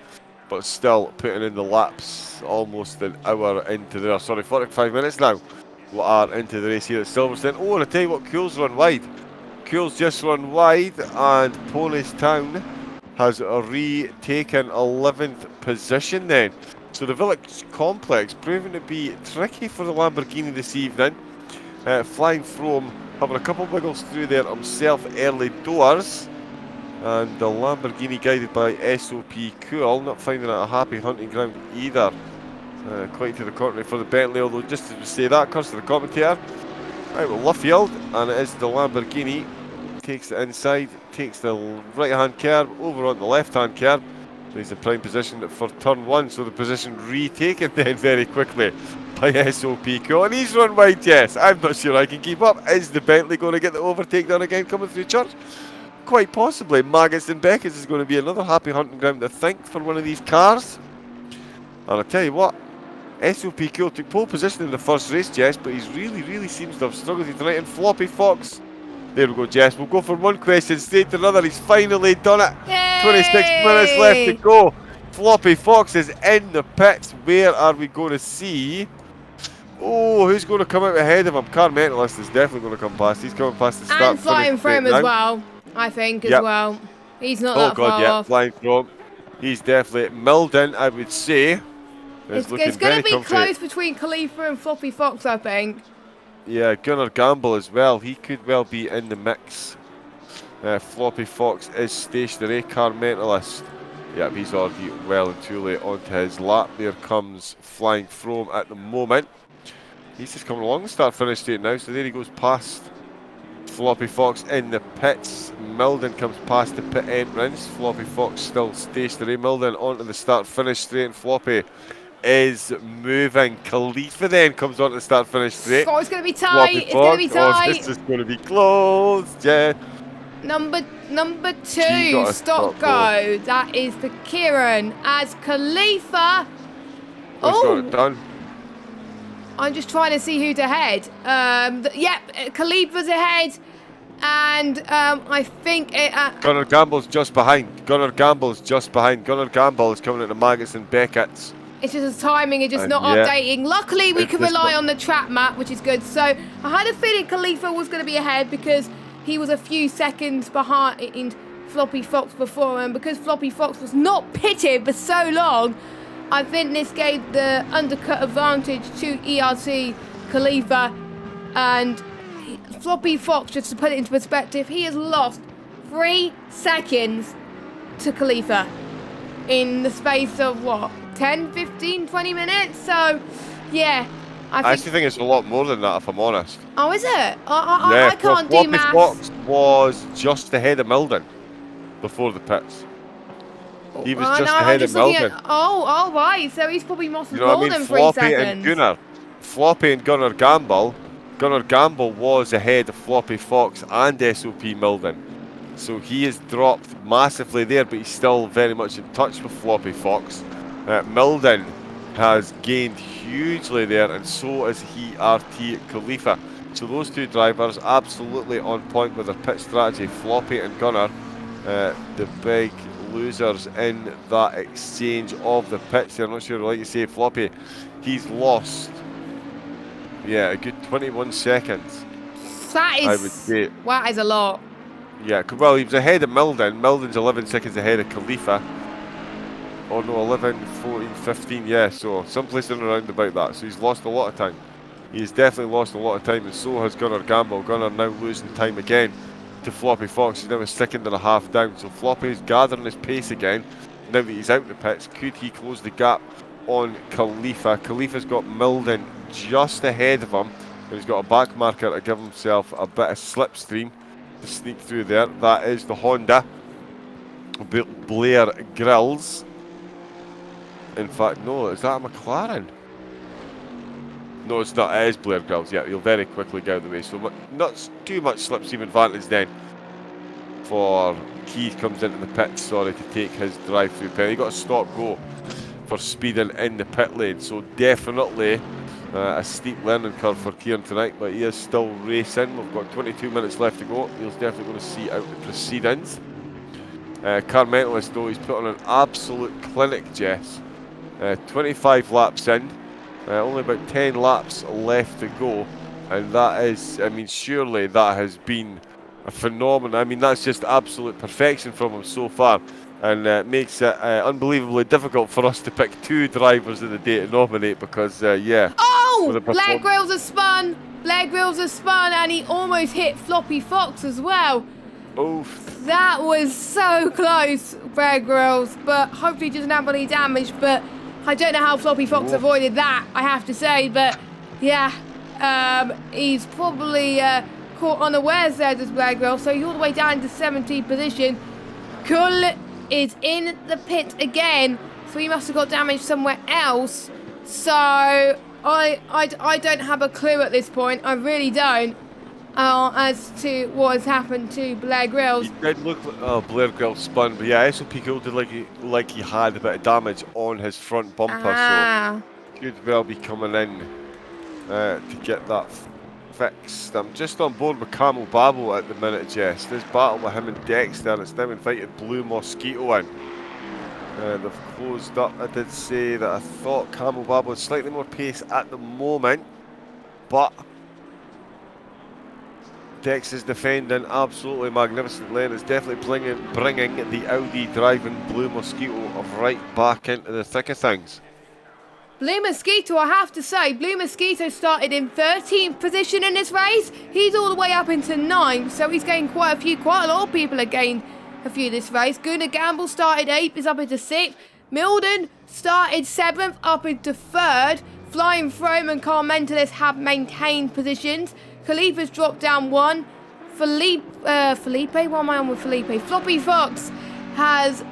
but still putting in the laps almost an hour into there. Sorry, 45 minutes now. We are into the race here at Silverstone. Oh, and I tell you what, Cool's run wide. Cool's just run wide, and Ponage Town has retaken 11th position then. So the Village Complex proving to be tricky for the Lamborghini this evening. Flying From having a couple of wiggles through there himself early doors, and the Lamborghini guided by SOP Cool not finding it a happy hunting ground either. Quite to the contrary for the Bentley, although just as we say that, comes to the commentator. Right, well, Luffield, and it is the Lamborghini. Takes it inside, takes the right hand curb over on the left hand curb. So he's in prime position for turn 1, so the position retaken then very quickly by SOP Cool. And he's run wide, yes. I'm not sure I can keep up. Is the Bentley going to get the overtake done again coming through church? Quite possibly. Maggots and Beckett is going to be another happy hunting ground, I think, for one of these cars. And I tell you what, SOP Cool took pole position in the first race, Jess, but he's really seems to have struggled tonight. And Floppy Fox There we go, Jess. We'll go from one question straight to another. He's finally done it. Yay! 26 minutes left to go. Floppy Fox is in the pits. Where are we going to see? Oh, who's going to come out ahead of him? Mentalist is definitely going to come past. He's coming past the start. And flying frame as well, I think, as well. He's not that far off. Flying from. He's definitely Milden, I would say. It's going to be close between Khalifa and Floppy Fox, I think. Yeah, Gunnar Gamble as well. He could well be in the mix. Floppy Fox is stationary. Mentalist. Yeah, he's already well and truly onto his lap. There comes Flying From at the moment. He's just coming along the start-finish straight now, so there he goes past Floppy Fox in the pits. Milden comes past the pit entrance. Floppy Fox still stationary. Milden onto the start-finish straight, and Floppy is moving. Khalifa then comes on to the start-finish straight. Oh, it's going to be tight. It's going to be tight. Oh, this is going to be close, yeah. Number 2, stop go. That is for Kieran as Khalifa. Got it done. I'm just trying to see who's ahead. Yep, Khalifa's ahead. And I think Gunnar Gamble's just behind. Gunnar Gamble is coming into Maggots and Beckett's. It's just his timing is just not updating. Luckily, we can rely on the trap map, which is good. So I had a feeling Khalifa was going to be ahead because he was a few seconds behind Floppy Fox before, and because Floppy Fox was not pitted for so long, I think this gave the undercut advantage to ERC Khalifa. And Floppy Fox, just to put it into perspective, he has lost 3 seconds to Khalifa in the space of what, 10, 15, 20 minutes? So yeah, I actually think it's a lot more than that, if I'm honest. Oh, is it? I can't do maths. Fox was just ahead of Milden before the pits. He was just ahead of Milden. Oh, right. So he's probably lost more than 3 seconds. Floppy and Gunnar Gamble. Gunnar Gamble was ahead of Floppy Fox and SOP Milden. So he has dropped massively there, but he's still very much in touch with Floppy Fox. Milden has gained hugely there, and so is ERT Khalifa. So those two drivers absolutely on point with their pit strategy. Floppy and Gunnar, the big losers in that exchange of the pits there. I'm not sure, like you say, Floppy, he's lost, a good 21 seconds. That is, I would say. That is a lot. Yeah, well, he was ahead of Milden. Milden's 11 seconds ahead of Khalifa. Oh no, 11, 14, 15, yeah, so someplace in around about that. So he's lost a lot of time. He's definitely lost a lot of time, and so has Gunnar Gamble. Gunnar now losing time again to Floppy Fox. He's now a second and a half down. So Floppy's gathering his pace again. Now that he's out in the pits, could he close the gap on Khalifa? Khalifa's got Milden just ahead of him, and he's got a back marker to give himself a bit of slipstream to sneak through there. That is the Honda Blair Grills. In fact, no, is that a McLaren? No, it's not. It is Blair Grills. Yeah, he'll very quickly get out of the way. So not too much slipstream advantage then for Keith. Comes into the pit, to take his drive-through penalty. He got a stop-go for speeding in the pit lane. So definitely a steep learning curve for Kieran tonight, but he is still racing. We've got 22 minutes left to go. He's definitely going to see out the proceedings. Mentalist, though, he's put on an absolute clinic, Jess. 25 laps in, only about 10 laps left to go, and that is, I mean, surely that has been a phenomenon. I mean, that's just absolute perfection from him so far, and makes it unbelievably difficult for us to pick 2 drivers of the day to nominate because, Oh! Blair Grills has spun! And he almost hit Floppy Fox as well. Oof. That was so close, Blair Grills, but hopefully doesn't have any damage, but I don't know how Floppy Fox avoided that, I have to say, but yeah, he's probably caught unawares there, does Blair Grills, so he's all the way down to 17th position. Kull is in the pit again, so he must have got damage somewhere else, so I don't have a clue at this point, I really don't. As to what has happened to Blair Grills. He did look like Blair Grills spun, but yeah, SOP Gold did like he had a bit of damage on his front bumper, so could well be coming in to get that fixed. I'm just on board with Camel Babel at the minute, Jess. This battle with him and Dexter, and it's now invited Blue Mosquito in. They've closed up. I did say that I thought Camel Babel had slightly more pace at the moment, but Dex is defending absolutely magnificently and is definitely bringing the Audi driving Blue Mosquito right back into the thick of things. Blue Mosquito, I have to say, Blue Mosquito started in 13th position in this race. He's all the way up into 9th, so he's gained quite a lot of people have gained a few this race. Guna Gamble started 8th, is up into 6th. Milden started 7th, up into 3rd. Flying Throne and Car Mentalist have maintained positions. Khalifa's dropped down 1. Felipe, what am I on with Felipe? Floppy Fox has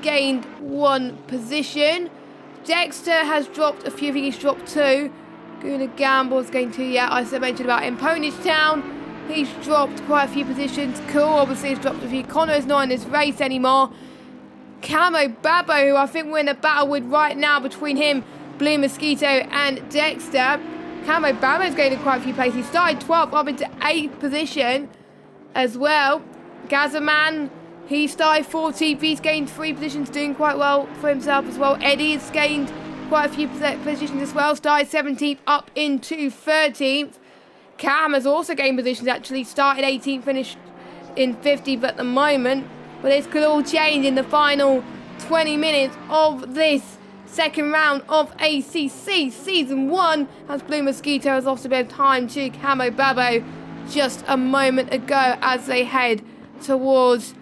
gained 1 position. Dexter has dropped a few, I think he's dropped 2. Guna Gamble's gained 2, yeah, I mentioned about him. Ponish Town, he's dropped quite a few positions. Cool, obviously, has dropped a few. Connor's not in this race anymore. Camo Babbo, who I think we're in a battle with right now between him, Blue Mosquito, and Dexter. Camo Babbo's gained quite a few places. He started 12th, up into 8th position as well. Gazaman, he started 14th. He's gained 3 positions, doing quite well for himself as well. Eddie has gained quite a few positions as well. Started 17th, up into 13th. Cam has also gained positions, actually. Started 18th, finished in 50th at the moment. But this could all change in the final 20 minutes of this second round of ACC Season 1, as Blue Mosquito has lost a bit of time to Camo Babbo just a moment ago as they head towards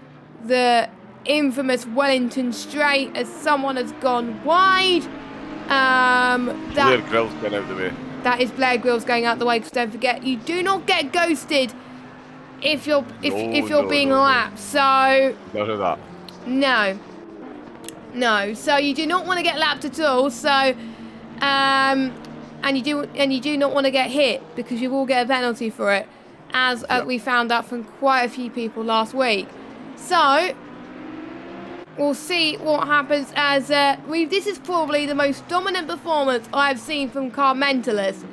the infamous Wellington Straight as someone has gone wide. Blair Grill's going out the way. That is Blair Grill's going out the way, because don't forget, you do not get ghosted if you're being lapped. So none of that. No, so you do not want to get lapped at all. So, and you do not want to get hit, because you will get a penalty for it, as we found out from quite a few people last week. So we'll see what happens as this is probably the most dominant performance I've seen from Car Mentalist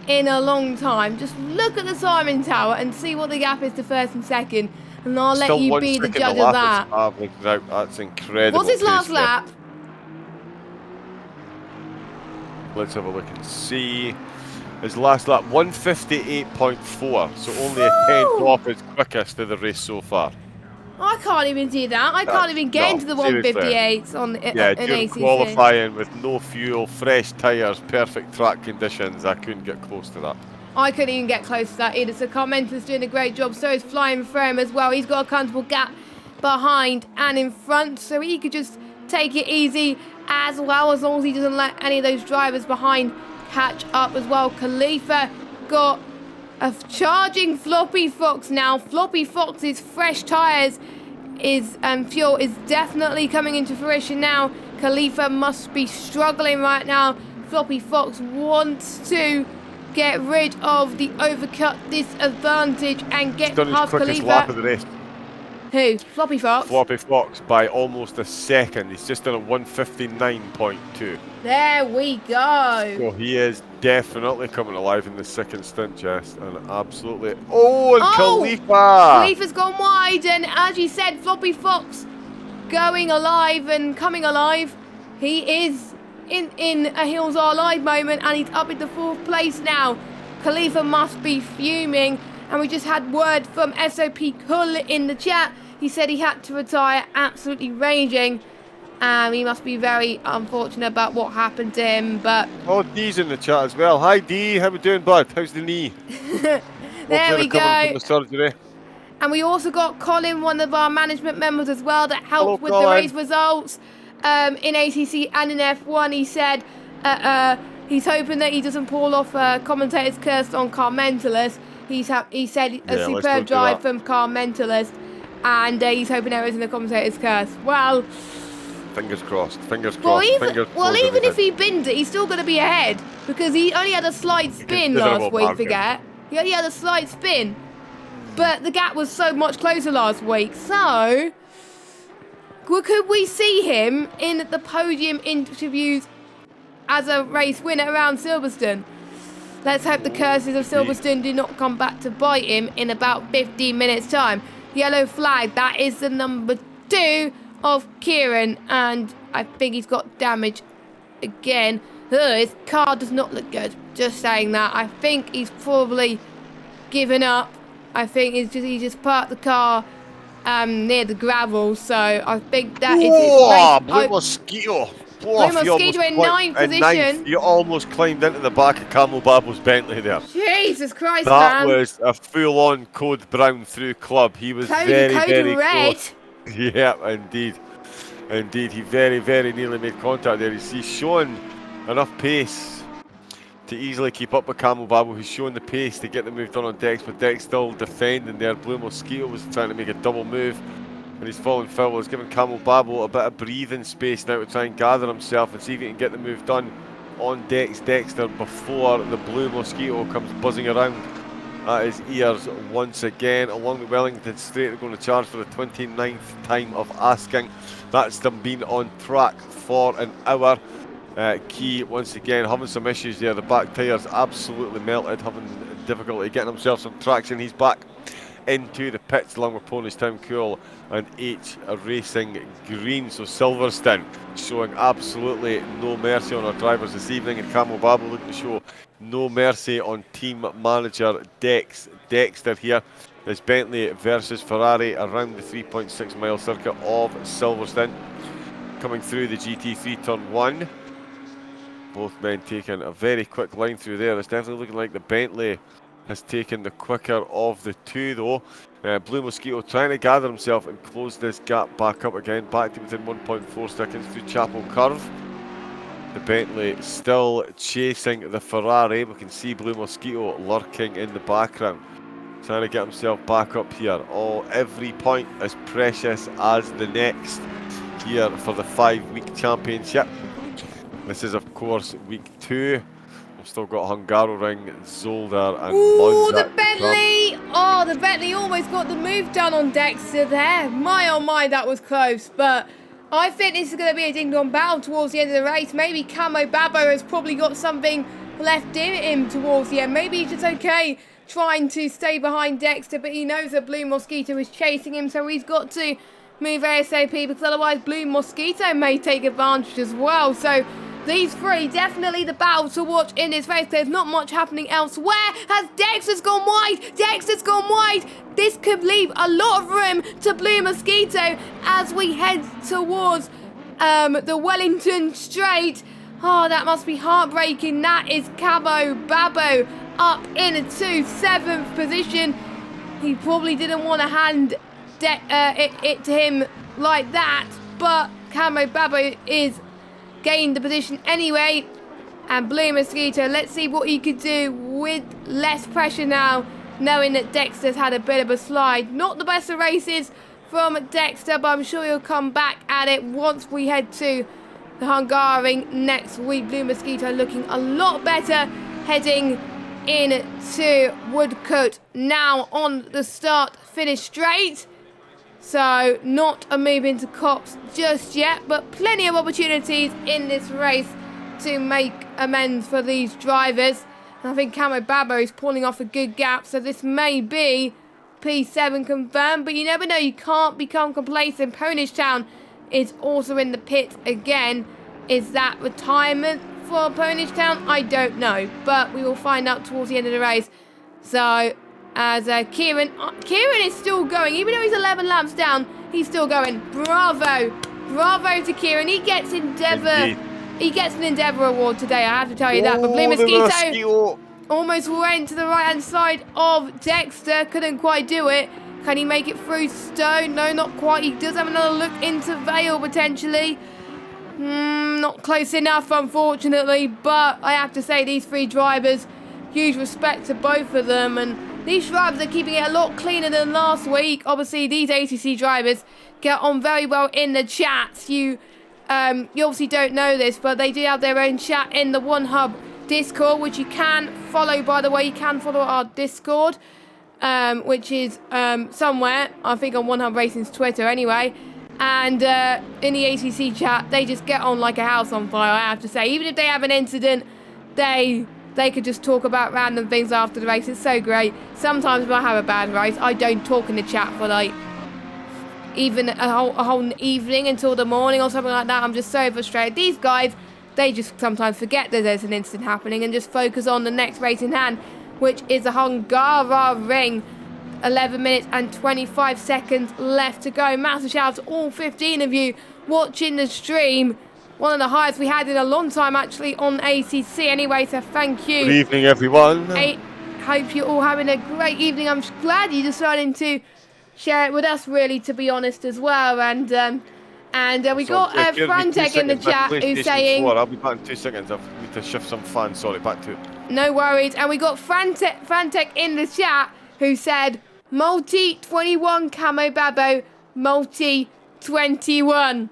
in a long time. Just look at the timing tower and see what the gap is to first and second, and I'll let you be the judge of that. That's incredible. What's his last lap? Let's have a look and see. His last lap, 158.4, so only a tenth off his quickest of the race so far. I can't even do that. I can't even get into the 158s on in ACC. Qualifying with no fuel, fresh tyres, perfect track conditions, I couldn't get close to that. I couldn't even get close to that either. So Car Mentalist doing a great job. So is Flying Throne as well. He's got a comfortable gap behind and in front, so he could just take it easy as well, as long as he doesn't let any of those drivers behind catch up as well. Khalifa got a charging Floppy Fox now. Floppy Fox's fresh tyres and fuel is definitely coming into fruition now. Khalifa must be struggling right now. Floppy Fox wants to get rid of the overcut disadvantage and get past Khalifa. Lap of the race. Who? Floppy Fox? Floppy Fox by almost a second. He's just done a 159.2. There we go. So he is definitely coming alive in the second stint, Jess. And absolutely. Oh, and Khalifa! Khalifa's gone wide, and as you said, Floppy Fox going alive and coming alive. He is in a Hills Are Alive moment, and he's up into 4th place now. Khalifa must be fuming. And we just had word from SOP Kull in the chat. He said he had to retire, absolutely raging. He must be very unfortunate about what happened to him, but... Oh, Dee's in the chat as well. Hi, Dee. How we doing, bud? How's the knee? There we go. From the surgery. And we also got Colin, one of our management members as well, that helped with the race results in ACC and in F1. He said he's hoping that he doesn't pull off commentator's curse on Car Mentalist. He said a superb drive from Car Mentalist, and he's hoping there isn't a commentator's curse. Well, fingers crossed. Fingers crossed. Even if he binned it, he's still going to be ahead, because he only had a slight spin last week. Forget, he only had a slight spin, but the gap was so much closer last week. So, could we see him in the podium interviews as a race winner around Silverstone? Let's hope the curses of Silverstone do not come back to bite him in about 15 minutes' time. Yellow flag, that is the number 2 of Kieran, and I think he's got damage again. His car does not look good, just saying that. I think he's probably given up. I think he just parked the car near the gravel, so I think that is his Blue Mosquito. Blue Mosquito in 9th position. You almost climbed into the back of Camel Babble's Bentley there. Jesus Christ, that man. was a full-on Code Brown through club. He was very close. Yeah, indeed. Indeed, he very, very nearly made contact there. He's shown enough pace to easily keep up with Camel Babble, who's showing the pace to get the move done on Dex, but Dex still defending there. Blue Mosquito was trying to make a double move, and he's falling foul. He's giving Camel Babble a bit of breathing space now to try and gather himself and see if he can get the move done on Dexter before the Blue Mosquito comes buzzing around at his ears once again. Along the Wellington Straight, they're going to charge for the 29th time of asking. That's them being on track for an hour. Key once again having some issues there. The back tyres absolutely melted, having difficulty getting himself some traction. He's back into the pits along with Ponish Town Cool and H Racing Green. So Silverstone showing absolutely no mercy on our drivers this evening, and Camel Babble looking to show no mercy on team manager Dexter here. It's Bentley versus Ferrari around the 3.6 mile circuit of Silverstone. Coming through the GT3 turn 1. Both men taking a very quick line through there. It's definitely looking like the Bentley has taken the quicker of the two though. Blue Mosquito trying to gather himself and close this gap back up again, back to within 1.4 seconds through Chapel Curve. The Bentley still chasing the Ferrari. We can see Blue Mosquito lurking in the background, trying to get himself back up here. Every point as precious as the next here for the 5-week championship. This is, of course, week 2. We've still got Hungaroring, Zolder, and Monza. The Bentley! The Bentley almost got the move done on Dexter there. My, oh my, that was close. But I think this is going to be a ding-dong battle towards the end of the race. Maybe Camo Babbo has probably got something left in him towards the end. Maybe he's just okay trying to stay behind Dexter, but he knows that Blue Mosquito is chasing him, so he's got to move ASAP, because otherwise Blue Mosquito may take advantage as well. So these three, definitely the battle to watch in this race. There's not much happening elsewhere. Has Dexter's gone wide? Dexter's gone wide. This could leave a lot of room to Blue Mosquito as we head towards the Wellington Straight. That must be heartbreaking. That is Cabo Babbo up into 7th position. He probably didn't want to hand it to him like that, but Camo Babbo is gained the position anyway. And Blue Mosquito, let's see what he could do with less pressure now, knowing that Dexter's had a bit of a slide. Not the best of races from Dexter, but I'm sure he'll come back at it once we head to the Hungaroring next week. Blue Mosquito looking a lot better heading into Woodcote now on the start-finish straight. So not a move into Cops just yet, but plenty of opportunities in this race to make amends for these drivers. And I think Camo Babbo is pulling off a good gap, so this may be P7 confirmed, but you never know, you can't become complacent. Ponish Town is also in the pit again. Is that retirement for Ponish Town? I don't know, but we will find out towards the end of the race. So as Kieran is still going, even though he's 11 laps down, he's still going. Bravo to Kieran. He gets Endeavour. He gets an Endeavour award today, I have to tell you that. But Blue Mosquito almost went to the right-hand side of Dexter. Couldn't quite do it. Can he make it through Stone? No, not quite. He does have another look into Vale, potentially. Not close enough, unfortunately. But I have to say, these three drivers, huge respect to both of them. And these drivers are keeping it a lot cleaner than last week. Obviously, these ACC drivers get on very well in the chats. You obviously don't know this, but they do have their own chat in the One Hub Discord, which you can follow, by the way. You can follow our Discord, which is somewhere, I think on One Hub Racing's Twitter anyway. And in the ACC chat, they just get on like a house on fire, I have to say. Even if they have an incident, they they could just talk about random things after the race. It's so great. Sometimes when I have a bad race, I don't talk in the chat for like even a whole evening until the morning or something like that. I'm just so frustrated. These guys, they just sometimes forget that there's an incident happening and just focus on the next race in hand, which is the Hungaroring. 11 minutes and 25 seconds left to go. Massive shout out to all 15 of you watching the stream. One of the highest we had in a long time actually on ACC anyway, so thank you. Good evening, everyone. I hope you're all having a great evening. I'm glad you decided to share it with us, really, to be honest, as well. And we got Frantech in the chat who's saying... I'll be back in 2 seconds. I need to shift some fans. Sorry, back to it. No worries. And we got Frantech in the chat who said, multi 21 Camo Babo, multi 21.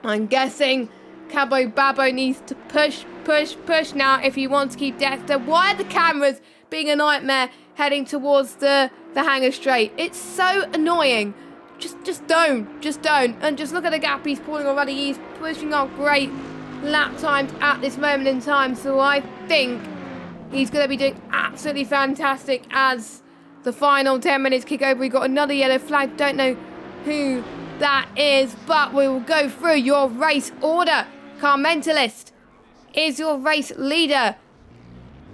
I'm guessing Camo Babo needs to push now if he wants to keep Dexter. Why are the cameras being a nightmare heading towards the hangar straight? It's so annoying. Just don't. And just look at the gap he's pulling already. He's pushing up great lap times at this moment in time. So I think he's going to be doing absolutely fantastic as the final 10 minutes kick over. We got another yellow flag. Don't know who that is, but we will go through your race order. Car Mentalist is your race leader.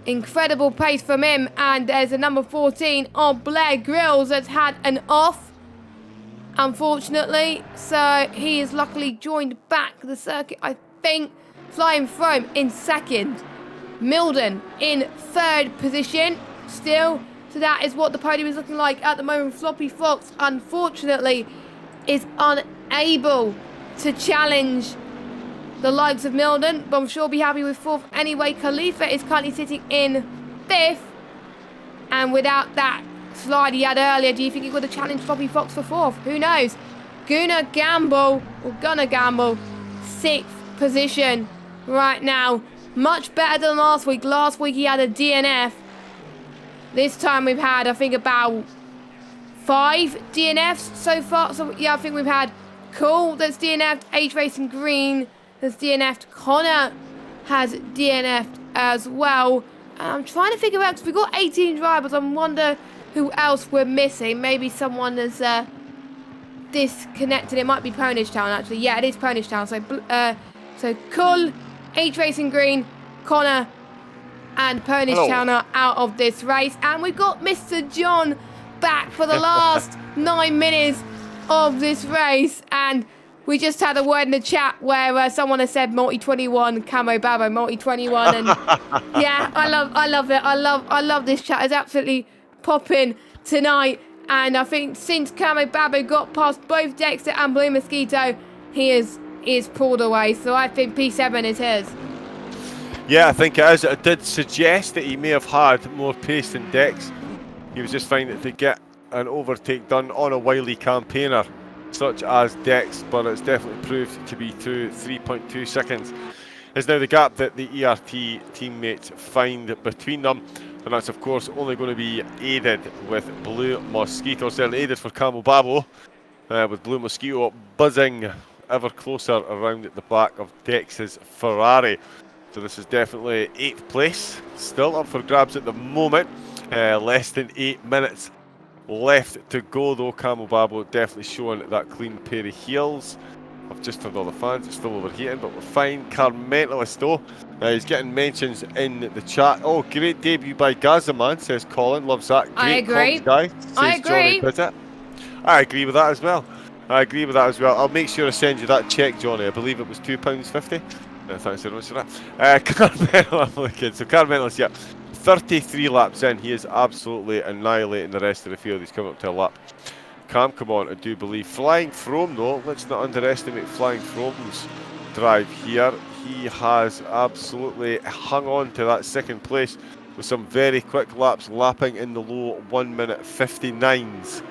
Incredible pace from him. And there's a number 14 of Blair Grills that's had an off, unfortunately. So he is luckily joined back the circuit, I think. Flying Foam in second. Milden in third position still. So that is what the podium is looking like at the moment. Floppy Fox, unfortunately, is unable to challenge the likes of Milden, but I'm sure be happy with fourth anyway. Khalifa is currently sitting in fifth, and without that slide he had earlier, do you think he would have challenged Floppy Fox for fourth? Who knows? Gonna Gamble, sixth position right now. Much better than last week. Last week he had a DNF. This time we've had, I think, about 5 DNFs so far. So, yeah, I think we've had Cool that's DNF'd, H Racing Green that's DNF'd, Connor has DNF'd as well. And I'm trying to figure out, because we've got 18 drivers, I wonder who else we're missing. Maybe someone has disconnected. It might be Ponish Town, actually. Yeah, it is Ponish Town. So Cool, H Racing Green, Connor, and Ponish Town are out of this race. And we've got Mr. John back for the last 9 minutes of this race. And we just had a word in the chat where someone has said multi-21, Camo Babo, multi-21. And yeah, I love it. I love this chat. It's absolutely popping tonight. And I think since Camo Babo got past both Dexter and Blue Mosquito, he is pulled away. So I think P7 is his. Yeah, I think it is. It did suggest that he may have had more pace than Dex. He was just finding to get an overtake done on a wily campaigner such as Dex, but it's definitely proved to be 3.2 seconds. Is now the gap that the ERT teammates find between them, and that's of course only going to be aided with Blue Mosquito, certainly aided for Camo Babo, with Blue Mosquito buzzing ever closer around at the back of Dex's Ferrari. So this is definitely 8th place, still up for grabs at the moment. Less than 8 minutes left to go though. Camo Babo definitely showing that clean pair of heels. I've just turned all the fans, it's still overheating, but we're fine. Car Mentalist though, he's getting mentions in the chat. Oh, great debut by Gazaman, says Colin, loves that. Great I agree. Guy, says I agree. Johnny I agree with that as well. I'll make sure I send you that check, Johnny. I believe it was £2.50. Thanks very much for that. Car Mentalist, so Car Mentalist, yeah. 33 laps in, he is absolutely annihilating the rest of the field. He's coming up to a lap. Cam, come on, I do believe. Flying Frome, though, let's not underestimate Flying Frome's drive here. He has absolutely hung on to that second place with some very quick laps, lapping in the low 1 minute 59s.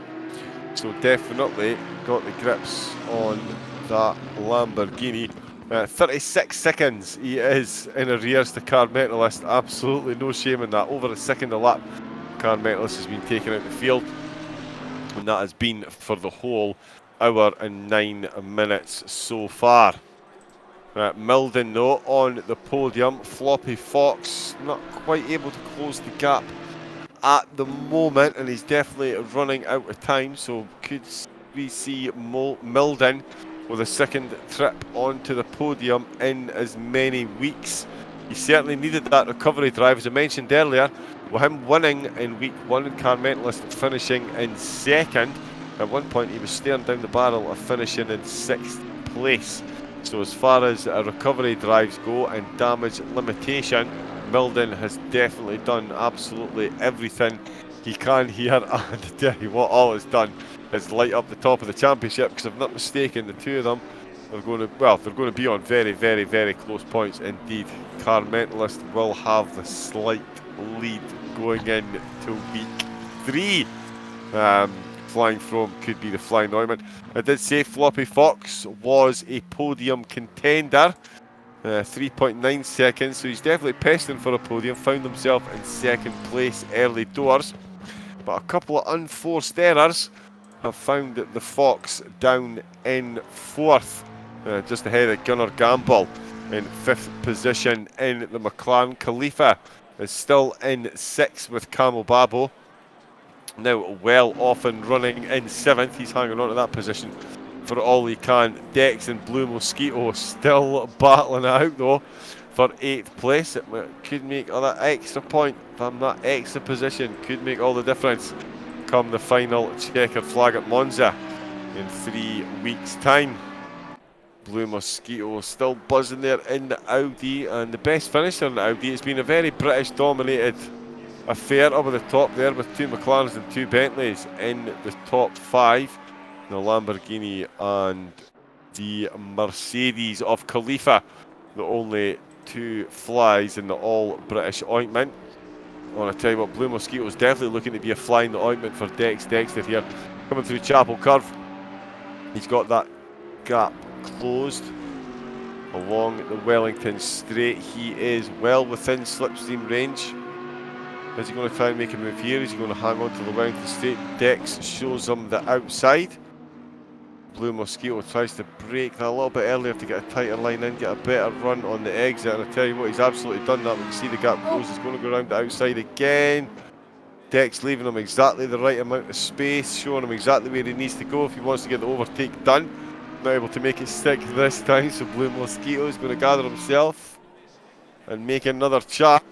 So definitely got the grips on that Lamborghini. 36 seconds he is in arrears to Car Mentalist. Absolutely no shame in that. Over a second a lap, Car Mentalist has been taken out the field, and that has been for the whole hour and 9 minutes so far. Milden though on the podium. Floppy Fox not quite able to close the gap at the moment, and he's definitely running out of time. So could we see Milden with a second trip onto the podium in as many weeks? He certainly needed that recovery drive, as I mentioned earlier, with him winning in week 1 and Carmentalist finishing in second. At one point he was staring down the barrel of finishing in 6th place. So as far as recovery drives go and damage limitation, Milden has definitely done absolutely everything he can here. And I tell you what, all it's done is light up the top of the championship, because if I'm not mistaken, the two of them are going to, well, they're going to be on very, very, very close points indeed. Carmentalist will have the slight lead going into week 3. Flying From could be the Flying Neumann. I did say Floppy Fox was a podium contender. 3.9 seconds, so he's definitely pestering for a podium. Found himself in second place early doors, but a couple of unforced errors have found the Fox down in 4th, just ahead of Gunnar Gamble in 5th position in the McLaren. Khalifa is still in 6th with Camel Babo, now well off and running in 7th. He's hanging on to that position for all he can. Dex and Blue Mosquito still battling it out though for 8th place. It could make that extra point from that extra position, could make all the difference come the final checkered flag at Monza in 3 weeks' time. Blue Mosquito still buzzing there in the Audi, and the best finisher in the Audi. It's been a very British dominated affair over the top there, with 2 McLarens and 2 Bentleys in the top 5. The Lamborghini and the Mercedes of Khalifa, the only 2 flies in the all-British ointment. I want to tell you what, Blue Mosquito is definitely looking to be a fly in the ointment for Dex Dexter here. Coming through Chapel Curve, he's got that gap closed along the Wellington Straight. He is well within slipstream range. Is he going to try and make a move here? Is he going to hang on to the Wellington Straight? Dex shows him the outside. Blue Mosquito tries to break that a little bit earlier to get a tighter line in, get a better run on the exit, and I tell you what, he's absolutely done that. We can see the gap close. He's going to go around the outside again. Dex leaving him exactly the right amount of space, showing him exactly where he needs to go if he wants to get the overtake done. Not able to make it stick this time, so Blue Mosquito is going to gather himself and make another chat.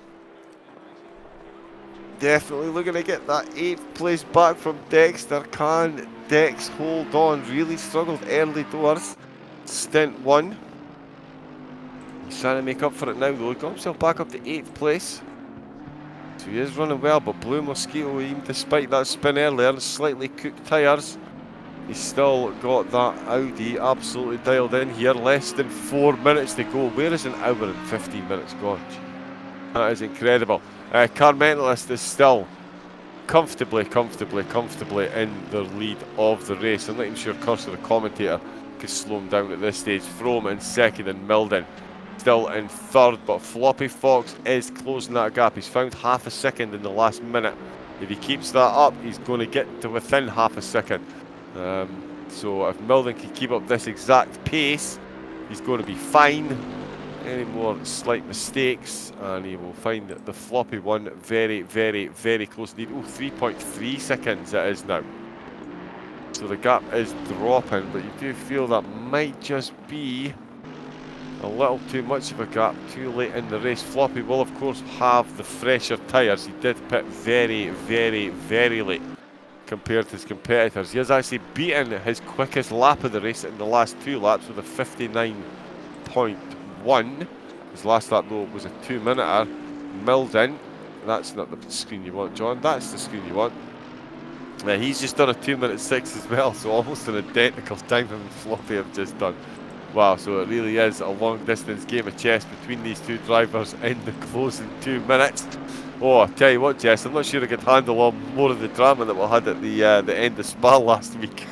Definitely looking to get that 8th place back from Dexter. Can Dex hold on? Really struggled early doors. Stint 1. He's trying to make up for it now though. He got himself back up to 8th place. So he is running well, but Blue Mosquito, even despite that spin earlier and slightly cooked tyres, he's still got that Audi absolutely dialed in here. Less than 4 minutes to go. Where is an hour and 15 minutes gone? That is incredible. Carmentalist is still comfortably in the lead of the race. I'm not even sure Corsa, the commentator, could slow him down at this stage. From in second and Milden still in 3rd, but Floppy Fox is closing that gap. He's found half a second in the last minute. If he keeps that up, he's going to get to within half a second. So if Milden can keep up this exact pace, he's going to be fine. Any more slight mistakes and he will find the Floppy one very, very, very close indeed. Oh, 3.3 seconds it is now. So the gap is dropping, but you do feel that might just be a little too much of a gap too late in the race. Floppy will of course have the fresher tyres. He did pit very, very, very late compared to his competitors. He has actually beaten his quickest lap of the race in the last 2 laps with a 59.1. His last lap though was a 2-minute. Milden, that's not the screen you want, John, that's the screen you want. He's just done a 2:06 as well, so almost an identical time him and Floppy have just done. Wow, so it really is a long distance game of chess between these 2 drivers in the closing 2 minutes. Oh, I tell you what, Jess, I'm not sure I could handle all more of the drama that we had at the end of Spa last week.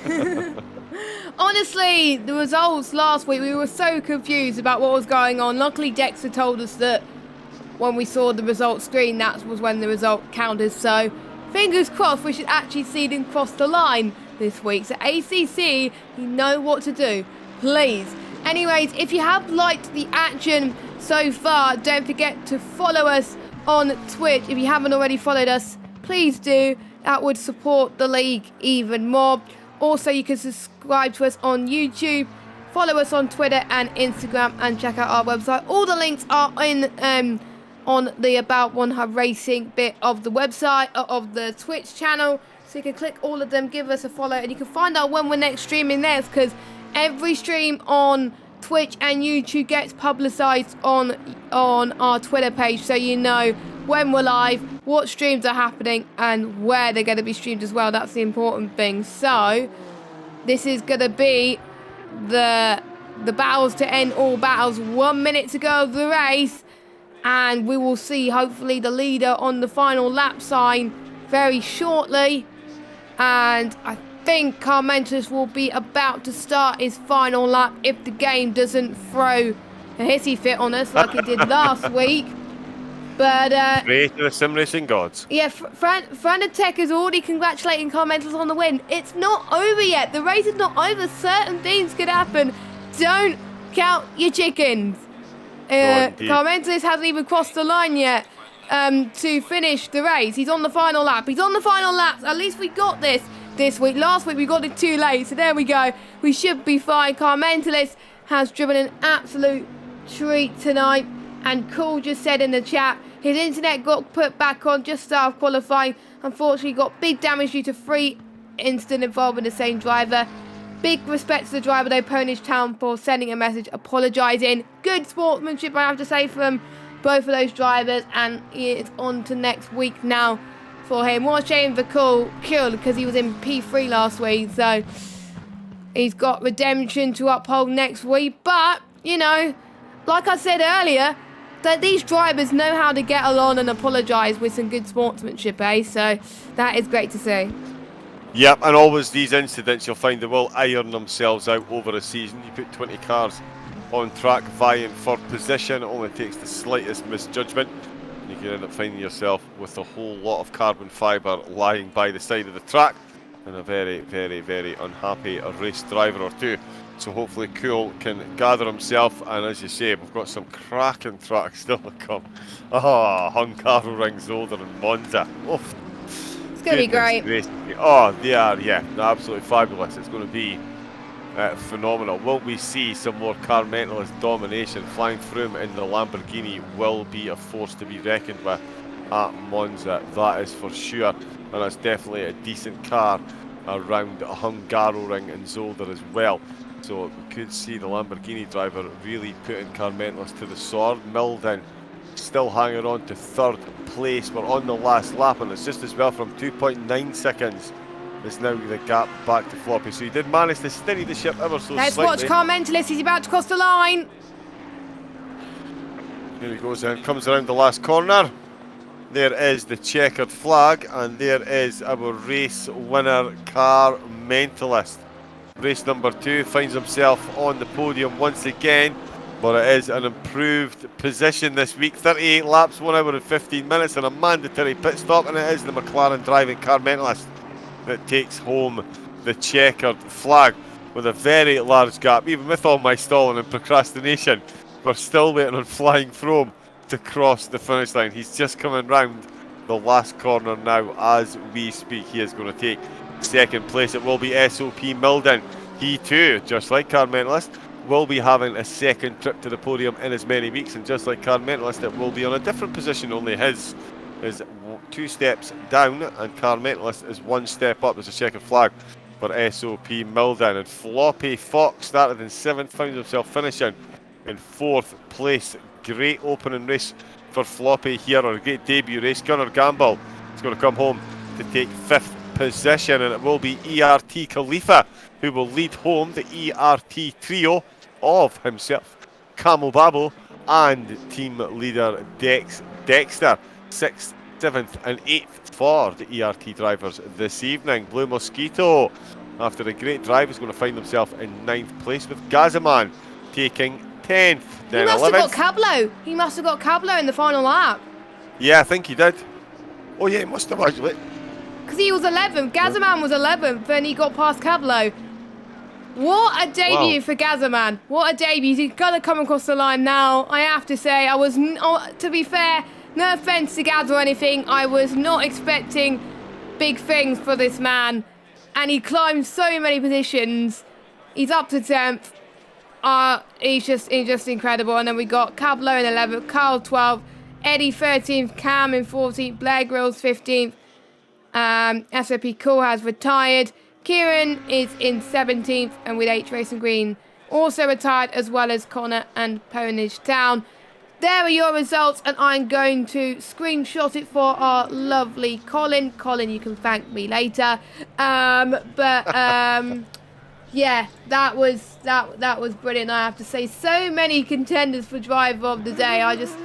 Honestly, the results last week, we were so confused about what was going on. Luckily, Dexter told us that when we saw the result screen, that was when the result counted. So, fingers crossed, we should actually see them cross the line this week. So, ACC, you know what to do. Please. Anyways, if you have liked the action so far, don't forget to follow us on Twitch. If you haven't already followed us, please do. That would support the league even more. Also, you can subscribe to us on YouTube, follow us on Twitter and Instagram, and check out our website. All the links are in on the About One Hub Racing bit of the website, of the Twitch channel. So you can click all of them, give us a follow, and you can find out when we're next streaming there, because every stream on Twitch and YouTube gets publicised on our Twitter page, so you know when we're live, what streams are happening, and where they're going to be streamed as well. That's the important thing. So this is going to be the battles to end all battles. 1 minute to go of the race, and we will see hopefully the leader on the final lap sign very shortly. And I think Carmentis will be about to start his final lap if the game doesn't throw a hissy fit on us like it did last week. But pray to the sim racing gods. Yeah, Franatech is already congratulating Carmentis on the win. It's not over yet. The race is not over. Certain things could happen. Don't count your chickens. Carmentis hasn't even crossed the line yet to finish the race. He's on the final lap. He's on the final laps. At least we got this week. Last week we got it too late, so there we go. We should be fine. Carmentis has driven an absolute treat tonight. And Cool just said in the chat, his internet got put back on just after qualifying. Unfortunately, got big damage due to 3 incidents involving the same driver. Big respect to the driver, though, Ponish Town, for sending a message apologising. Good sportsmanship, I have to say, from both of those drivers. And it's on to next week now for him. What a shame for Cool, because he was in P3 last week. So he's got redemption to uphold next week. But, you know, like I said earlier, that these drivers know how to get along and apologise with some good sportsmanship, eh? So that is great to see. Yep, and always these incidents, you'll find they will iron themselves out over a season. You put 20 cars on track vying for position, it only takes the slightest misjudgment. You can end up finding yourself with a whole lot of carbon fibre lying by the side of the track, and a very, very, very unhappy race driver or two. So hopefully Cool can gather himself, and as you say, we've got some cracking tracks still to come. Hungaroring, Zolder and Monza. It's going to be great. They are, yeah, they're absolutely fabulous. It's going to be phenomenal. Will we see some more Carmentis domination? Flying through him in the Lamborghini will be a force to be reckoned with at Monza, that is for sure. And that's definitely a decent car around Hungaroring and Zolder as well. So we could see the Lamborghini driver really putting Carmentis to the sword. Milden still hanging on to 3rd place. We're on the last lap, and it's just as well from 2.9 seconds is now the gap back to Floppy. So he did manage to steady the ship ever so Let's slightly. watch Carmentis. He's about to cross the line. Here he goes and comes around the last corner. There is the checkered flag, and there is our race winner, Carmentis. Race number 2 finds himself on the podium once again, but it is an improved position this week. 38 laps, 1 hour and 15 minutes, and a mandatory pit stop, and it is the McLaren driving Carmentis that takes home the checkered flag with a very large gap. Even with all my stalling and procrastination, we're still waiting on Flying Throme to cross the finish line. He's just coming round the last corner now as we speak. He is going to take 2nd place. It will be SOP Milden. He too, just like Carmentis, will be having a 2nd trip to the podium in as many weeks, and just like Carmentis, it will be on a different position. Only his is 2 steps down, and Carmentis is 1 step up. There's a checkered flag for SOP Milden. And Floppy Fox started in 7th, found himself finishing in 4th place. Great opening race for Floppy here, or a great debut race. Gunnar Gamble is going to come home to take 5th position, and it will be ERT Khalifa who will lead home the ERT trio of himself, Camel Babo, and team leader Dexter. 6th, 7th and 8th for the ERT drivers this evening. Blue Mosquito, after a great drive, is going to find himself in 9th place, with Gazaman taking 10th. Then he must 11th. have got Cablo. He must have got Cablo in the final lap. Yeah, I think he did. Oh yeah, he must have actually. Because he was 11th. Gazaman was 11th, and he got past Cablo. What a debut for Gazaman. What a debut. He's going to come across the line now. I have to say, to be fair, No offence to Gaz or anything, I was not expecting big things for this man. And he climbed so many positions. He's up to 10th. He's just incredible. And then we got Cablo in 11th, Carl 12th, Eddie 13th, Cam in 14th, Blair Grills 15th. SOP Cool has retired. Kieran is in 17th, and with H Racing Green also retired, as well as Connor and Ponage Town. There are your results, and I'm going to screenshot it for our lovely Colin. Colin, you can thank me later. Yeah, that was brilliant. I have to say, so many contenders for driver of the day. I just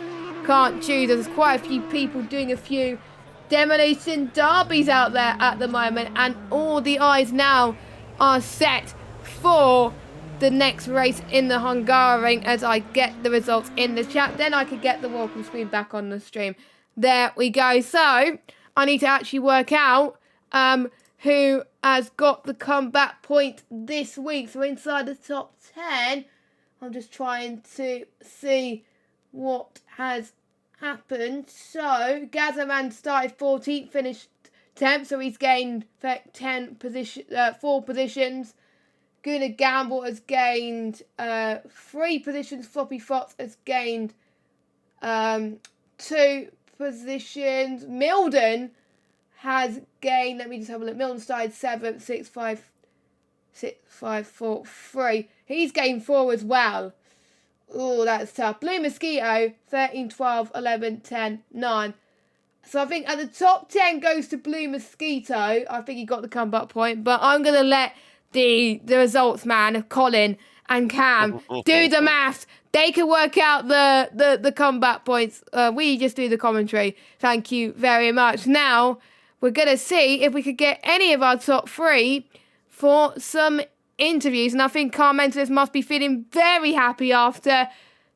can't choose. There's quite a few people doing a few demolition derbies out there at the moment, and all the eyes now are set for the next race in the Hungaroring as I get the results in the chat. Then I could get the welcome screen back on the stream. There we go. So I need to actually work out who has got the comeback point this week. So inside the top 10, I'm just trying to see what has happened. So Gazaman started 14th, finished 10th, so he's gained 4 positions. Guna Gamble has gained 3 positions. Floppy Fox has gained 2 positions. Milden has gained, let me just have a look. Milden started 7th, 6, 5, 4, 3. He's gained 4 as well. Oh, that's tough. Blue Mosquito, 13, 12, 11, 10, 9. So I think at the top 10 goes to Blue Mosquito. I think he got the comeback point, but I'm going to let the results man, Colin and Cam, do the maths. They can work out the comeback points. We just do the commentary. Thank you very much. Now, we're going to see if we could get any of our top 3 for some interviews. And I think Car Mentalist must be feeling very happy after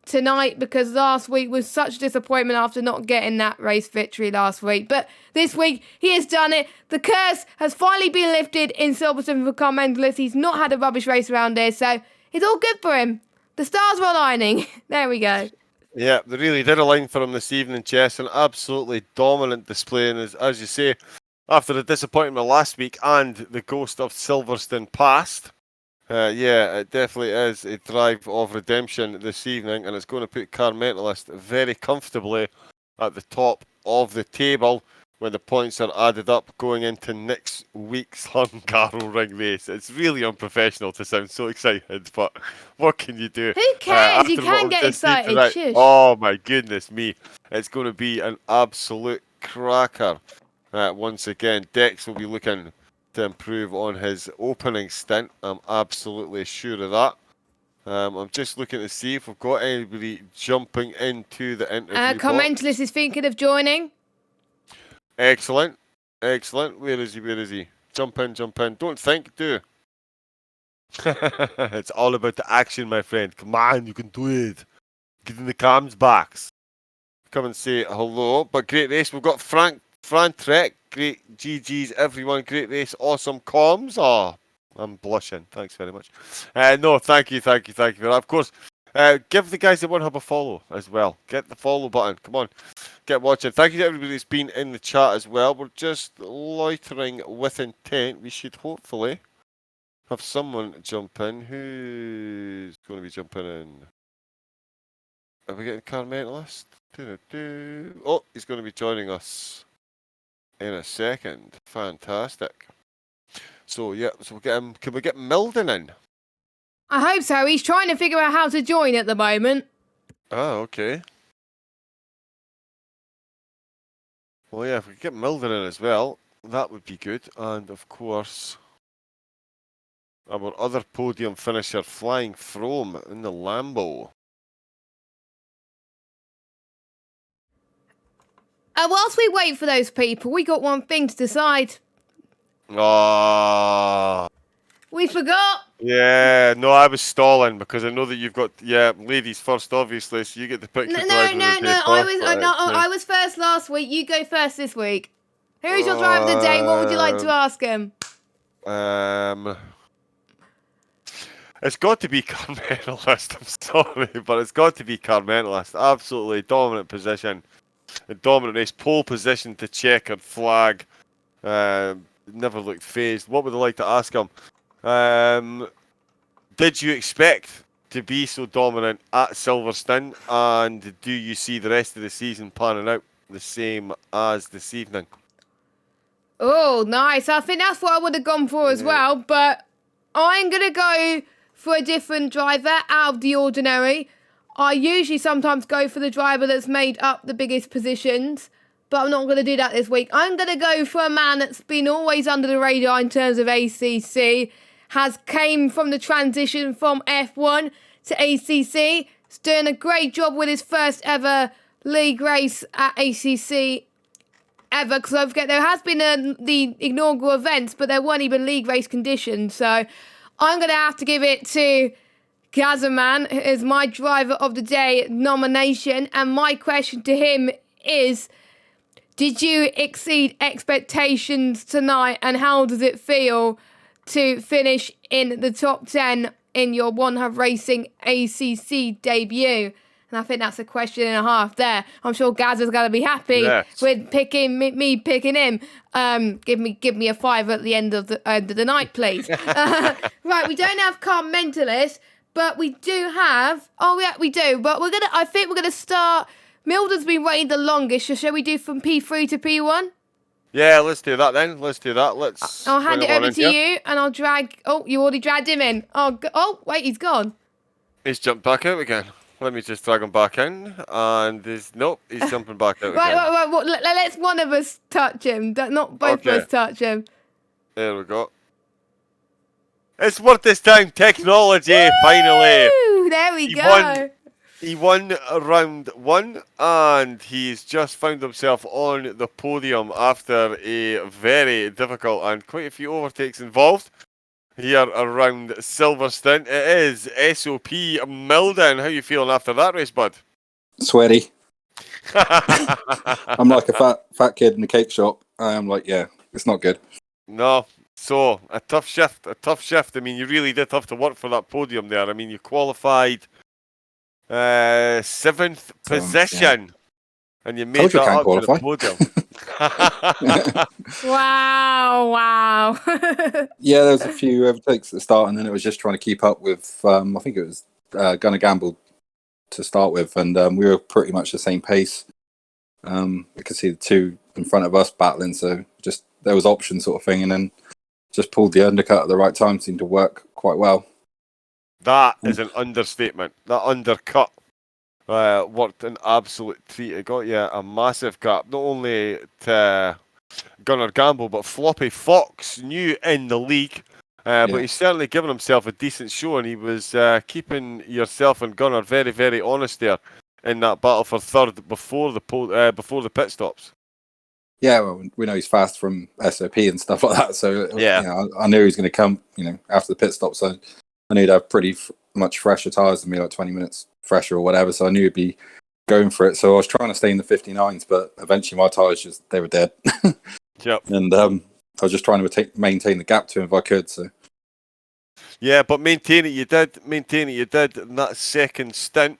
tonight, because last week was such a disappointment after not getting that race victory last week. But this week, he has done it. The curse has finally been lifted in Silverstone for Car Mentalist. He's not had a rubbish race around here, so it's all good for him. The stars were aligning. There we go. Yeah, they really did align for him this evening, Chess. An absolutely dominant display. And as you say, after the disappointment last week and the ghost of Silverstone past, yeah, it definitely is a drive of redemption this evening, and it's going to put Car Mentalist very comfortably at the top of the table when the points are added up going into next week's Hungaroring race. It's really unprofessional to sound so excited, but what can you do? Who cares? You can get excited. Shush. Oh my goodness me. It's going to be an absolute cracker. Once again, Dex will be looking to improve on his opening stint. I'm absolutely sure of that. I'm just looking to see if we've got anybody jumping into the interview. Commentalist is thinking of joining. Excellent. Excellent. Where is he? Where is he? Jump in, jump in. Don't think, do. It's all about the action, my friend. Come on, you can do it. Get in the cams backs. Come and say hello. But great race. We've got Fran Trek. Great GG's, everyone. Great race. Awesome comms. Oh, I'm blushing. Thanks very much. No, thank you. Of course, give the guys that want to have a follow as well. Get the follow button. Come on. Get watching. Thank you to everybody that's been in the chat as well. We're just loitering with intent. We should hopefully have someone jump in. Who's going to be jumping in? Are we getting Car Mentalist? Oh, he's going to be joining us in a second. Fantastic. So yeah, so we'll get him. Can we get Milden in? I hope so. He's trying to figure out how to join at the moment. Oh, okay. Well, yeah, if we could get Milden in as well, that would be good. And of course, our other podium finisher, Flying Frome in the Lambo. Whilst we wait for those people, we got one thing to decide. Ah. We forgot. Yeah, no, I was stalling because I know that you've got ladies first, obviously, so you get to pick. No. I was first last week. You go first this week. Who's your driver of the day? What would you like to ask him? It's got to be Car Mentalist. I'm sorry, but it's got to be Car Mentalist. Absolutely dominant position. a dominant race, pole position to checkered flag. Never looked phased. What would I like to ask him? Did you expect to be so dominant at Silverstone, and do you see the rest of the season panning out the same as this evening? Oh, nice. I think that's what I would have gone for as well, but I'm going to go for a different driver out of the ordinary. I usually sometimes go for the driver that's made up the biggest positions, but I'm not going to do that this week. I'm going to go for a man that's been always under the radar in terms of ACC, has came from the transition from F1 to ACC. He's doing a great job with his first ever league race at ACC ever, because don't forget there has been the inaugural events, but there weren't even league race conditions. So I'm going to have to give it to Gazaman, who is my driver of the day nomination. And my question to him is, did you exceed expectations tonight, and how does it feel to finish in the top 10 in your One Hub Racing ACC debut? And I think that's a question and a half there. I'm sure Gaz is going to be happy with picking me picking him. Give me a 5 at the end of the night, please. Right, we don't have Car Mentalist, but we do have. Oh yeah, we do. But I think we're gonna start. Milden's been waiting the longest. So shall we do from P3 to P1? Yeah, let's do that then. I'll hand it over to you, and I'll drag. Oh, you already dragged him in. Oh, wait, he's gone. He's jumped back out again. Let me just drag him back in, and he's jumping back out again. Right. Let's one of us touch him. Not both of us touch him. There we go. It's worth this time. Technology, Woo! finally. There we go. He won round 1, and he's just found himself on the podium after a very difficult and quite a few overtakes involved here around Silverstone. It is SOP Milden. How you feeling after that race, bud? Sweaty. I'm like a fat kid in the cake shop. I am like, yeah, it's not good. No. So, a tough shift. I mean, you really did have to work for that podium there. I mean, you qualified 7th position, and you made that up to the podium. Wow. Yeah, there was a few overtakes at the start, and then it was just trying to keep up with, I think it was Gunnar Gamble to start with, and we were pretty much the same pace. We could see the two in front of us battling, so just there was options sort of thing, and then just pulled the undercut at the right time. Seemed to work quite well. That is an understatement. That undercut worked an absolute treat. It got you a massive gap, not only to Gunnar Gamble, but Floppy Fox, new in the league. But he's certainly given himself a decent show, and he was keeping yourself and Gunnar very, very honest there in that battle for third before the pit stops. Yeah, well, we know he's fast from SOP and stuff like that, so I knew he was going to come, after the pit stop, so I knew he'd have pretty much fresher tyres than me, like 20 minutes fresher or whatever, so I knew he'd be going for it, so I was trying to stay in the 59s, but eventually my tyres they were dead. Yep. And I was just trying to maintain the gap to him if I could, so. Yeah, but maintain it you did in that second stint.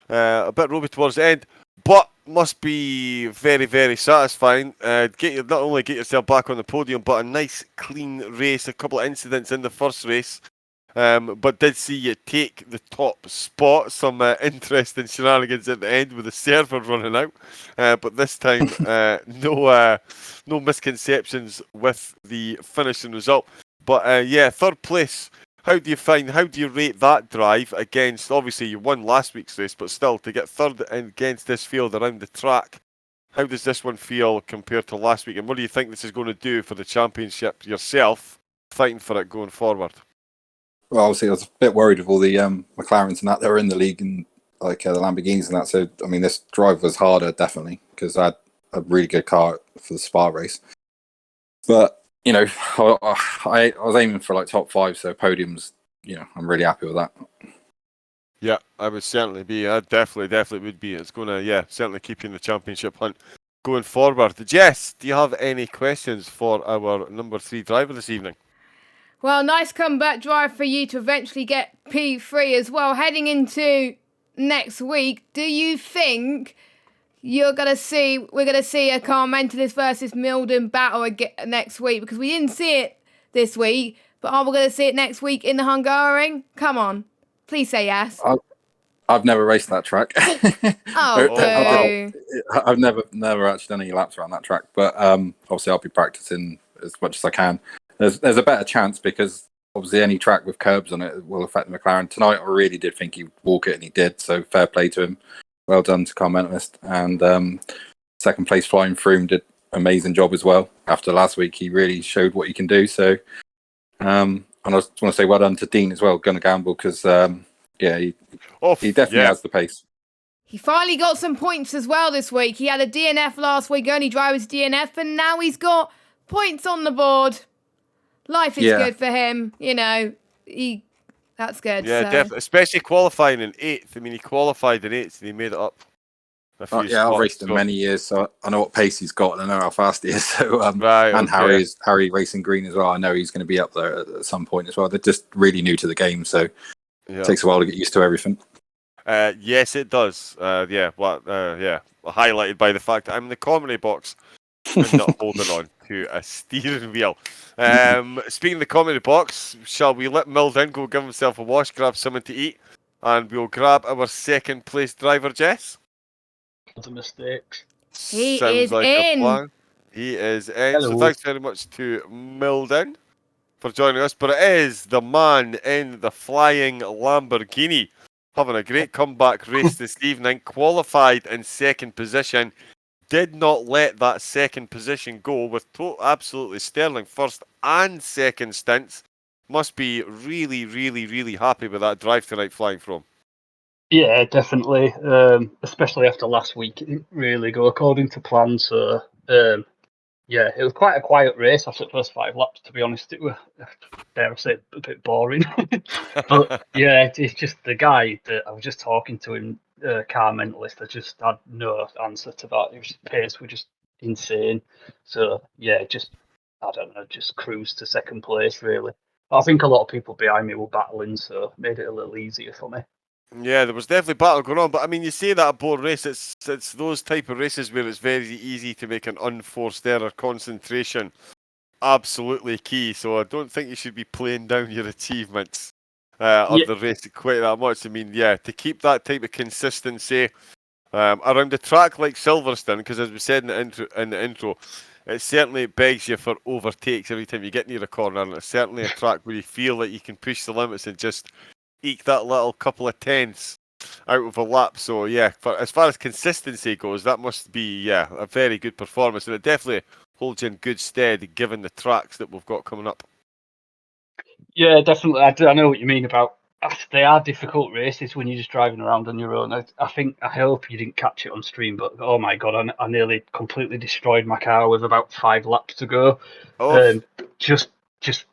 A bit ropey towards the end, but must be very, very satisfying. Not only get yourself back on the podium, but a nice clean race. A couple of incidents in the first race, but did see you take the top spot. Some interesting shenanigans at the end with the server running out, but this time no misconceptions with the finishing result. But third place. How do you rate that drive against, obviously you won last week's race, but still to get third against this field around the track, how does this one feel compared to last week? And what do you think this is going to do for the championship yourself, fighting for it going forward? Well, obviously I was a bit worried with all the McLarens and that were in the league, and like the Lamborghinis and that, so I mean this drive was harder definitely, because I had a really good car for the Spa race. But I was aiming for like top 5, so podiums, I'm really happy with that. Yeah, I would certainly be. I definitely would be. It's going to, certainly keep you in the championship hunt going forward. Jess, do you have any questions for our number 3 driver this evening? Well, nice comeback drive for you to eventually get P3 as well. Heading into next week, do you think we're gonna see a Car Mentalist versus Milden battle again next week, because we didn't see it this week, but are we gonna see it next week in the Hungaroring? Come on, please say yes. I've never raced that track. Oh, boo. I've never actually done any laps around that track, but obviously I'll be practicing as much as I can. There's a better chance because obviously any track with curbs on it will affect the McLaren. Tonight I really did think he'd walk it, and he did, so fair play to him. Well done to Car Mentalist. And second place Flying Froome did an amazing job as well. After last week, he really showed what he can do. So, and I just want to say well done to Dean as well, Gonna Gamble, because he definitely has the pace. He finally got some points as well this week. He had a DNF last week, only driver's DNF, and now he's got points on the board. Life is good for him, that's good. Yeah, definitely, especially qualifying in 8th. I mean, he qualified in 8th and he made it up. I've raced him many years, so I know what pace he's got and I know how fast he is. So, Harry Racing Green as well. I know he's going to be up there at some point as well. They're just really new to the game, so it takes a while to get used to everything. Yes, it does. Highlighted by the fact that I'm in the comedy box and not holding on to a steering wheel. Speaking of the comedy box, shall we let Milden go give himself a wash, grab something to eat, and we'll grab our second place driver, Jess? The mistakes. He is in. He is in. Hello. So thanks very much to Milden for joining us. But it is the man in the flying Lamborghini having a great comeback race this evening. Qualified in second position. Did not let that second position go with absolutely sterling first and second stints. Must be really, really, really happy with that drive tonight, Flying From. Yeah, definitely. Especially after last week, it didn't really go according to plan. So, it was quite a quiet race after the first 5 laps, to be honest. It was, dare I say, a bit boring. But, it's just the guy that I was just talking to him, Car Mentalist, I just had no answer to that. Pace was just insane. So, just cruise to second place, really. I think a lot of people behind me were battling, so it made it a little easier for me. Yeah, there was definitely battle going on, but I mean, you say that a board race, it's those type of races where it's very easy to make an unforced error. Concentration, absolutely key. So I don't think you should be playing down your achievements of the race quite that much. I mean, to keep that type of consistency around a track like Silverstone, because as we said in the intro, it certainly begs you for overtakes every time you get near a corner, and it's certainly a track where you feel that you can push the limits and just eke that little couple of tenths out of a lap. So as far as consistency goes, that must be a very good performance, and it definitely holds you in good stead given the tracks that we've got coming up. Yeah, definitely. I know what you mean about they are difficult races when you're just driving around on your own. I hope you didn't catch it on stream, but oh my god, I nearly completely destroyed my car with about 5 laps to go. I was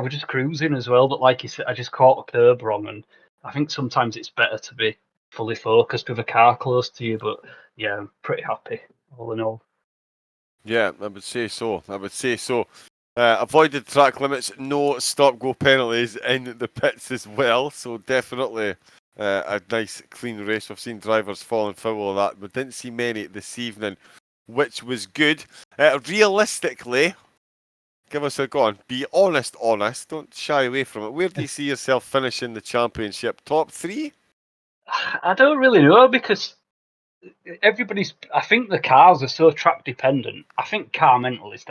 just cruising as well, but like you said, I just caught a curb wrong, and I think sometimes it's better to be fully focused with a car close to you. But I'm pretty happy all in all. Yeah, I would say so. Avoided track limits, no stop-go penalties in the pits as well. So definitely a nice, clean race. We've seen drivers falling foul of that, but didn't see many this evening, which was good. Realistically, give us a go on. Be honest. Don't shy away from it. Where do you see yourself finishing the championship? Top 3? I don't really know, because I think the cars are so track dependent. I think Car Mentalist,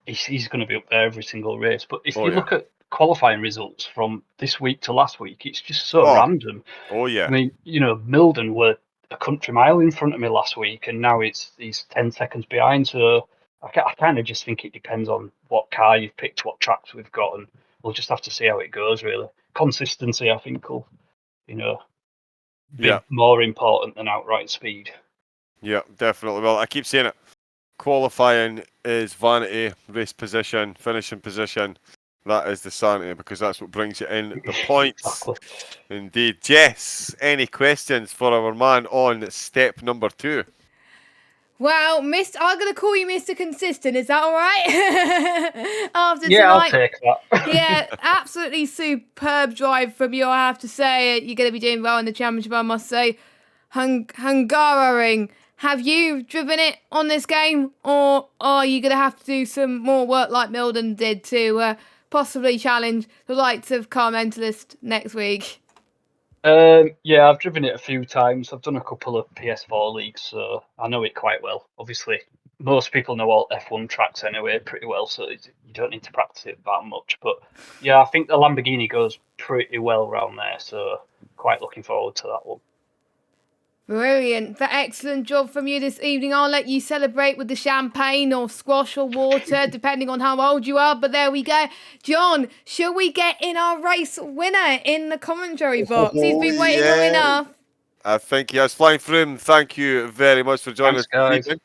he's going to be up there every single race. But if you look at qualifying results from this week to last week, it's just so random. Oh, yeah. I mean, Milden were a country mile in front of me last week, and now he's 10 seconds behind. So I kind of just think it depends on what car you've picked, what tracks we've got, and we'll just have to see how it goes, really. Consistency, I think, will, be more important than outright speed. Yeah, definitely. Well, I keep saying it. Qualifying is vanity, race position, finishing position. That is the sanity, because that's what brings you in the points. Exactly. Indeed. Jess, any questions for our man on step number 2? Well, I'm going to call you Mr. Consistent. Is that all right? After tonight, I'll take that. Absolutely superb drive from you, I have to say. You're going to be doing well in the championship, I must say. Hungaroring. Have you driven it on this game, or are you going to have to do some more work like Milden did to possibly challenge the likes of Car Mentalist next week? Yeah, I've driven it a few times. I've done a couple of PS4 leagues, so I know it quite well. Obviously, most people know all F1 tracks anyway pretty well, so you don't need to practice it that much. But yeah, I think the Lamborghini goes pretty well around there, so quite looking forward to that one. Brilliant. Excellent job from you this evening. I'll let you celebrate with the champagne or squash or water, depending on how old you are. But there we go. John, shall we get in our race winner in the commentary box? He's been waiting long enough. I think he has. Flying through him, thank you very much for joining us this evening.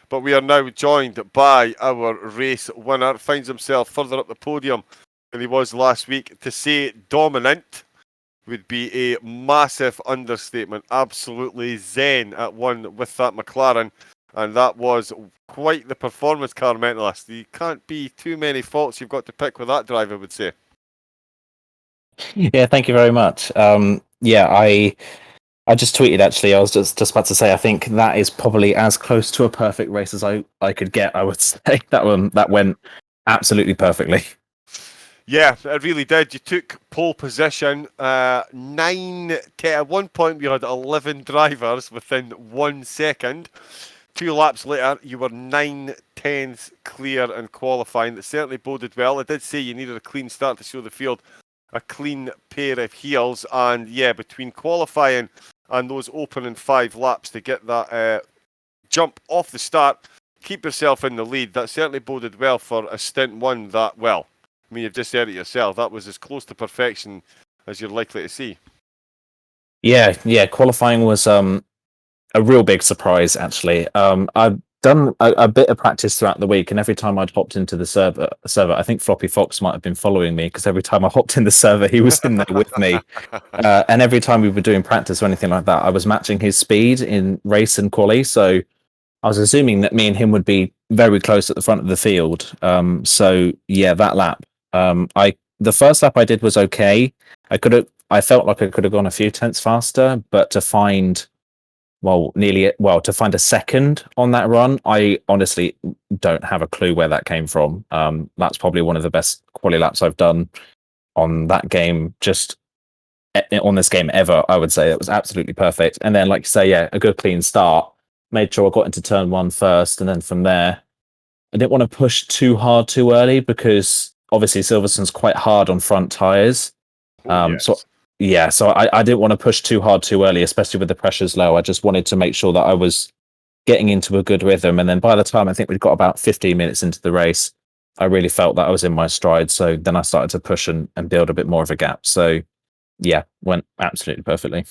But we are now joined by our race winner. Finds himself further up the podium than he was last week. To say dominant would be a massive understatement. Absolutely zen at one with that McLaren, and that was quite the performance, Car Mentalist. You can't be too many faults you've got to pick with that drive, I would say. Yeah, thank you very much. I just tweeted, actually. I was just about to say, I think that is probably as close to a perfect race as I could get, I would say. That went absolutely perfectly. Yeah, it really did. You took pole position. 9, 10, at one point, we had 11 drivers within 1 second. 2 laps later, you were 9/10 clear in qualifying. That certainly boded well. I did say you needed a clean start to show the field a clean pair of heels. And yeah, between qualifying and those opening 5 laps to get that jump off the start, keep yourself in the lead, that certainly boded well for a stint one that, well, I mean, you've just said it yourself, that was as close to perfection as you're likely to see. Yeah. Qualifying was a real big surprise, actually. I've done a bit of practice throughout the week, and every time I'd hopped into the server, I think Floppy Fox might have been following me, because every time I hopped in the server, he was in there with me. And every time we were doing practice or anything like that, I was matching his speed in race and quali. So I was assuming that me and him would be very close at the front of the field. So yeah, that lap. The first lap I did was okay. I felt like I could have gone a few tenths faster, but to find a second on that run, I honestly don't have a clue where that came from. That's probably one of the best quali laps I've done on that game, just on this game ever, I would say. It was absolutely perfect. And then, like you say, yeah, a good clean start. Made sure I got into turn 1 first, and then from there, I didn't want to push too hard too early, because obviously Silverstone's quite hard on front tyres. Yes. So I didn't want to push too hard too early, especially with the pressures low. I just wanted to make sure that I was getting into a good rhythm. And then by the time I think we'd got about 15 minutes into the race, I really felt that I was in my stride. So then I started to push and build a bit more of a gap. So yeah, went absolutely perfectly.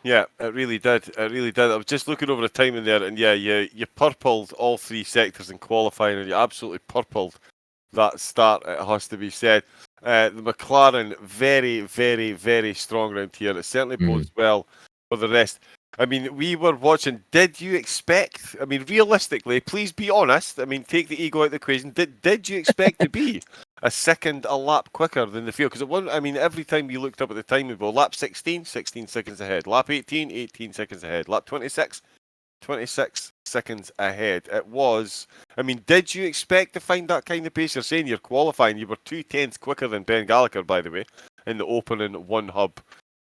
Yeah, it really did. It really did. I was just looking over the timing there, and yeah, you purpled all 3 sectors in qualifying, and you absolutely purpled that start, it has to be said. The McLaren, very, very, very strong round here. It certainly bodes well for the rest. I mean, we were watching. Did you expect, I mean, realistically, please be honest. I mean, take the ego out of the equation. Did you expect to be a second a lap quicker than the field? Because I mean, every time you looked up at the time, we go lap 16, 16 seconds ahead. Lap 18, 18 seconds ahead. Lap 26, 26 seconds ahead. It was, I mean, did you expect to find that kind of pace? You're saying you're qualifying. You were 2/10 quicker than Ben Gallagher, by the way, in the opening one hub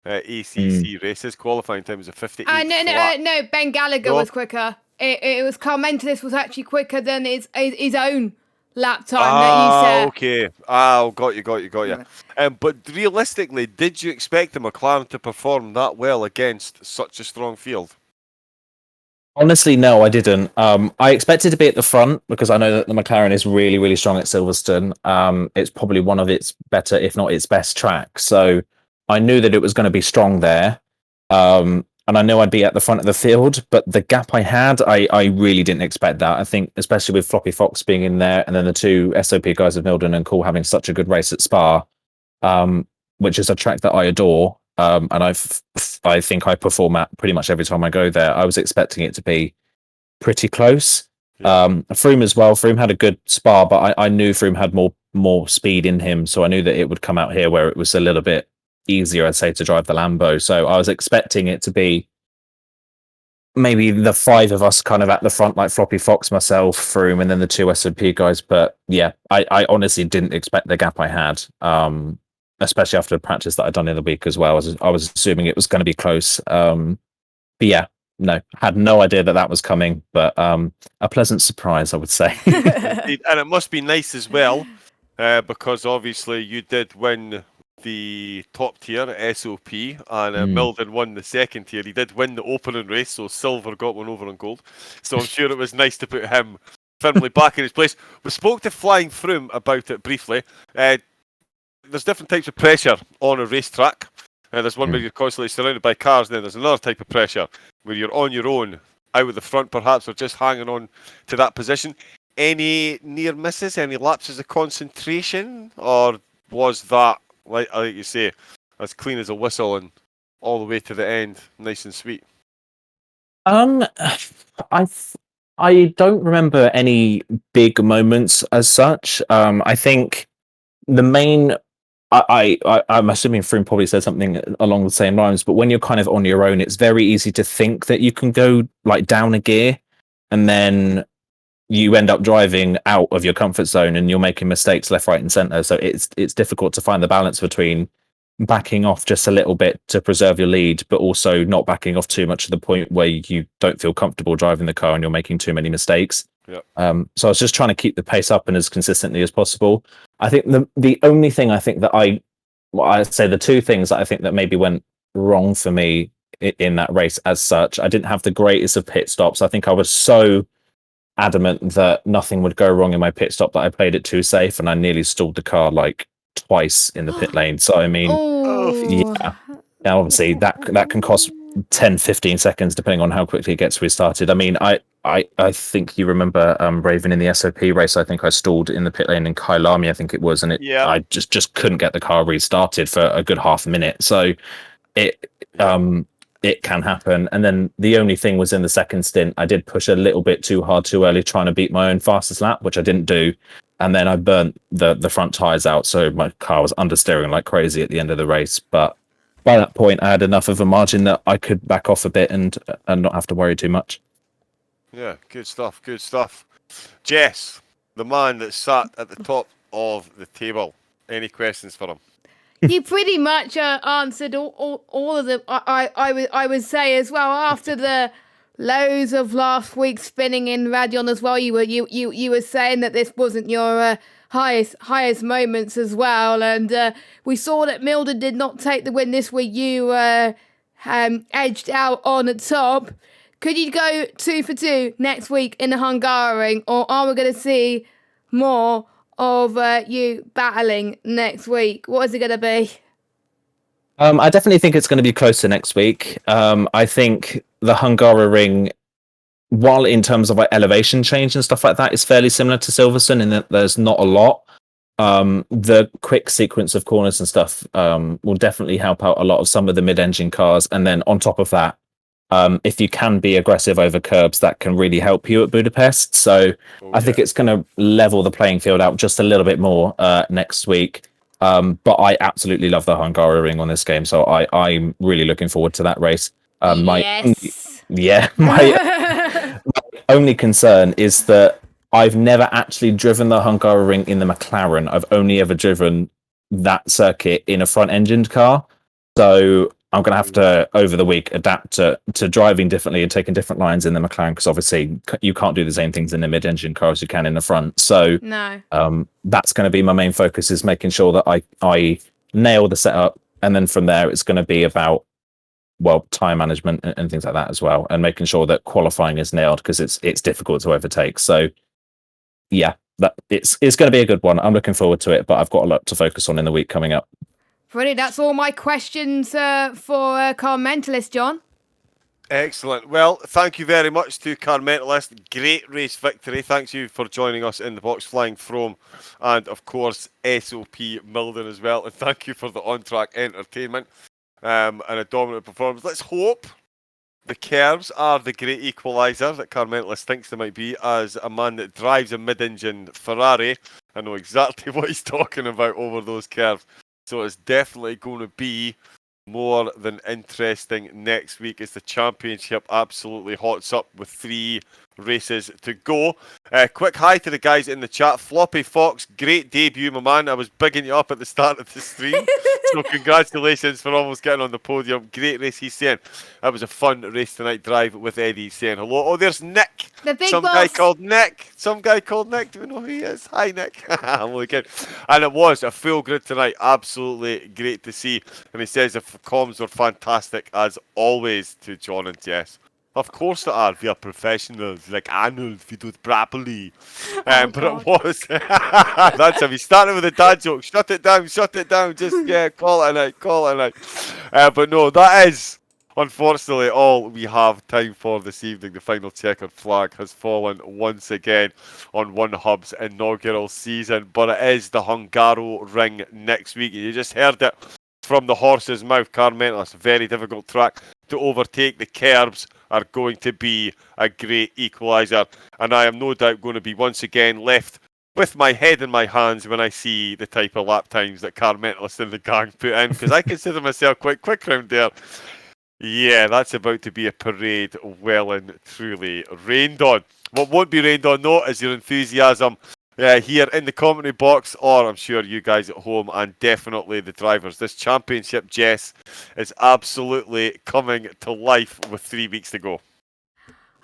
ACC races. Qualifying time was a 58. No, Ben Gallagher was quicker. It was Car Mentalist was actually quicker than his own lap time that you set. Okay. Got you. But realistically, did you expect the McLaren to perform that well against such a strong field? Honestly, no, I didn't. I expected to be at the front, because I know that the McLaren is really, really strong at Silverstone. It's probably one of its better, if not its best tracks. So I knew that it was going to be strong there. And I knew I'd be at the front of the field, but the gap I had, I really didn't expect that. I think, especially with Floppy Fox being in there, and then the 2 SOP guys of Milden and Cool having such a good race at Spa, which is a track that I adore. And I think I perform at pretty much every time I go there. I was expecting it to be pretty close. Froome as well. Froome had a good Spa, but I knew Froome had more speed in him, so I knew that it would come out here where it was a little bit easier, I'd say, to drive the Lambo. So I was expecting it to be maybe the five of us kind of at the front, like Floppy Fox, myself, Froome, and then the two S&P guys. But yeah, I honestly didn't expect the gap I had, especially after the practice that I'd done in the week as well. I was assuming it was going to be close. But yeah, no, had no idea that was coming, but a pleasant surprise, I would say. Indeed. And it must be nice as well, because obviously you did win the top tier SOP, and Milden won the second tier. He did win the opening race, so Silver got one over on gold. So I'm sure it was nice to put him firmly back in his place. We spoke to Flying Froome about it briefly. There's different types of pressure on a racetrack. There's one where you're constantly surrounded by cars, and then there's another type of pressure where you're on your own, out of the front perhaps, or just hanging on to that position. Any near misses, any lapses of concentration, or was that, like you say, as clean as a whistle and all the way to the end, nice and sweet? I don't remember any big moments as such. I think the main, I'm assuming Froome probably said something along the same lines, but when you're kind of on your own, it's very easy to think that you can go like down a gear, and then you end up driving out of your comfort zone and you're making mistakes left, right, and center. So it's difficult to find the balance between backing off just a little bit to preserve your lead, but also not backing off too much to the point where you don't feel comfortable driving the car and you're making too many mistakes. Yep. So I was just trying to keep the pace up and as consistently as possible. I think the only thing I think that I'd say the two things that I think that maybe went wrong for me in that race as such, I didn't have the greatest of pit stops. I think I was so adamant that nothing would go wrong in my pit stop that I played it too safe, and I nearly stalled the car like twice in the pit lane. So I mean, yeah, now obviously that can cost 10-15 seconds depending on how quickly it gets restarted. I mean, I think you remember Raven in the SOP race. I think I stalled in the pit lane in Kailami, I think it was, and I just couldn't get the car restarted for a good half a minute. So it can happen. And then the only thing was in the second stint, I did push a little bit too hard too early trying to beat my own fastest lap, which I didn't do. And then I burnt the front tires out, so my car was understeering like crazy at the end of the race. But by that point, I had enough of a margin that I could back off a bit and not have to worry too much. Yeah, good stuff, good stuff. Jess, the man that sat at the top of the table. Any questions for him? You pretty much answered all of them. I would say as well, after the lows of last week spinning in Radion as well, you were saying that this wasn't your highest moments as well, and we saw that Milden did not take the win this week. You edged out on the top. Could you go 2 for 2 next week in the Hungaroring, or are we going to see more of you battling next week? What is it going to be? I definitely think it's going to be closer next week. I think the Hungaroring, while in terms of like elevation change and stuff like that, is fairly similar to Silverstone in that there's not a lot. The quick sequence of corners and stuff will definitely help out a lot of some of the mid-engine cars. And then on top of that, if you can be aggressive over curbs, that can really help you at Budapest. So I think it's going to level the playing field out just a little bit more next week. But I absolutely love the Hungaroring on this game, so I'm really looking forward to that race. My only concern is that I've never actually driven the Hungaroring in the McLaren. I've only ever driven that circuit in a front-engined car. So I'm going to have to, over the week, adapt to driving differently and taking different lines in the McLaren, because obviously you can't do the same things in the mid-engine car as you can in the front. So no. That's going to be my main focus, is making sure that I nail the setup. And then from there, it's going to be about, well, time management and things like that as well, and making sure that qualifying is nailed, because it's difficult to overtake. So yeah, it's going to be a good one. I'm looking forward to it, but I've got a lot to focus on in the week coming up. Brilliant. That's all my questions for Car Mentalist, John. Excellent. Well, thank you very much to Car Mentalist. Great race victory. Thanks you for joining us in the box, Flying Froome, and of course SOP Milden as well. And thank you for the on-track entertainment and a dominant performance. Let's hope the curves are the great equaliser that Car Mentalist thinks they might be. As a man that drives a mid-engine Ferrari, I know exactly what he's talking about over those curves. So it's definitely going to be more than interesting next week as the championship absolutely hots up with 3 races to go. Quick hi to the guys in the chat. Floppy Fox, great debut, my man. I was bigging you up at the start of the stream. So congratulations for almost getting on the podium. Great race, he's saying. That was a fun race tonight drive with Eddie. He's saying hello. Oh, there's Nick. The big Some boss. guy called Nick. Some guy called Nick. Do we know who he is? Hi, Nick. I'm only kidding. And it was a full grid tonight. Absolutely great to see. And he says the comms were fantastic as always to John and Jess. Of course they are. We are professionals, like Arnold. We do it properly. But it was. That's how we started with a dad joke. Shut it down. Shut it down. Just call it a night. Call it a night. But no, that is unfortunately all we have time for this evening. The final checkered flag has fallen once again on One Hub's inaugural season, but it is the Hungaro Ring next week. You just heard it from the horse's mouth. Carmentis, a very difficult track to overtake. The curbs are going to be a great equaliser, and I am no doubt going to be once again left with my head in my hands when I see the type of lap times that Carmentis and the gang put in, because I consider myself quite quick round there. Yeah, that's about to be a parade well and truly rained on. What won't be rained on, though, is your enthusiasm here in the commentary box, or I'm sure you guys at home, and definitely the drivers. This championship, Jess, is absolutely coming to life with 3 weeks to go.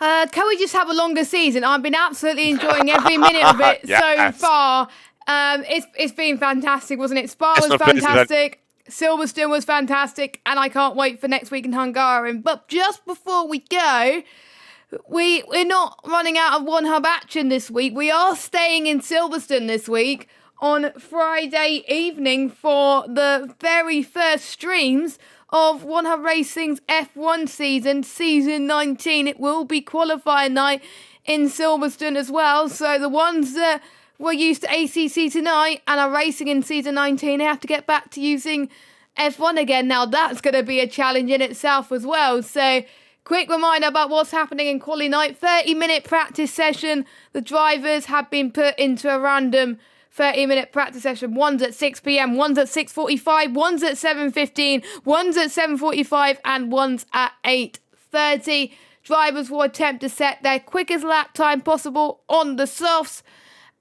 Can we just have a longer season? I've been absolutely enjoying every minute of it so far. It's been fantastic, wasn't it? Spa was fantastic. Silverstone was fantastic, and I can't wait for next week in Hungary. But just before we go, we're not running out of One Hub action this week. We are staying in Silverstone this week on Friday evening for the very first streams of One Hub Racing's F1 season 19. It will be qualifying night in Silverstone as well. So the ones that were used to ACC tonight and are racing in season 19, they have to get back to using F1 again. Now that's going to be a challenge in itself as well. So quick reminder about what's happening in quali night. 30-minute practice session. The drivers have been put into a random 30-minute practice session. One's at 6 p.m, one's at 6:45, one's at 7:15, one's at 7:45, and one's at 8:30. Drivers will attempt to set their quickest lap time possible on the softs,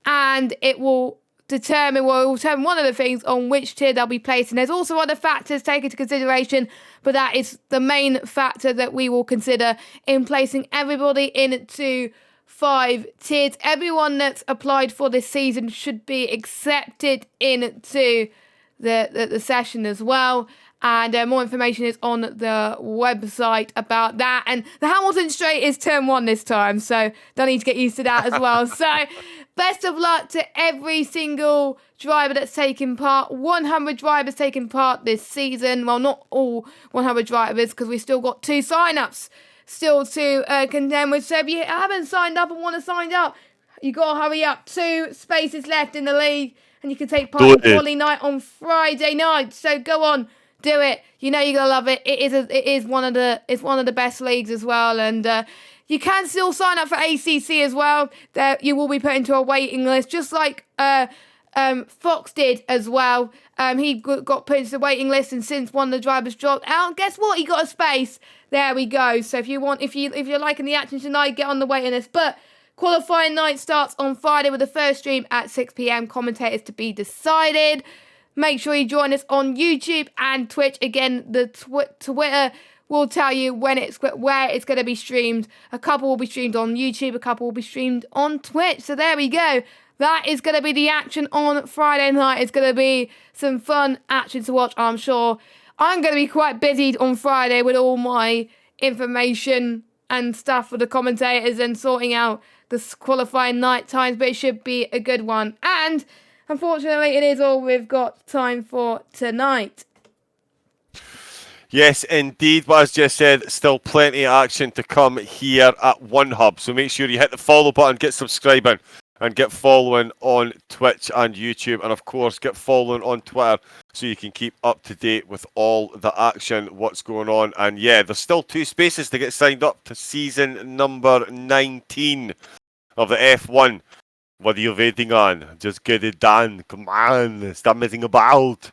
and it will determine one of the things on which tier they'll be placed. And there's also other factors taken into consideration, but that is the main factor that we will consider in placing everybody into 5 tiers. Everyone that's applied for this season should be accepted into the session as well. And more information is on the website about that. And the Hamilton Straight is turn 1 this time, so don't need to get used to that as well. So best of luck to every single driver that's taken part. 100 drivers taking part this season. Well, not all 100 drivers, because we've still got 2 sign-ups still to contend with. So if you haven't signed up and want to sign up, you got to hurry up. 2 spaces left in the league, and you can take part in quali night on Friday night. So go on. Do it. You know you're gonna love it. It's one of the best leagues as well, and you can still sign up for ACC as well. You will be put into a waiting list, just like Fox did as well. He got put into the waiting list, and since one of the drivers dropped out, guess what? He got a space. There we go. So if you're liking the action tonight, get on the waiting list. But qualifying night starts on Friday with the first stream at 6 p.m. Commentators to be decided. Make sure you join us on YouTube and Twitch. Again, the Twitter will tell you where it's going to be streamed. A couple will be streamed on YouTube, a couple will be streamed on Twitch. So there we go. That is going to be the action on Friday night. It's going to be some fun action to watch, I'm sure. I'm going to be quite busy on Friday with all my information and stuff for the commentators and sorting out the qualifying night times, but it should be a good one. And unfortunately, it is all we've got time for tonight. Yes, indeed. But as just said, still plenty of action to come here at One Hub. So make sure you hit the follow button, get subscribing, and get following on Twitch and YouTube. And of course, get following on Twitter so you can keep up to date with all the action, what's going on. And yeah, there's still 2 spaces to get signed up to season number 19 of the F1. What are you waiting on? Just get it done. Come on. Stop messing about.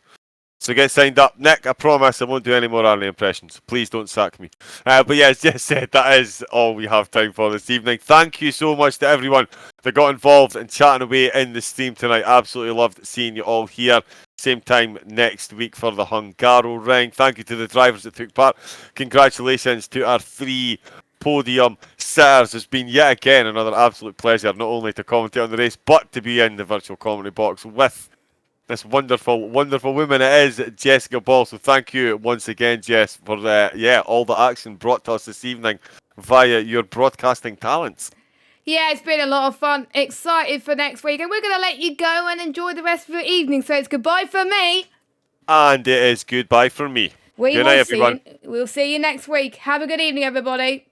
So get signed up. Nick, I promise I won't do any more early impressions. Please don't sack me. But yeah, as Jess said, that is all we have time for this evening. Thank you so much to everyone that got involved and chatting away in the stream tonight. Absolutely loved seeing you all here. Same time next week for the Hungaro Ring. Thank you to the drivers that took part. Congratulations to our 3 podium sitters. It's been yet again another absolute pleasure, not only to commentate on the race, but to be in the virtual commentary box with this wonderful, wonderful woman. It is Jessica Ball. So thank you once again, Jess, for all the action brought to us this evening via your broadcasting talents. Yeah, it's been a lot of fun. Excited for next week. And we're going to let you go and enjoy the rest of your evening. So it's goodbye for me. And it is goodbye for me. Good night, everyone. We'll see you next week. Have a good evening, everybody.